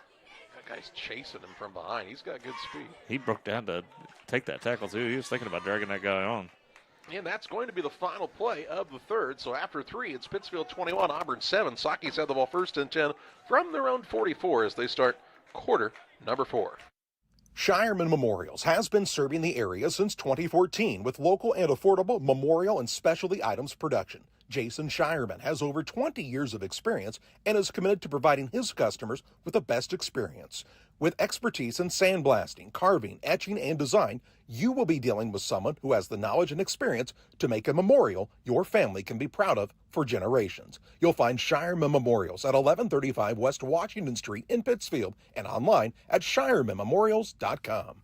that guy's chasing him from behind. He's got good speed. He broke down to take that tackle, too. He was thinking about dragging that guy on. And that's going to be the final play of the third. So after 3, it's Pittsfield 21, Auburn 7. Sakis have the ball 1st and 10 from their own 44 as they start quarter number 4. Shireman Memorials has been serving the area since 2014 with local and affordable memorial and specialty items production. Jason Shireman has over 20 years of experience and is committed to providing his customers with the best experience. With expertise in sandblasting, carving, etching, and design, you will be dealing with someone who has the knowledge and experience to make a memorial your family can be proud of for generations. You'll find Shireman Memorials at 1135 West Washington Street in Pittsfield and online at shiremanmemorials.com.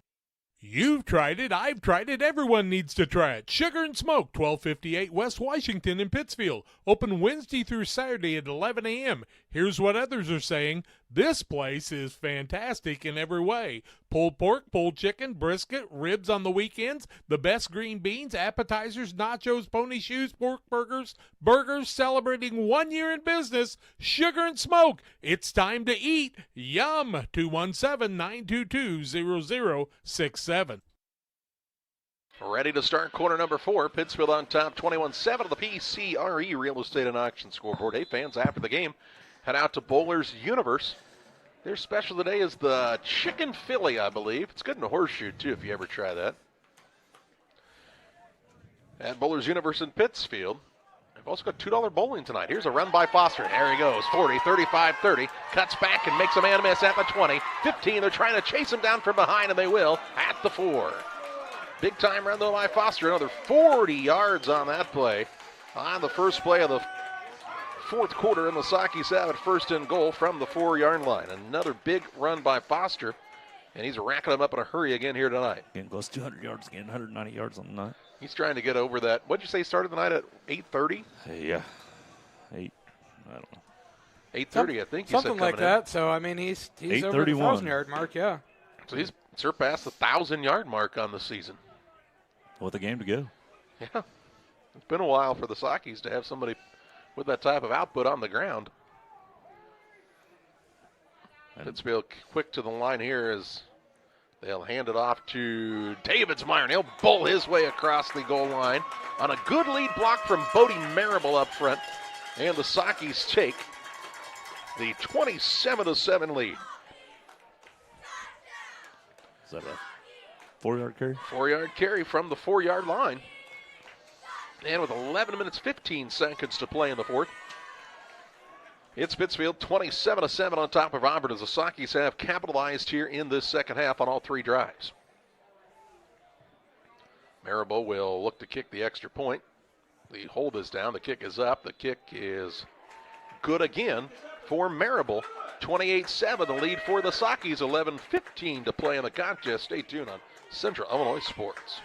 You've tried it, I've tried it, everyone needs to try it. Sugar and Smoke, 1258 West Washington in Pittsfield. Open Wednesday through Saturday at 11 a.m. Here's what others are saying. This place is fantastic in every way. Pulled pork, pulled chicken, brisket, ribs on the weekends, the best green beans, appetizers, nachos, pony shoes, pork burgers, celebrating 1 year in business. Sugar and Smoke, it's time to eat. Yum! 217-922-0067. Ready to start quarter number 4. Pittsfield on top, 21-7 of the PCRE Real Estate and Auction scoreboard. Hey, fans, after the game, head out to Bowler's Universe. Their special today is the chicken Philly, I believe. It's good in a horseshoe, too, if you ever try that. At Bowler's Universe in Pittsfield. They've also got $2 bowling tonight. Here's a run by Foster. There he goes, 40, 35, 30. Cuts back and makes a man miss at the 20. 15, they're trying to chase him down from behind, and they will at the 4. Big time run, though, by Foster. Another 40 yards on that play. On the first play of the fourth quarter, and the Sakis have it 1st and goal from the 4-yard line. Another big run by Foster And he's racking them up in a hurry again here tonight. Getting close to 200 yards again, 190 yards on the night. He's trying to get over that. What'd you say started the night at 8:30? Yeah. I don't know. 8:30, I think you said something like that. So, I mean, he's over the 1,000-yard mark, yeah. So he's surpassed the 1,000-yard mark on the season. With a game to go. Yeah. It's been a while for the Sockies to have somebody with that type of output on the ground. Pittsfield quick to the line here as they'll hand it off to Davidsmeyer, and he'll bowl his way across the goal line on a good lead block from Bodie Marable up front. And the Sockies take the 27-7 lead. Is that a 4-yard carry? 4-yard carry from the 4-yard line. And with 11 minutes, 15 seconds to play in the fourth, it's Pittsfield 27-7 on top of Auburn as the Sockies have capitalized here in this second half on all three drives. Marable will look to kick the extra point. The hold is down. The kick is up. The kick is good again for Marable. 28-7, the lead for the Sockies. 11:15 to play in the contest. Stay tuned on Central Illinois Sports.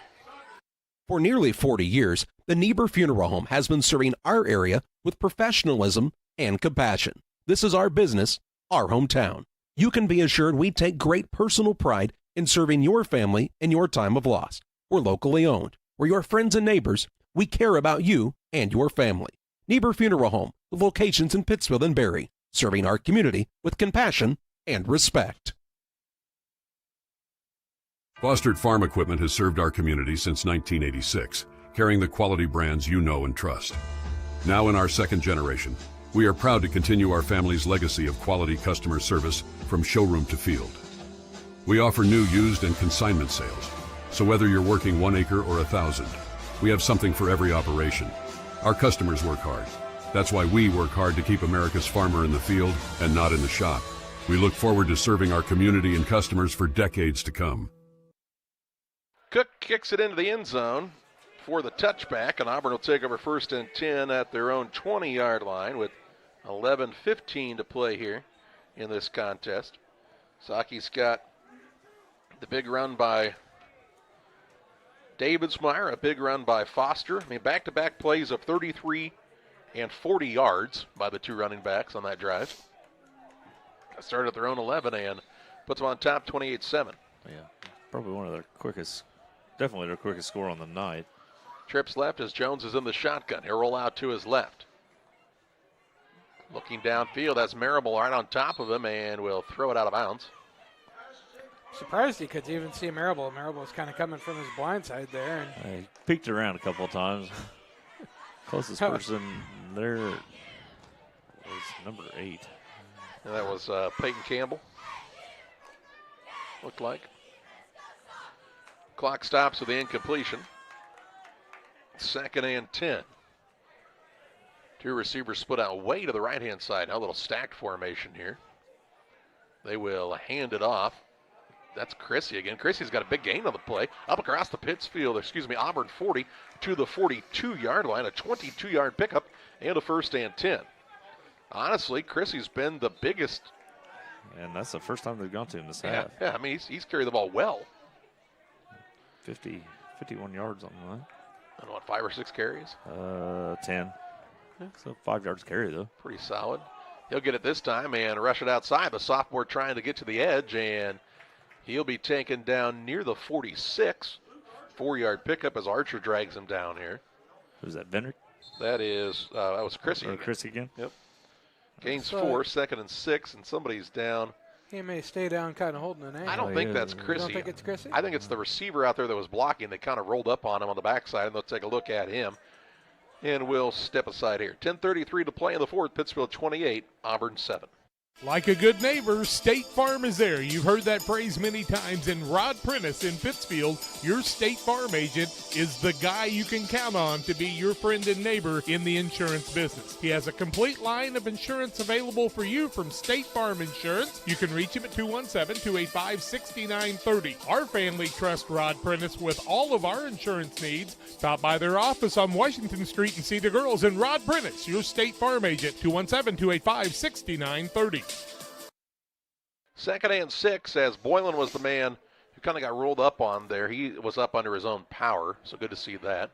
For nearly 40 years, the Niebuhr Funeral Home has been serving our area with professionalism and compassion. This is our business, our hometown. You can be assured we take great personal pride in serving your family in your time of loss. We're locally owned. We're your friends and neighbors. We care about you and your family. Niebuhr Funeral Home, with locations in Pittsfield and Barry, serving our community with compassion and respect. Fostered Farm Equipment has served our community since 1986, carrying the quality brands you know and trust. Now in our second generation, we are proud to continue our family's legacy of quality customer service from showroom to field. We offer new, used, and consignment sales, so whether you're working 1 acre or 1,000, we have something for every operation. Our customers work hard. That's why we work hard to keep America's farmer in the field and not in the shop. We look forward to serving our community and customers for decades to come. Cook kicks it into the end zone for the touchback, and Auburn will take over 1st and 10 at their own 20-yard line with 11:15 to play here in this contest. Sockies got the big run by Davidsmeyer, a big run by Foster. I mean, back-to-back plays of 33 and 40 yards by the two running backs on that drive. Started at their own 11 and puts them on top 28-7. Yeah, probably one of their quickest, definitely their quickest score on the night. Trips left as Jones is in the shotgun. He'll roll out to his left. Looking downfield, that's Marable right on top of him and will throw it out of bounds. Surprised he could even see Marable. Marable was kind of coming from his blind side there. And he peeked around a couple of times. Closest person there was number 8. And that was Peyton Campbell. Looked like. Clock stops with the incompletion. 2nd and 10. Two receivers split out way to the right-hand side. Now a little stacked formation here. They will hand it off. That's Chrissy again. Chrissy's got a big gain on the play. Up across the Auburn 40 to the 42-yard line. A 22-yard pickup and a 1st and 10. Honestly, Chrissy's been the biggest. And that's the first time they've gone to him this half. Yeah, I mean, he's carried the ball well. 51 yards on the line. I don't know, 5 or 6 carries? 10. Yeah, so 5 yards carry, though. Pretty solid. He'll get it this time and rush it outside. The sophomore trying to get to the edge, and he'll be taken down near the 46. 4-yard pickup as Archer drags him down here. Who's that, Vendrick? That was Chrissy. Chrissy again? Yep. Gains 4, 2nd and 6, and somebody's down. He may stay down kind of holding an angle. I don't think that's Chrissy. You don't think it's Chrissy? I think it's the receiver out there that was blocking. They kind of rolled up on him on the backside, and they'll take a look at him. And we'll step aside here. 10:33 to play in the fourth. Pittsfield 28, Auburn 7. Like a good neighbor, State Farm is there. You've heard that phrase many times. And Rod Prentice in Pittsfield, your State Farm agent, is the guy you can count on to be your friend and neighbor in the insurance business. He has a complete line of insurance available for you from State Farm Insurance. You can reach him at 217-285-6930. Our family trusts Rod Prentice with all of our insurance needs. Stop by their office on Washington Street and see the girls. And Rod Prentice, your State Farm agent, 217-285-6930. 2nd and 6 as Boylan was the man who kind of got rolled up on there. He was up under his own power, so good to see that.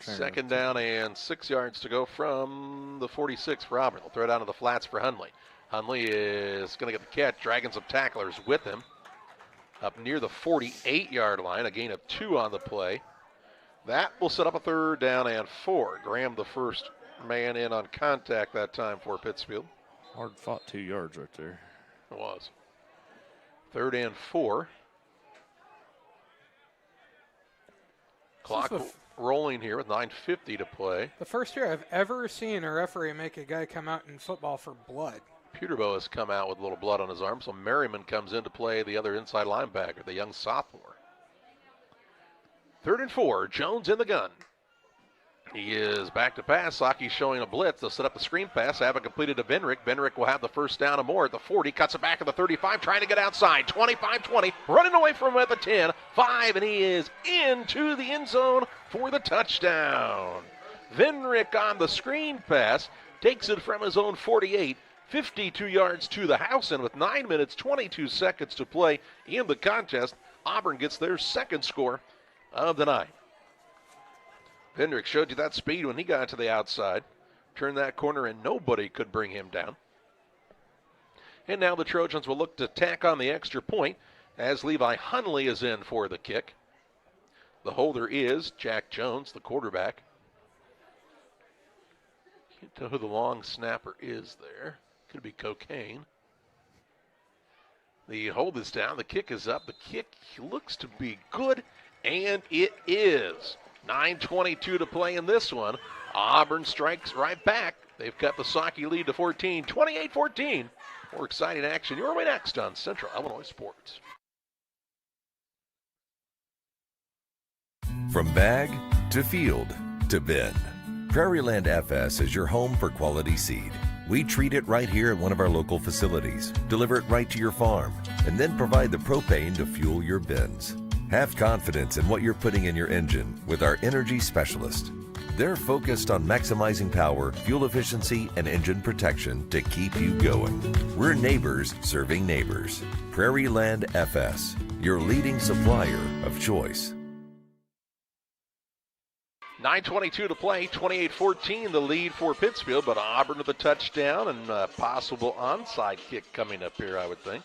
2nd down and 6 yards to go from the 46 for Auburn. They'll throw it down to the flats for Hundley. Hundley is going to get the catch, dragging some tacklers with him. Up near the 48-yard line, a gain of 2 on the play. That will set up a 3rd down and 4. Graham, the first man in on contact that time for Pittsfield. Hard fought 2 yards right there. It was. 3rd and 4. Clock rolling here with 9:50 to play. The first year I've ever seen a referee make a guy come out in football for blood. Peterboe has come out with a little blood on his arm, so Merriman comes in to play the other inside linebacker, the young sophomore. 3rd and 4, Jones in the gun. He is back to pass. Saki showing a blitz. They'll set up the screen pass. Have it completed to Venrick. Venrick will have the 1st down and more at the 40. Cuts it back at the 35, trying to get outside. 25-20, running away from him at the 10. 5, and he is into the end zone for the touchdown. Venrick on the screen pass. Takes it from his own 48. 52 yards to the house, and with 9 minutes, 22 seconds to play in the contest, Auburn gets their 2nd score of the night. Hendrick showed you that speed when he got to the outside. Turned that corner and nobody could bring him down. And now the Trojans will look to tack on the extra point as Levi Hundley is in for the kick. The holder is Jack Jones, the quarterback. Can't tell who the long snapper is there. Could be Cocaine. The hold is down. The kick is up. The kick looks to be good, and it is. 9:22 to play in this one. Auburn strikes right back. They've cut the Saki lead to 14, 28-14. More exciting action your way next on Central Illinois Sports. From bag to field to bin, Prairieland FS is your home for quality seed. We treat it right here at one of our local facilities, deliver it right to your farm, and then provide the propane to fuel your bins. Have confidence in what you're putting in your engine with our energy specialist. They're focused on maximizing power, fuel efficiency, and engine protection to keep you going. We're neighbors serving neighbors. Prairieland FS, your leading supplier of choice. 9:22 to play, 28-14 the lead for Pittsfield, but Auburn with a touchdown and a possible onside kick coming up here, I would think.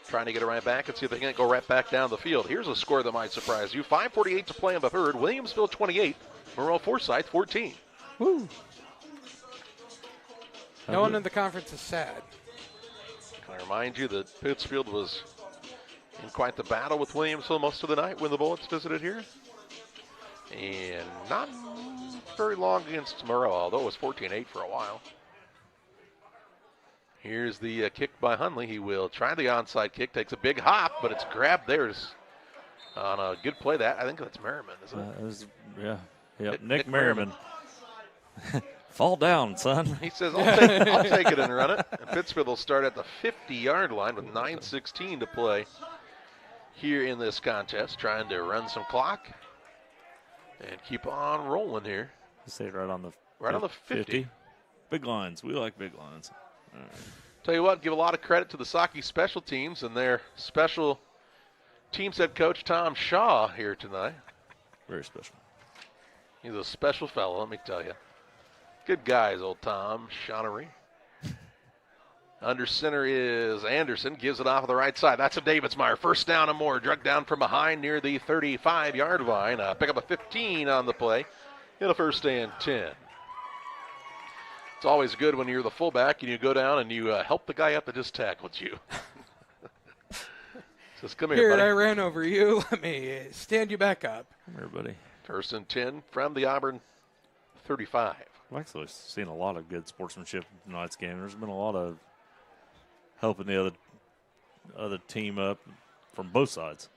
Trying to get it right back and see if they can't go right back down the field. Here's a score that might surprise you. 5:48 to play in the 3rd. Williamsville 28, Moreau Forsyth 14. Woo. No one in the conference is sad. Can I remind you that Pittsfield was in quite the battle with Williamsville most of the night when the Bullets visited here? And not very long against Moreau, although it was 14-8 for a while. Here's the kick by Hundley. He will try the onside kick, takes a big hop, but it's grabbed there on a good play. I think that's Merriman, isn't it? Nick Merriman. Fall down, son. He says, I'll take it and run it. And Pittsfield will start at the 50-yard line with 9:16 to play here in this contest, trying to run some clock and keep on rolling here. Say it right on the 50. Big lines. We like big lines. All right. Tell you what, give a lot of credit to the Saki special teams and their special teams head coach Tom Shaw here tonight. Very special. He's a special fellow, let me tell you. Good guys, old Tom Shawnery. Under center is Anderson, gives it off of the right side. That's a Davidsmeyer. 1st down and more. Drug down from behind near the 35-yard line. Pick up a 15 on the play. In a 1st and 10. It's always good when you're the fullback and you go down and you help the guy up that just tackled you. Says, come here, buddy. I ran over you. Let me stand you back up. Come here, buddy. 1st and 10 from the Auburn 35. I've actually seen a lot of good sportsmanship in tonight's game. There's been a lot of helping the other team up from both sides.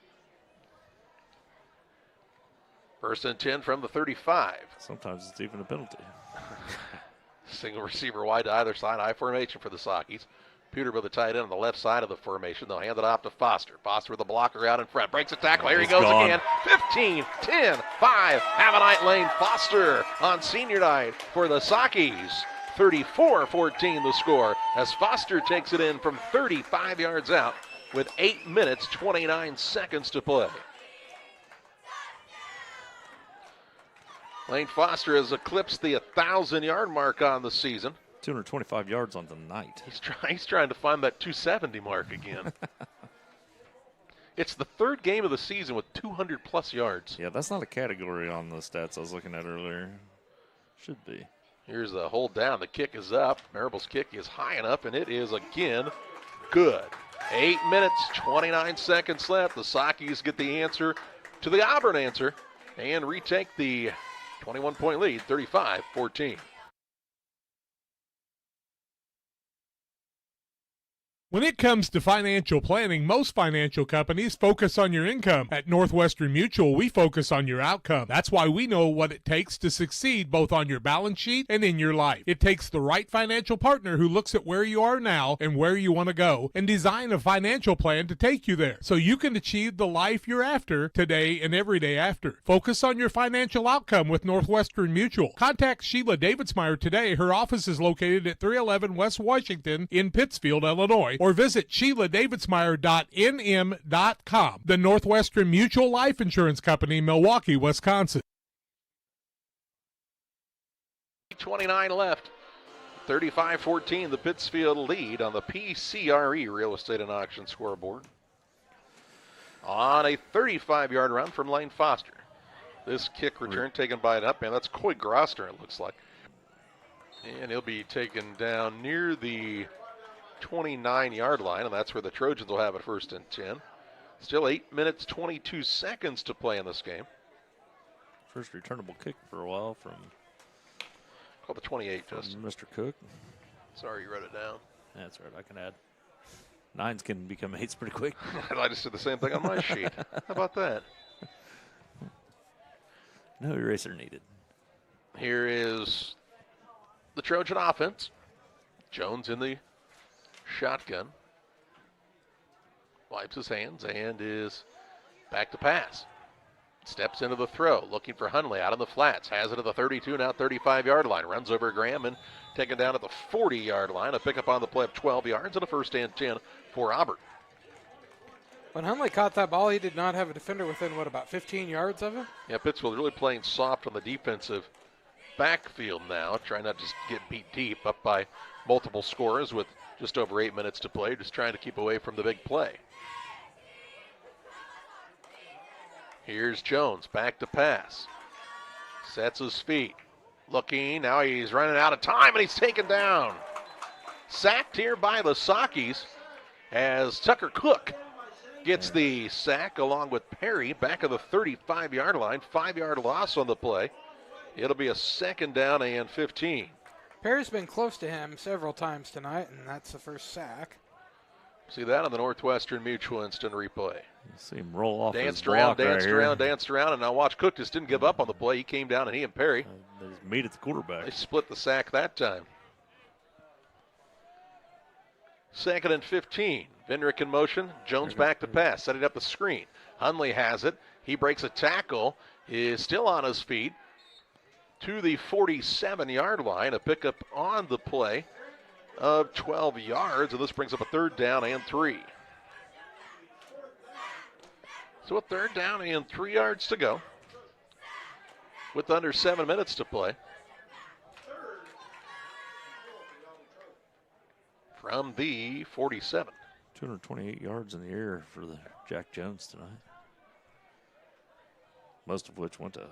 1st and 10 from the 35. Sometimes it's even a penalty. Single receiver wide to either side. I formation for the Sakis. Peterbilt, the tight end on the left side of the formation. They'll hand it off to Foster. Foster with the blocker out in front. Breaks a tackle. Here he goes again. 15, 10, 5. Have a night lane. Foster on senior night for the Sakis. 34-14 the score as Foster takes it in from 35 yards out with 8 minutes, 29 seconds to play. Lane Foster has eclipsed the 1,000-yard mark on the season. 225 yards on the night. He's trying to find that 270 mark again. It's the third game of the season with 200-plus yards. Yeah, that's not a category on the stats I was looking at earlier. Should be. Here's the hold down. The kick is up. Maribel's kick is high enough, and it is again good. 8 minutes, 29 seconds left. The Sockies get the answer to the Auburn answer and retake the 21-point lead, 35-14. When it comes to financial planning, most financial companies focus on your income. At Northwestern Mutual, we focus on your outcome. That's why we know what it takes to succeed both on your balance sheet and in your life. It takes the right financial partner who looks at where you are now and where you want to go and design a financial plan to take you there so you can achieve the life you're after today and every day after. Focus on your financial outcome with Northwestern Mutual. Contact Sheila Davidsmeyer today. Her office is located at 311 West Washington in Pittsfield, Illinois, or visit SheilaDavidsmeyer.nm.com. The Northwestern Mutual Life Insurance Company, Milwaukee, Wisconsin. 29 left. 35-14, the Pittsfield lead on the PCRE Real Estate and Auction scoreboard. On a 35-yard run from Lane Foster. This kick return taken by an up man. That's Coy Grosser, it looks like. And he'll be taken down near the 29-yard line, and that's where the Trojans will have it first and 10. Still 8 minutes, 22 seconds to play in this game. First returnable kick for a while from Call the 28, Justin. Mr. Cook. Sorry, you wrote it down. That's right, I can add. Nines can become eights pretty quick. I just did the same thing on my sheet. How about that? No eraser needed. Here is the Trojan offense. Jones in the shotgun. Wipes his hands and is back to pass. Steps into the throw, looking for Hunley out on the flats. Has it at the 32, now 35-yard line. Runs over Graham and taken down at the 40-yard line. A pickup on the play of 12 yards and a first and 10 for Auburn. When Hunley caught that ball, he did not have a defender within, about 15 yards of him? Yeah, Pittsfield really playing soft on the defensive backfield now, trying not to just get beat deep, up by multiple scores with just over 8 minutes to play, just trying to keep away from the big play. Here's Jones, back to pass. Sets his feet. Looking, now he's running out of time, and he's taken down. Sacked here by the Sockies as Tucker Cook gets the sack along with Perry back of the 35-yard line. 5-yard loss on the play. It'll be a second down and 15. Perry's been close to him several times tonight, and that's the first sack. See that on the Northwestern Mutual instant replay. You see him roll off danced his block around, right danced around, and now watch Cook just didn't give up on the play. He came down, and he and Perry. They just meet at the quarterback. They split the sack that time. Second and 15. Vendrick in motion. Jones back to pass, setting up the screen. Hunley has it. He breaks a tackle, is still on his feet to the 47-yard line. A pickup on the play of 12 yards, and this brings up a third down and 3. So a third down and 3 yards to go with under 7 minutes to play. From the 47. 228 yards in the air for the Jack Jones tonight. Most of which went to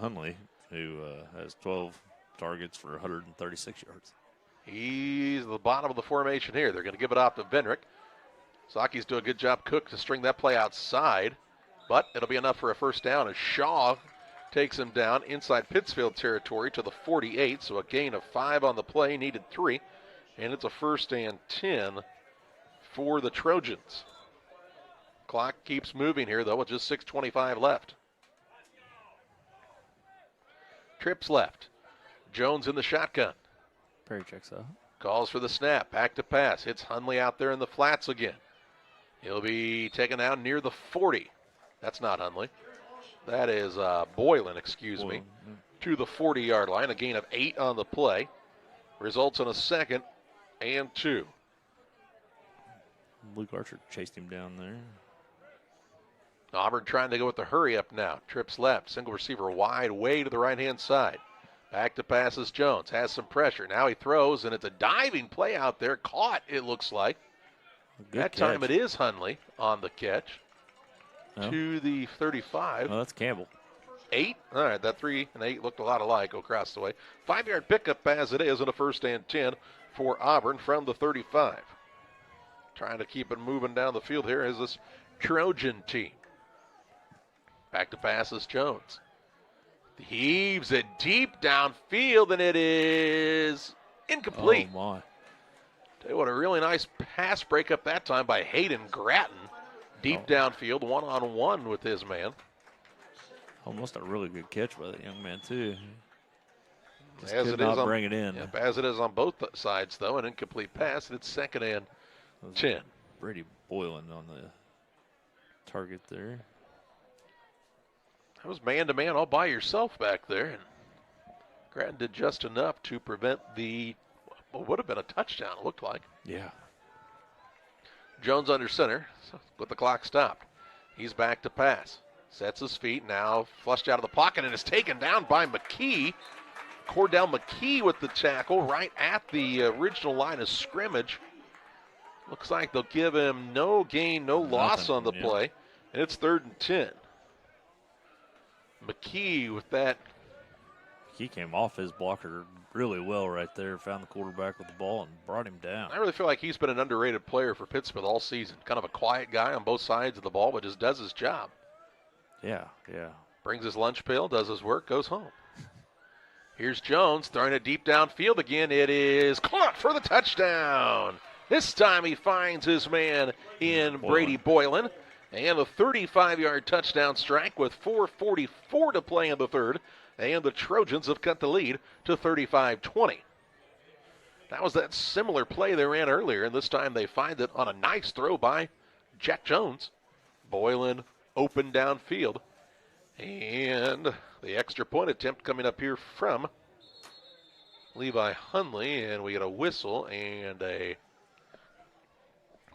Hunley, who has 12 targets for 136 yards. He's the bottom of the formation here. They're going to give it off to Vendrick. Sockies do a good job, Cook, to string that play outside, but it'll be enough for a first down as Shaw takes him down inside Pittsfield territory to the 48, so a gain of 5 on the play, needed 3, and it's a first and 10 for the Trojans. Clock keeps moving here, though, with just 6:25 left. Trips left. Jones in the shotgun. Perry checks out. Calls for the snap. Back to pass. Hits Hunley out there in the flats again. He'll be taken down near the 40. That's not Hunley. That is Boylan, excuse me. to the 40-yard line. A gain of 8 on the play. Results in a 2nd and 2. Luke Archer chased him down there. Auburn trying to go with the hurry up now. Trips left. Single receiver wide way to the right-hand side. Back to passes Jones. Has some pressure. Now he throws, and it's a diving play out there. Caught, it looks like. That time it is Hundley on the catch. To the 35. Oh, that's Campbell. 8. All right, that 3 and 8 looked a lot alike across the way. 5-yard pickup as it is, and a 1st and 10 for Auburn from the 35. Trying to keep it moving down the field here is this Trojan team. Back to passes Jones. Heaves it deep downfield, and it is incomplete. Oh, my. Tell you what, a really nice pass breakup that time by Hayden Gratton. Deep downfield, one-on-one with his man. Almost a really good catch by that young man, too. Just As could it not is on, bring it in. Yep, as it is on both sides, though, an incomplete pass, and it's 2nd and 10. Brady Boylan on the target there. That was man-to-man all by yourself back there, and Gratton did just enough to prevent what would have been a touchdown, it looked like. Yeah. Jones under center, with the clock stopped. He's back to pass. Sets his feet, now flushed out of the pocket, and is taken down by McKee. Cordell McKee with the tackle right at the original line of scrimmage. Looks like they'll give him no gain, no loss on the play, and it's 3rd and 10. McKee with that. He came off his blocker really well right there, found the quarterback with the ball and brought him down. I really feel like he's been an underrated player for Pittsfield all season. Kind of a quiet guy on both sides of the ball, but just does his job. Yeah. Brings his lunch pail, does his work, goes home. Here's Jones throwing it deep downfield again. It is caught for the touchdown. This time he finds his man in Brady Boylan. And a 35-yard touchdown strike with 4:44 to play in the 3rd. And the Trojans have cut the lead to 35-20. That was that similar play they ran earlier, and this time they find it on a nice throw by Jack Jones. Boylan open downfield. And the extra point attempt coming up here from Levi Hundley, and we get a whistle and a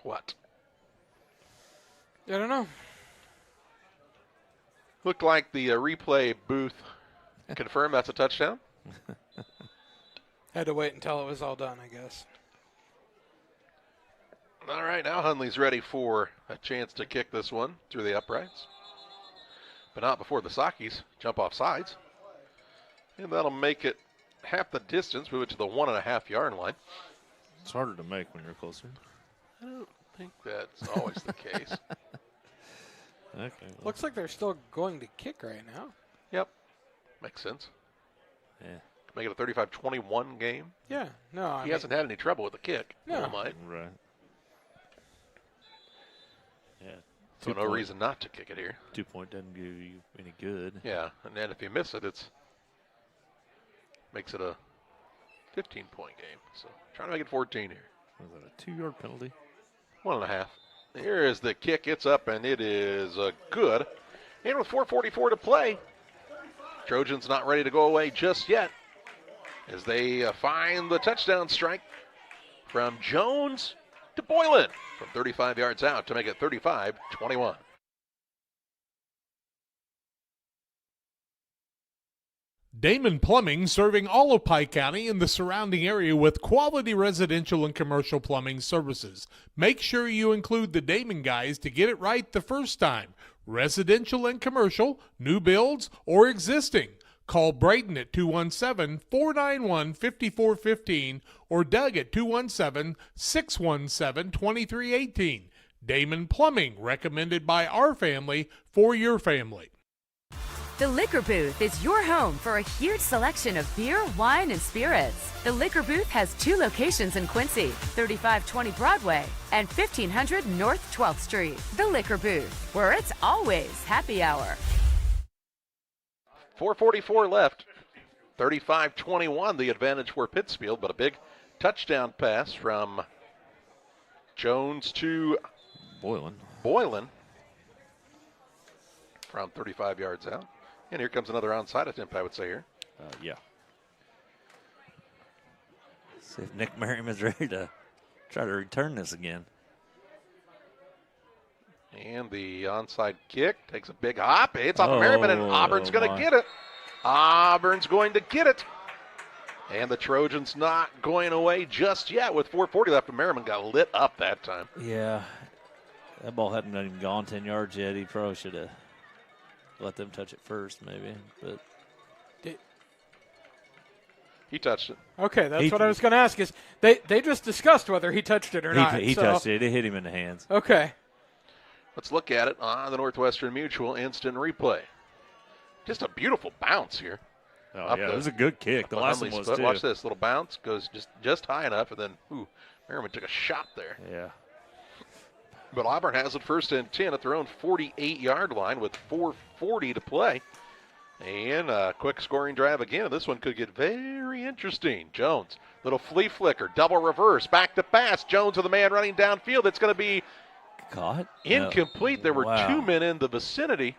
what? I don't know. Looked like the replay booth confirmed that's a touchdown. Had to wait until it was all done, I guess. All right, now Hundley's ready for a chance to kick this one through the uprights. But not before the Sakis jump off sides. And that'll make it half the distance, move it to the 1.5-yard line. It's harder to make when you're closer. I don't think that's always the case. Okay. Well. Looks like they're still going to kick right now. Yep. Makes sense. Yeah. Make it a 35-21 game. Yeah. No, he hasn't had any trouble with the kick. No. Right. Yeah. So no reason not to kick it here. 2-point doesn't do you any good. Yeah, and then if you miss it, makes it a 15-point game. So trying to make it 14 here. Was that a 2-yard penalty? 1.5. Here is the kick. It's up, and it is good. And with 4:44 to play, Trojans not ready to go away just yet as they find the touchdown strike from Jones to Boylan from 35 yards out to make it 35-21. Damon Plumbing, serving all of Pike County and the surrounding area with quality residential and commercial plumbing services. Make sure you include the Damon guys to get it right the first time. Residential and commercial, new builds, or existing. Call Braden at 217-491-5415 or Doug at 217-617-2318. Damon Plumbing, recommended by our family for your family. The Liquor Booth is your home for a huge selection of beer, wine, and spirits. The Liquor Booth has 2 locations in Quincy, 3520 Broadway and 1500 North 12th Street. The Liquor Booth, where it's always happy hour. 4:44 left. 35-21, the advantage for Pittsfield, but a big touchdown pass from Jones to Boylan from 35 yards out. And here comes another onside attempt, I would say here. Yeah. See if Nick Merriman's ready to try to return this again. And the onside kick takes a big hop. It's off of Merriman, and Auburn's going to get it. Auburn's going to get it. And the Trojans not going away just yet with 4:40 left. Merriman got lit up that time. Yeah. That ball hadn't even gone 10 yards yet. He probably should have let them touch it first, maybe. But he touched it. Okay, that's what I was going to ask. Is they just discussed whether he touched it or not. He touched it. It hit him in the hands. Okay. Let's look at it on the Northwestern Mutual instant replay. Just a beautiful bounce here. Oh, yeah, it was a good kick. The last one was, too. Watch this. Little bounce. Goes just high enough, and then, Merriman took a shot there. Yeah. But Auburn has it 1st and 10 at their own 48-yard line with 4:40 to play. And a quick scoring drive again. This one could get very interesting. Jones, little flea flicker, double reverse, back to pass. Jones with a man running downfield. It's going to be caught. Incomplete. There were 2 men in the vicinity.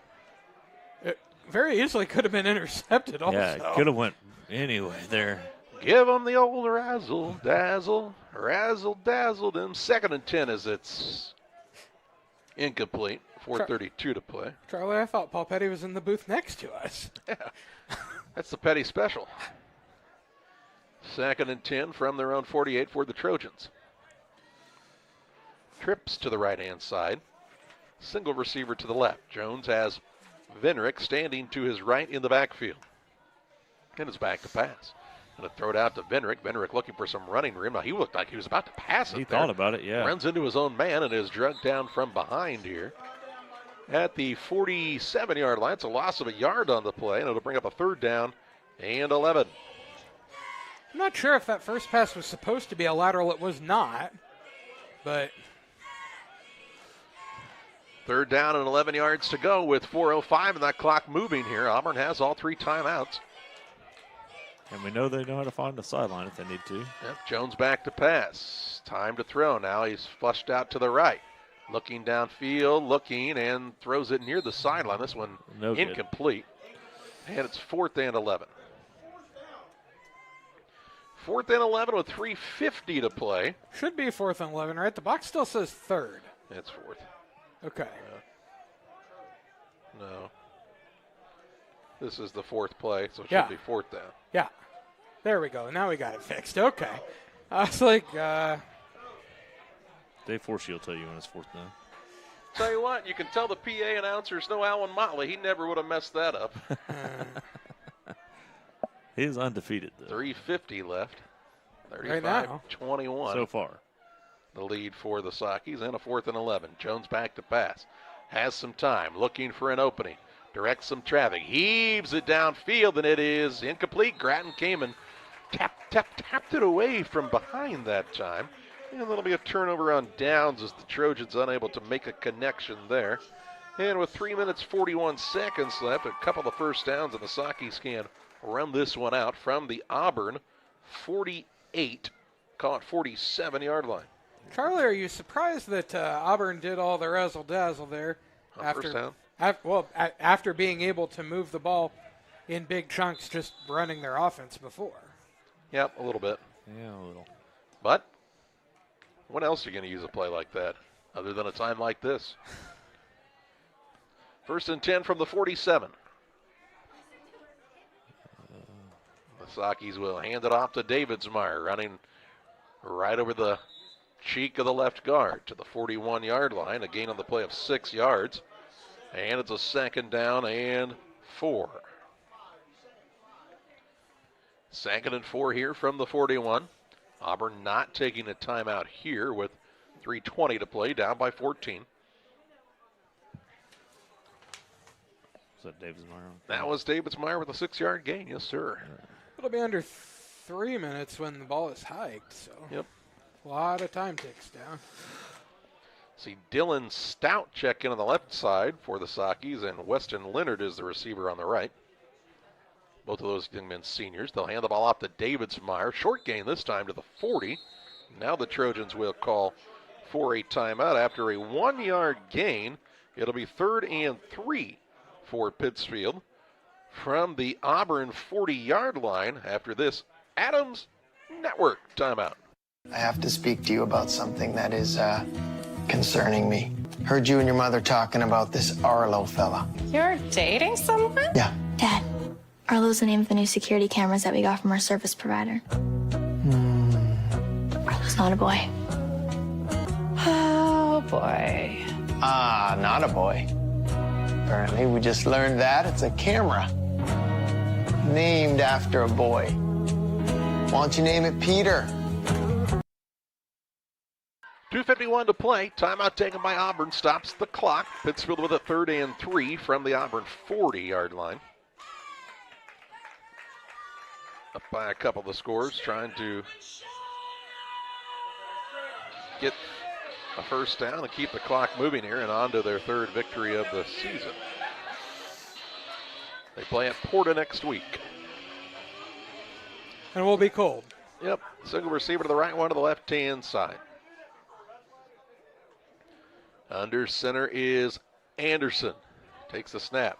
It very easily could have been intercepted also. Yeah, it could have went anyway there. Give them the old razzle-dazzle, razzle-dazzle them. 2nd and 10 as it's incomplete. 4:32 to play. Charlie, I thought Paul Petty was in the booth next to us. Yeah, that's the Petty special. 2nd and 10 from their own 48 for the Trojans. Trips to the right-hand side. Single receiver to the left. Jones has Venrick standing to his right in the backfield. And it's back to pass. Going to throw it out to Venrick. Venrick looking for some running room. Now, he looked like he was about to pass it. He thought about it, yeah. Runs into his own man and is drugged down from behind here. At the 47-yard line, it's a loss of a yard on the play, and it'll bring up a 3rd down and 11. I'm not sure if that first pass was supposed to be a lateral. It was not, but 3rd down and 11 yards to go with 4:05 and that clock moving here. Auburn has all 3 timeouts. And we know they know how to find the sideline if they need to. Yep, Jones back to pass. Time to throw. Now he's flushed out to the right. Looking downfield, looking, and throws it near the sideline. This one incomplete. And it's 4th and 11. 4th and 11 with 3:50 to play. Should be 4th and 11, right? The box still says 3rd. It's 4th. Okay. No. This is the 4th play, so it should be 4th down. Yeah. There we go. Now we got it fixed. Okay. I was like, Dave Forsey will tell you when it's 4th down. Tell you what, you can tell the PA announcer's no Alan Motley. He never would have messed that up. He is undefeated, though. 3:50 left. Right now. 35-21. So far. The lead for the Sockies and a 4th and 11. Jones back to pass. Has some time. Looking for an opening. Directs some traffic. Heaves it downfield, and it is incomplete. Grattan came and tapped it away from behind that time. And that'll be a turnover on downs as the Trojans unable to make a connection there. And with 3 minutes, 41 seconds left, a couple of first downs, and the Sockies can run this one out from the Auburn 48, call it 47-yard line. Charlie, are you surprised that Auburn did all the razzle-dazzle there First down? after being able to move the ball in big chunks, just running their offense before? Yep, a little bit. Yeah, a little. But when else are you going to use a play like that other than a time like this? 1st and 10 from the 47. The Sockies will hand it off to Davidsmeyer, running right over the cheek of the left guard to the 41-yard line. A gain on the play of 6 yards. And it's a 2nd down and 4. 2nd and 4 here from the 41. Auburn not taking a timeout here with 3:20 to play, down by 14. Was that Davidsmeyer? That was Davidsmeyer with a 6-yard gain, yes, sir. It'll be under 3 minutes when the ball is hiked, so yep. A lot of time ticks down. See Dylan Stout check in on the left side for the Sockies, and Weston Leonard is the receiver on the right. Both of those young men seniors. They'll hand the ball off to Davidsmeyer. Short gain this time to the 40. Now the Trojans will call for a timeout after a 1-yard gain. It'll be 3rd and 3 for Pittsfield. from the Auburn 40-yard line after this Adams Network timeout. I have to speak to you about something that is concerning me. Heard you and your mother talking about this Arlo fella. You're dating someone? Yeah. Dad, Arlo's the name of the new security cameras that we got from our service provider. Arlo's not a boy. Oh, boy. Ah, not a boy. Apparently, we just learned that it's a camera named after a boy. Why don't you name it Peter? 2:51 to play. Timeout taken by Auburn. Stops the clock. Pittsfield with a 3rd and 3 from the Auburn 40-yard line. Up by a couple of the scores. Trying to get a first down and keep the clock moving here and on to their 3rd victory of the season. They play at Porta next week. And we'll be cold. Yep. Single receiver to the right, one to the left-hand side. Under center is Anderson. Takes the snap.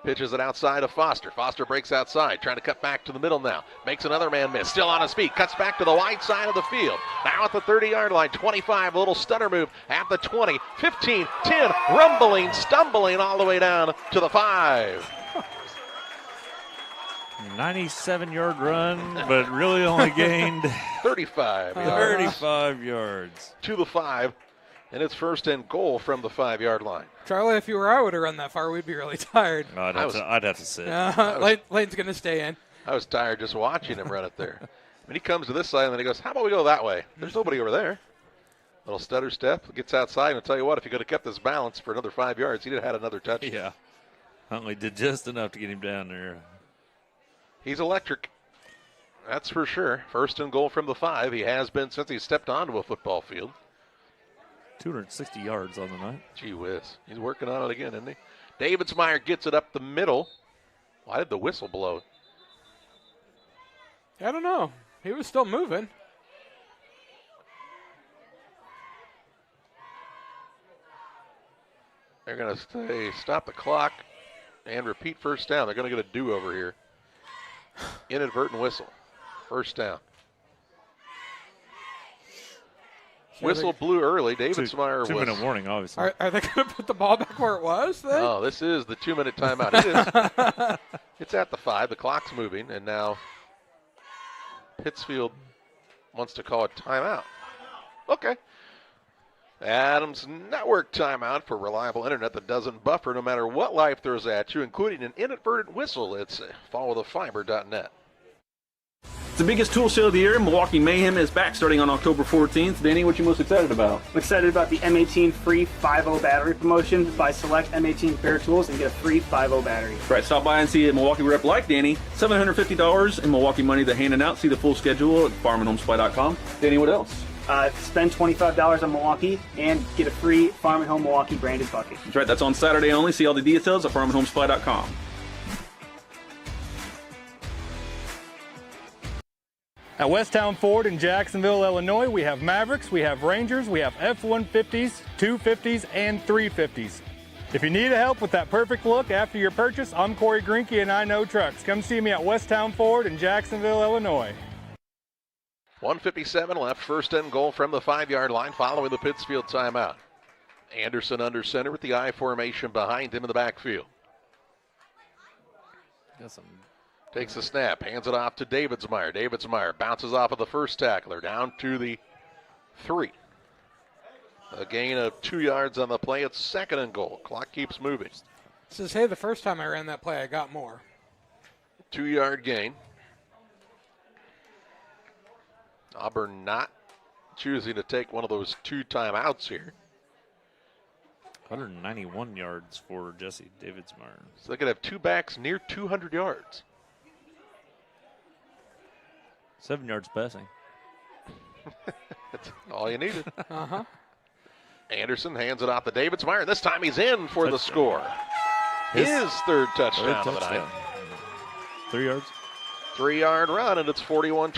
Pitches it outside of Foster. Foster breaks outside, trying to cut back to the middle now. Makes another man miss. Still on his feet. Cuts back to the wide side of the field. Now at the 30-yard line. 25, a little stutter move at the 20. 15, 10, rumbling, stumbling all the way down to the 5. 97-yard run, but really only gained 35 yards. 35 yards. To the 5. And it's 1st and goal from the 5-yard line. Charlie, if you were I would have run that far, we'd be really tired. I'd have to sit. Lane's going to stay in. I was tired just watching him run it there. When he comes to this side, and then he goes, how about we go that way? There's nobody over there. Little stutter step, gets outside, and I'll tell you what, if he could have kept his balance for another 5 yards, he'd have had another touchdown. Yeah. Huntley did just enough to get him down there. He's electric. That's for sure. 1st and goal from the 5. He has been since he stepped onto a football field. 260 yards on the night. Gee whiz. He's working on it again, isn't he? Davidsmeyer gets it up the middle. Why did the whistle blow? I don't know. He was still moving. They're going to say stop the clock and repeat 1st down. They're going to get a do-over here. Inadvertent whistle. 1st down. Whistle blew early. Davidsmeyer was... 2-minute warning, obviously. Are they going to put the ball back where it was then? No, this is the 2-minute timeout. It is. It's at the 5. The clock's moving, and now Pittsfield wants to call a timeout. Okay. Adams Network timeout for reliable internet that doesn't buffer no matter what life throws at you, including an inadvertent whistle. It's followthefiber.net. It's the biggest tool sale of the year. Milwaukee Mayhem is back starting on October 14th. Danny, what you most excited about? I'm excited about the M18 free 5.0 battery promotion. Buy select M18 repair tools and get a free 5.0 battery. Right, stop by and see a Milwaukee rep like Danny. $750 in Milwaukee money they're handing out. See the full schedule at farmandhomesupply.com. Danny, what else? Spend $25 on Milwaukee and get a free Farm and Home Milwaukee branded bucket. That's right, that's on Saturday only. See all the details at farmandhomesupply.com. At Westtown Ford in Jacksonville, Illinois, we have Mavericks, we have Rangers, we have F-150s, 250s, and 350s. If you need help with that perfect look after your purchase, I'm Corey Grinke and I Know Trucks. Come see me at Westtown Ford in Jacksonville, Illinois. 1:57 left, 1st and goal from the 5-yard line following the Pittsfield timeout. Anderson under center with the I formation behind him in the backfield. Takes the snap, hands it off to Davidsmeyer. Davidsmeyer bounces off of the first tackler down to the 3. A gain of 2 yards on the play. It's 2nd and goal. Clock keeps moving. Says, hey, the first time I ran that play, I got more. 2-yard gain. Auburn not choosing to take one of those 2 timeouts here. 191 yards for Jesse Davidsmeyer. So they could have 2 backs near 200 yards. 7 yards passing. That's all you needed. Uh-huh. Anderson hands it off to Davidsmeyer. This time he's in for the score. His 3rd touchdown of the night. 3 yards. 3-yard run, and it's 41-21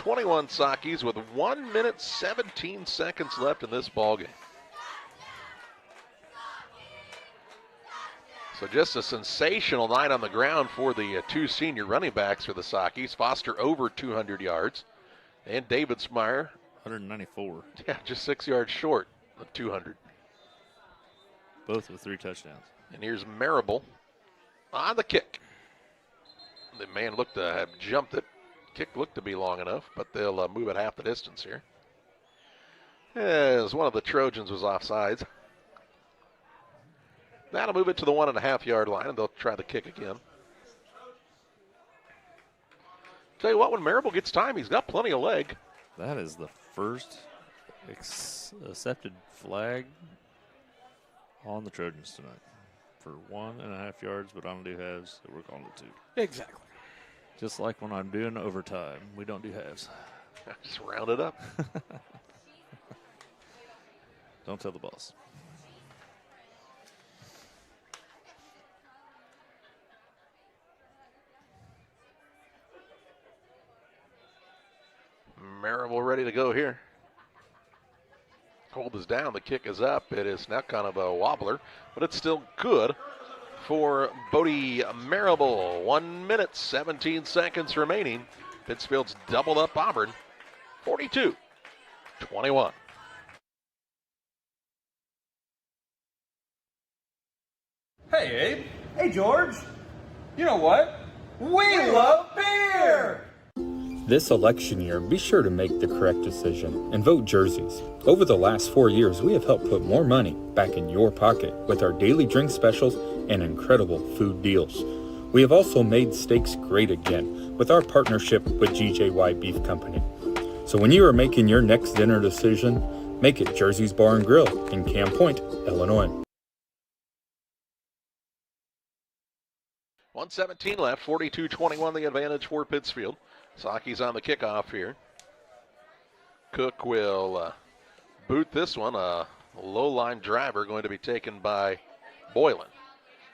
Sockies with 1 minute 17 seconds left in this ballgame. So just a sensational night on the ground for the two senior running backs for the Sockies. Foster over 200 yards. And Davidsmeyer. 194. Yeah, just 6 yards short of 200. Both with 3 touchdowns. And here's Marable on the kick. The man looked to have jumped it. Kick looked to be long enough, but they'll move it half the distance here. As one of the Trojans was offsides. That'll move it to the 1.5-yard line, and they'll try the kick again. Tell you what, when Marable gets time, he's got plenty of leg. That is the first accepted flag on the Trojans tonight for 1.5 yards, but on do halves, so we're calling it 2. Exactly. Just like when I'm doing overtime, we don't do halves. Just round it up. Don't tell the boss. Marable ready to go here. Hold is down. The kick is up. It is now kind of a wobbler, but it's still good for Bodie Marable. 1 minute, 17 seconds remaining. Pittsfield's doubled up Auburn. 42-21. Hey, Abe. Hey, George. You know what? We love beer! This election year, be sure to make the correct decision and vote jerseys. Over the last 4 years, we have helped put more money back in your pocket with our daily drink specials and incredible food deals. We have also made steaks great again with our partnership with GJY Beef Company. So when you are making your next dinner decision, make it Jersey's Bar and Grill in Camp Point, Illinois. 1:17 left, 42-21 the advantage for Pittsfield. Sockies on the kickoff here. Cook will boot this one. A low-line driver going to be taken by Boylan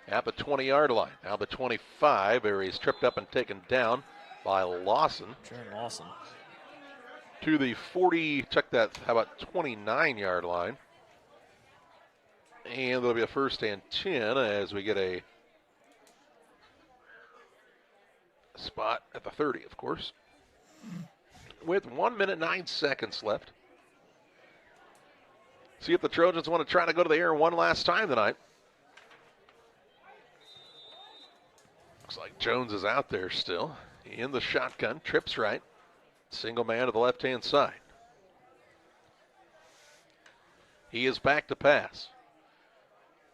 at the 20-yard line. Now the 25, where he's tripped up and taken down by Lawson. Jaron Lawson. To the 40, check that, how about 29-yard line. And there'll be a first and 10 as we get a spot at the 30, of course, with 1 minute 9 seconds left. See if the Trojans want to try to go to the air one last time tonight. Looks like Jones is out there still in the shotgun, trips right, single man to the left-hand side. He is back to pass.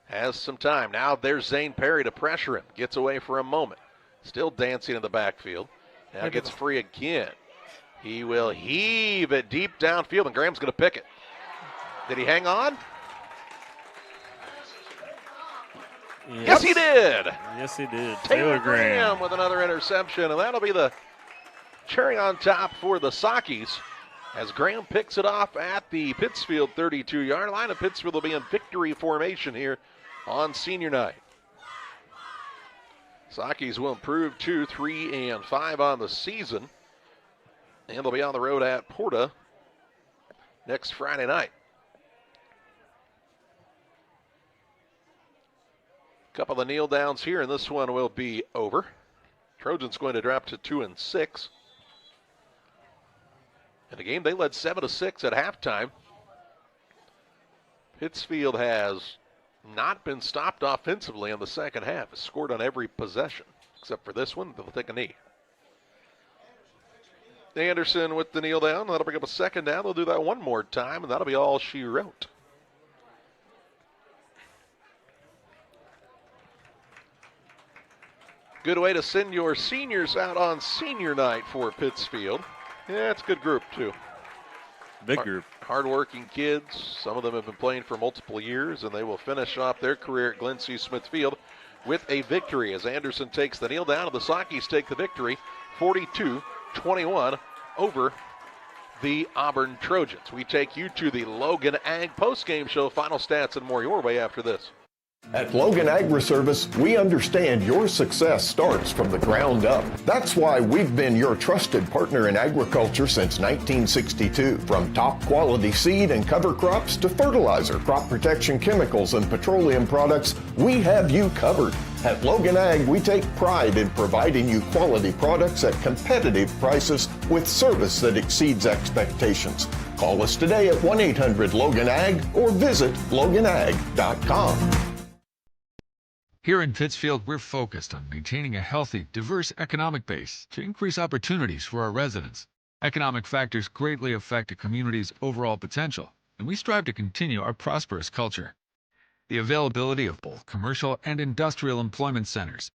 Has some time. Now there's Zane Perry to pressure him. Gets away for a moment. Still dancing in the backfield. Now gets free again. He will heave it deep downfield, and Graham's going to pick it. Did he hang on? Yes, he did. Yes, he did. Taylor Graham with another interception, and that'll be the cherry on top for the Sockies as Graham picks it off at the Pittsfield 32-yard line, and Pittsfield will be in victory formation here on senior night. Sockies will improve to 3-5 on the season, and they'll be on the road at Porta next Friday night. Couple of kneel downs here, and this one will be over. Trojans going to drop to 2-6. In the game, they led 7-6 at halftime. Pittsfield has not been stopped offensively in the second half. Has scored on every possession, except for this one. They'll take a knee. Anderson with the kneel down. That'll bring up a second down. They'll do that one more time, and that'll be all she wrote. Good way to send your seniors out on senior night for Pittsfield. Yeah, it's a good group, too. Big group. Hardworking kids. Some of them have been playing for multiple years, and they will finish off their career at Glen C. Smithfield with a victory as Anderson takes the kneel down, and the Sockies take the victory 42-21 over the Auburn Trojans. We take you to the Logan Ag postgame show. Final stats and more your way after this. At Logan Agri-Service, we understand your success starts from the ground up. That's why we've been your trusted partner in agriculture since 1962. From top quality seed and cover crops to fertilizer, crop protection chemicals, and petroleum products, we have you covered. At Logan Ag, we take pride in providing you quality products at competitive prices with service that exceeds expectations. Call us today at 1-800-LOGAN-AG or visit loganag.com. Here in Pittsfield, we're focused on maintaining a healthy, diverse economic base to increase opportunities for our residents. Economic factors greatly affect a community's overall potential, and we strive to continue our prosperous culture. The availability of both commercial and industrial employment centers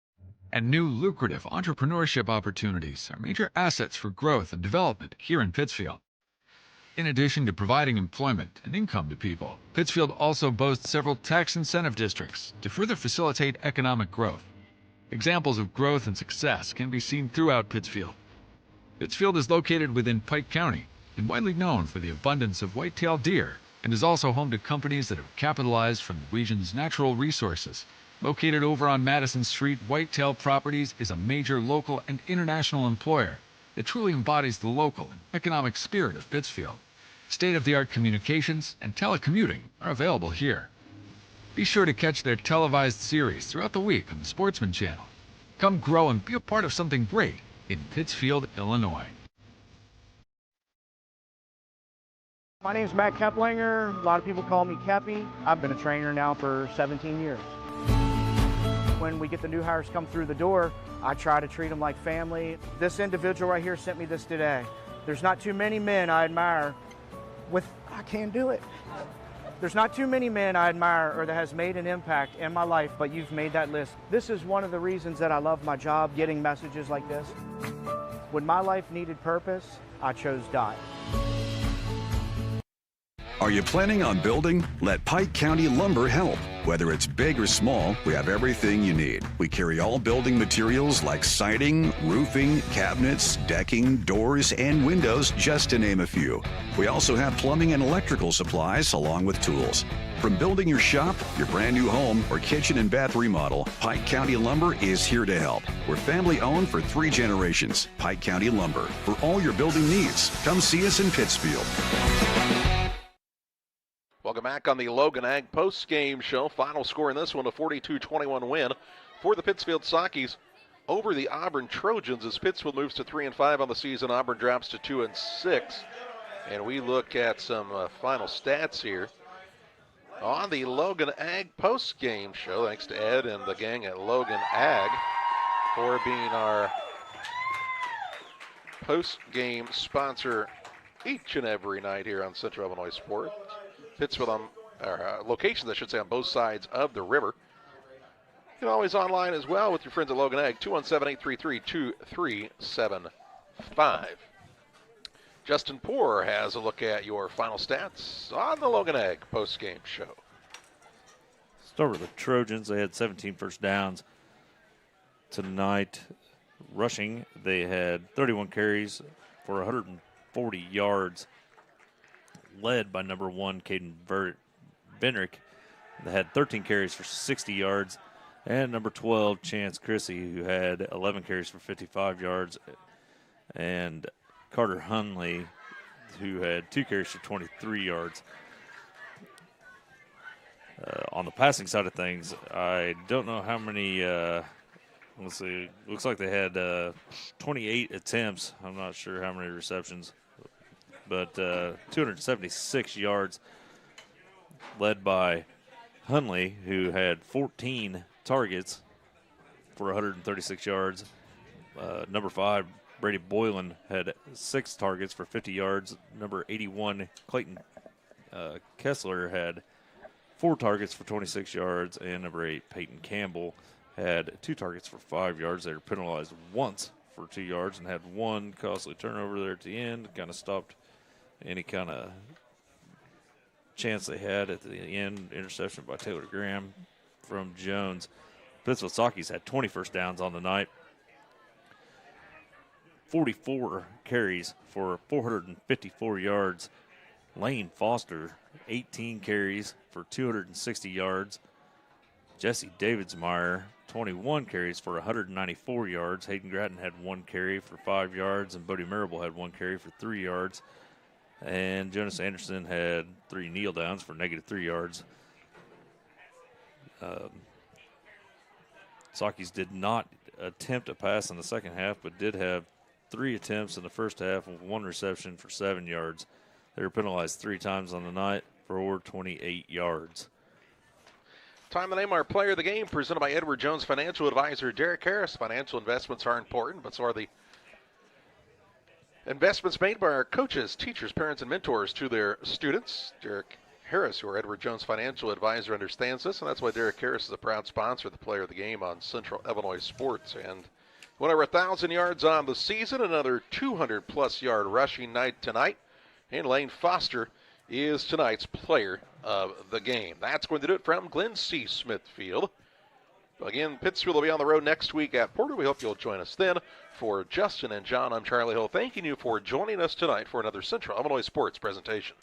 and new lucrative entrepreneurship opportunities are major assets for growth and development here in Pittsfield. In addition to providing employment and income to people, Pittsfield also boasts several tax incentive districts to further facilitate economic growth. Examples of growth and success can be seen throughout Pittsfield. Pittsfield is located within Pike County and widely known for the abundance of white-tailed deer, and is also home to companies that have capitalized from the region's natural resources. Located over on Madison Street, Whitetail Properties is a major local and international employer that truly embodies the local and economic spirit of Pittsfield. State-of-the-art communications and telecommuting are available here. Be sure to catch their televised series throughout the week on the Sportsman Channel. Come grow and be a part of something great in Pittsfield, Illinois. My name is Matt Keplinger. A lot of people call me Keppy. I've been a trainer now for 17 years. When we get the new hires come through the door, I try to treat them like family. This individual right here sent me this today. There's not too many men I admire I can't do it. There's not too many men I admire or that has made an impact in my life, but you've made that list. This is one of the reasons that I love my job, getting messages like this. When my life needed purpose, I chose Dot. Are you planning on building? Let Pike County Lumber help. Whether it's big or small, we have everything you need. We carry all building materials like siding, roofing, cabinets, decking, doors, and windows, just to name a few. We also have plumbing and electrical supplies along with tools. From building your shop, your brand new home, or kitchen and bath remodel, Pike County Lumber is here to help. We're family owned for 3 generations. Pike County Lumber. For all your building needs, come see us in Pittsfield. Welcome back on the Logan Ag post-game show. Final score in this one, a 42-21 win for the Pittsfield Sockies over the Auburn Trojans as Pittsfield moves to 3-5 on the season. Auburn drops to 2-6. And we look at some final stats here on the Logan Ag post-game show. Thanks to Ed and the gang at Logan Ag for being our post-game sponsor each and every night here on Central Illinois Sports. Pittsfield on locations, I should say, on both sides of the river. You can always online as well with your friends at Logan Ag, 217-833-2375. Justin Poor has a look at your final stats on the Logan Ag post-game show. Start with the Trojans. They had 17 first downs tonight. Rushing, they had 31 carries for 140 yards. Led by number 1, Caden Benrick. They had 13 carries for 60 yards. And number 12, Chance Chrissy, who had 11 carries for 55 yards. And Carter Hunley, who had 2 carries for 23 yards. On the passing side of things, I don't know how many, let's see, looks like they had 28 attempts. I'm not sure how many receptions. But 276 yards, led by Hunley, who had 14 targets for 136 yards. Number 5, Brady Boylan, had 6 targets for 50 yards. Number 81, Clayton Kessler, had 4 targets for 26 yards. And number 8, Peyton Campbell, had 2 targets for 5 yards. They were penalized once for 2 yards and had 1 costly turnover there at the end. Kind of stopped any kind of chance they had at the end. Interception by Taylor Graham from Jones. Pittsfield Sockies had 20 first downs on the night. 44 carries for 454 yards. Lane Foster, 18 carries for 260 yards. Jesse Davidsmeyer, 21 carries for 194 yards. Hayden Gratton had 1 carry for 5 yards, and Bodie Marable had 1 carry for 3 yards. And Jonas Anderson had 3 kneel downs for -3 yards. Sakis did not attempt a pass in the second half, but did have 3 attempts in the first half with 1 reception for 7 yards. They were penalized 3 times on the night for 28 yards. Time to name our player of the game, presented by Edward Jones Financial Advisor Derek Harris. Financial investments are important, but so are the investments made by our coaches, teachers, parents, and mentors to their students. Derek Harris, who our Edward Jones Financial Advisor, understands this, and that's why Derek Harris is a proud sponsor of the player of the game on Central Illinois Sports. And went over 1,000 yards on the season, another 200-plus yard rushing night tonight. And Lane Foster is tonight's player of the game. That's going to do it from Glen C. Smithfield. Again, Pittsfield will be on the road next week at Porter. We hope you'll join us then. For Justin and John, I'm Charlie Hill, thanking you for joining us tonight for another Central Illinois Sports presentation.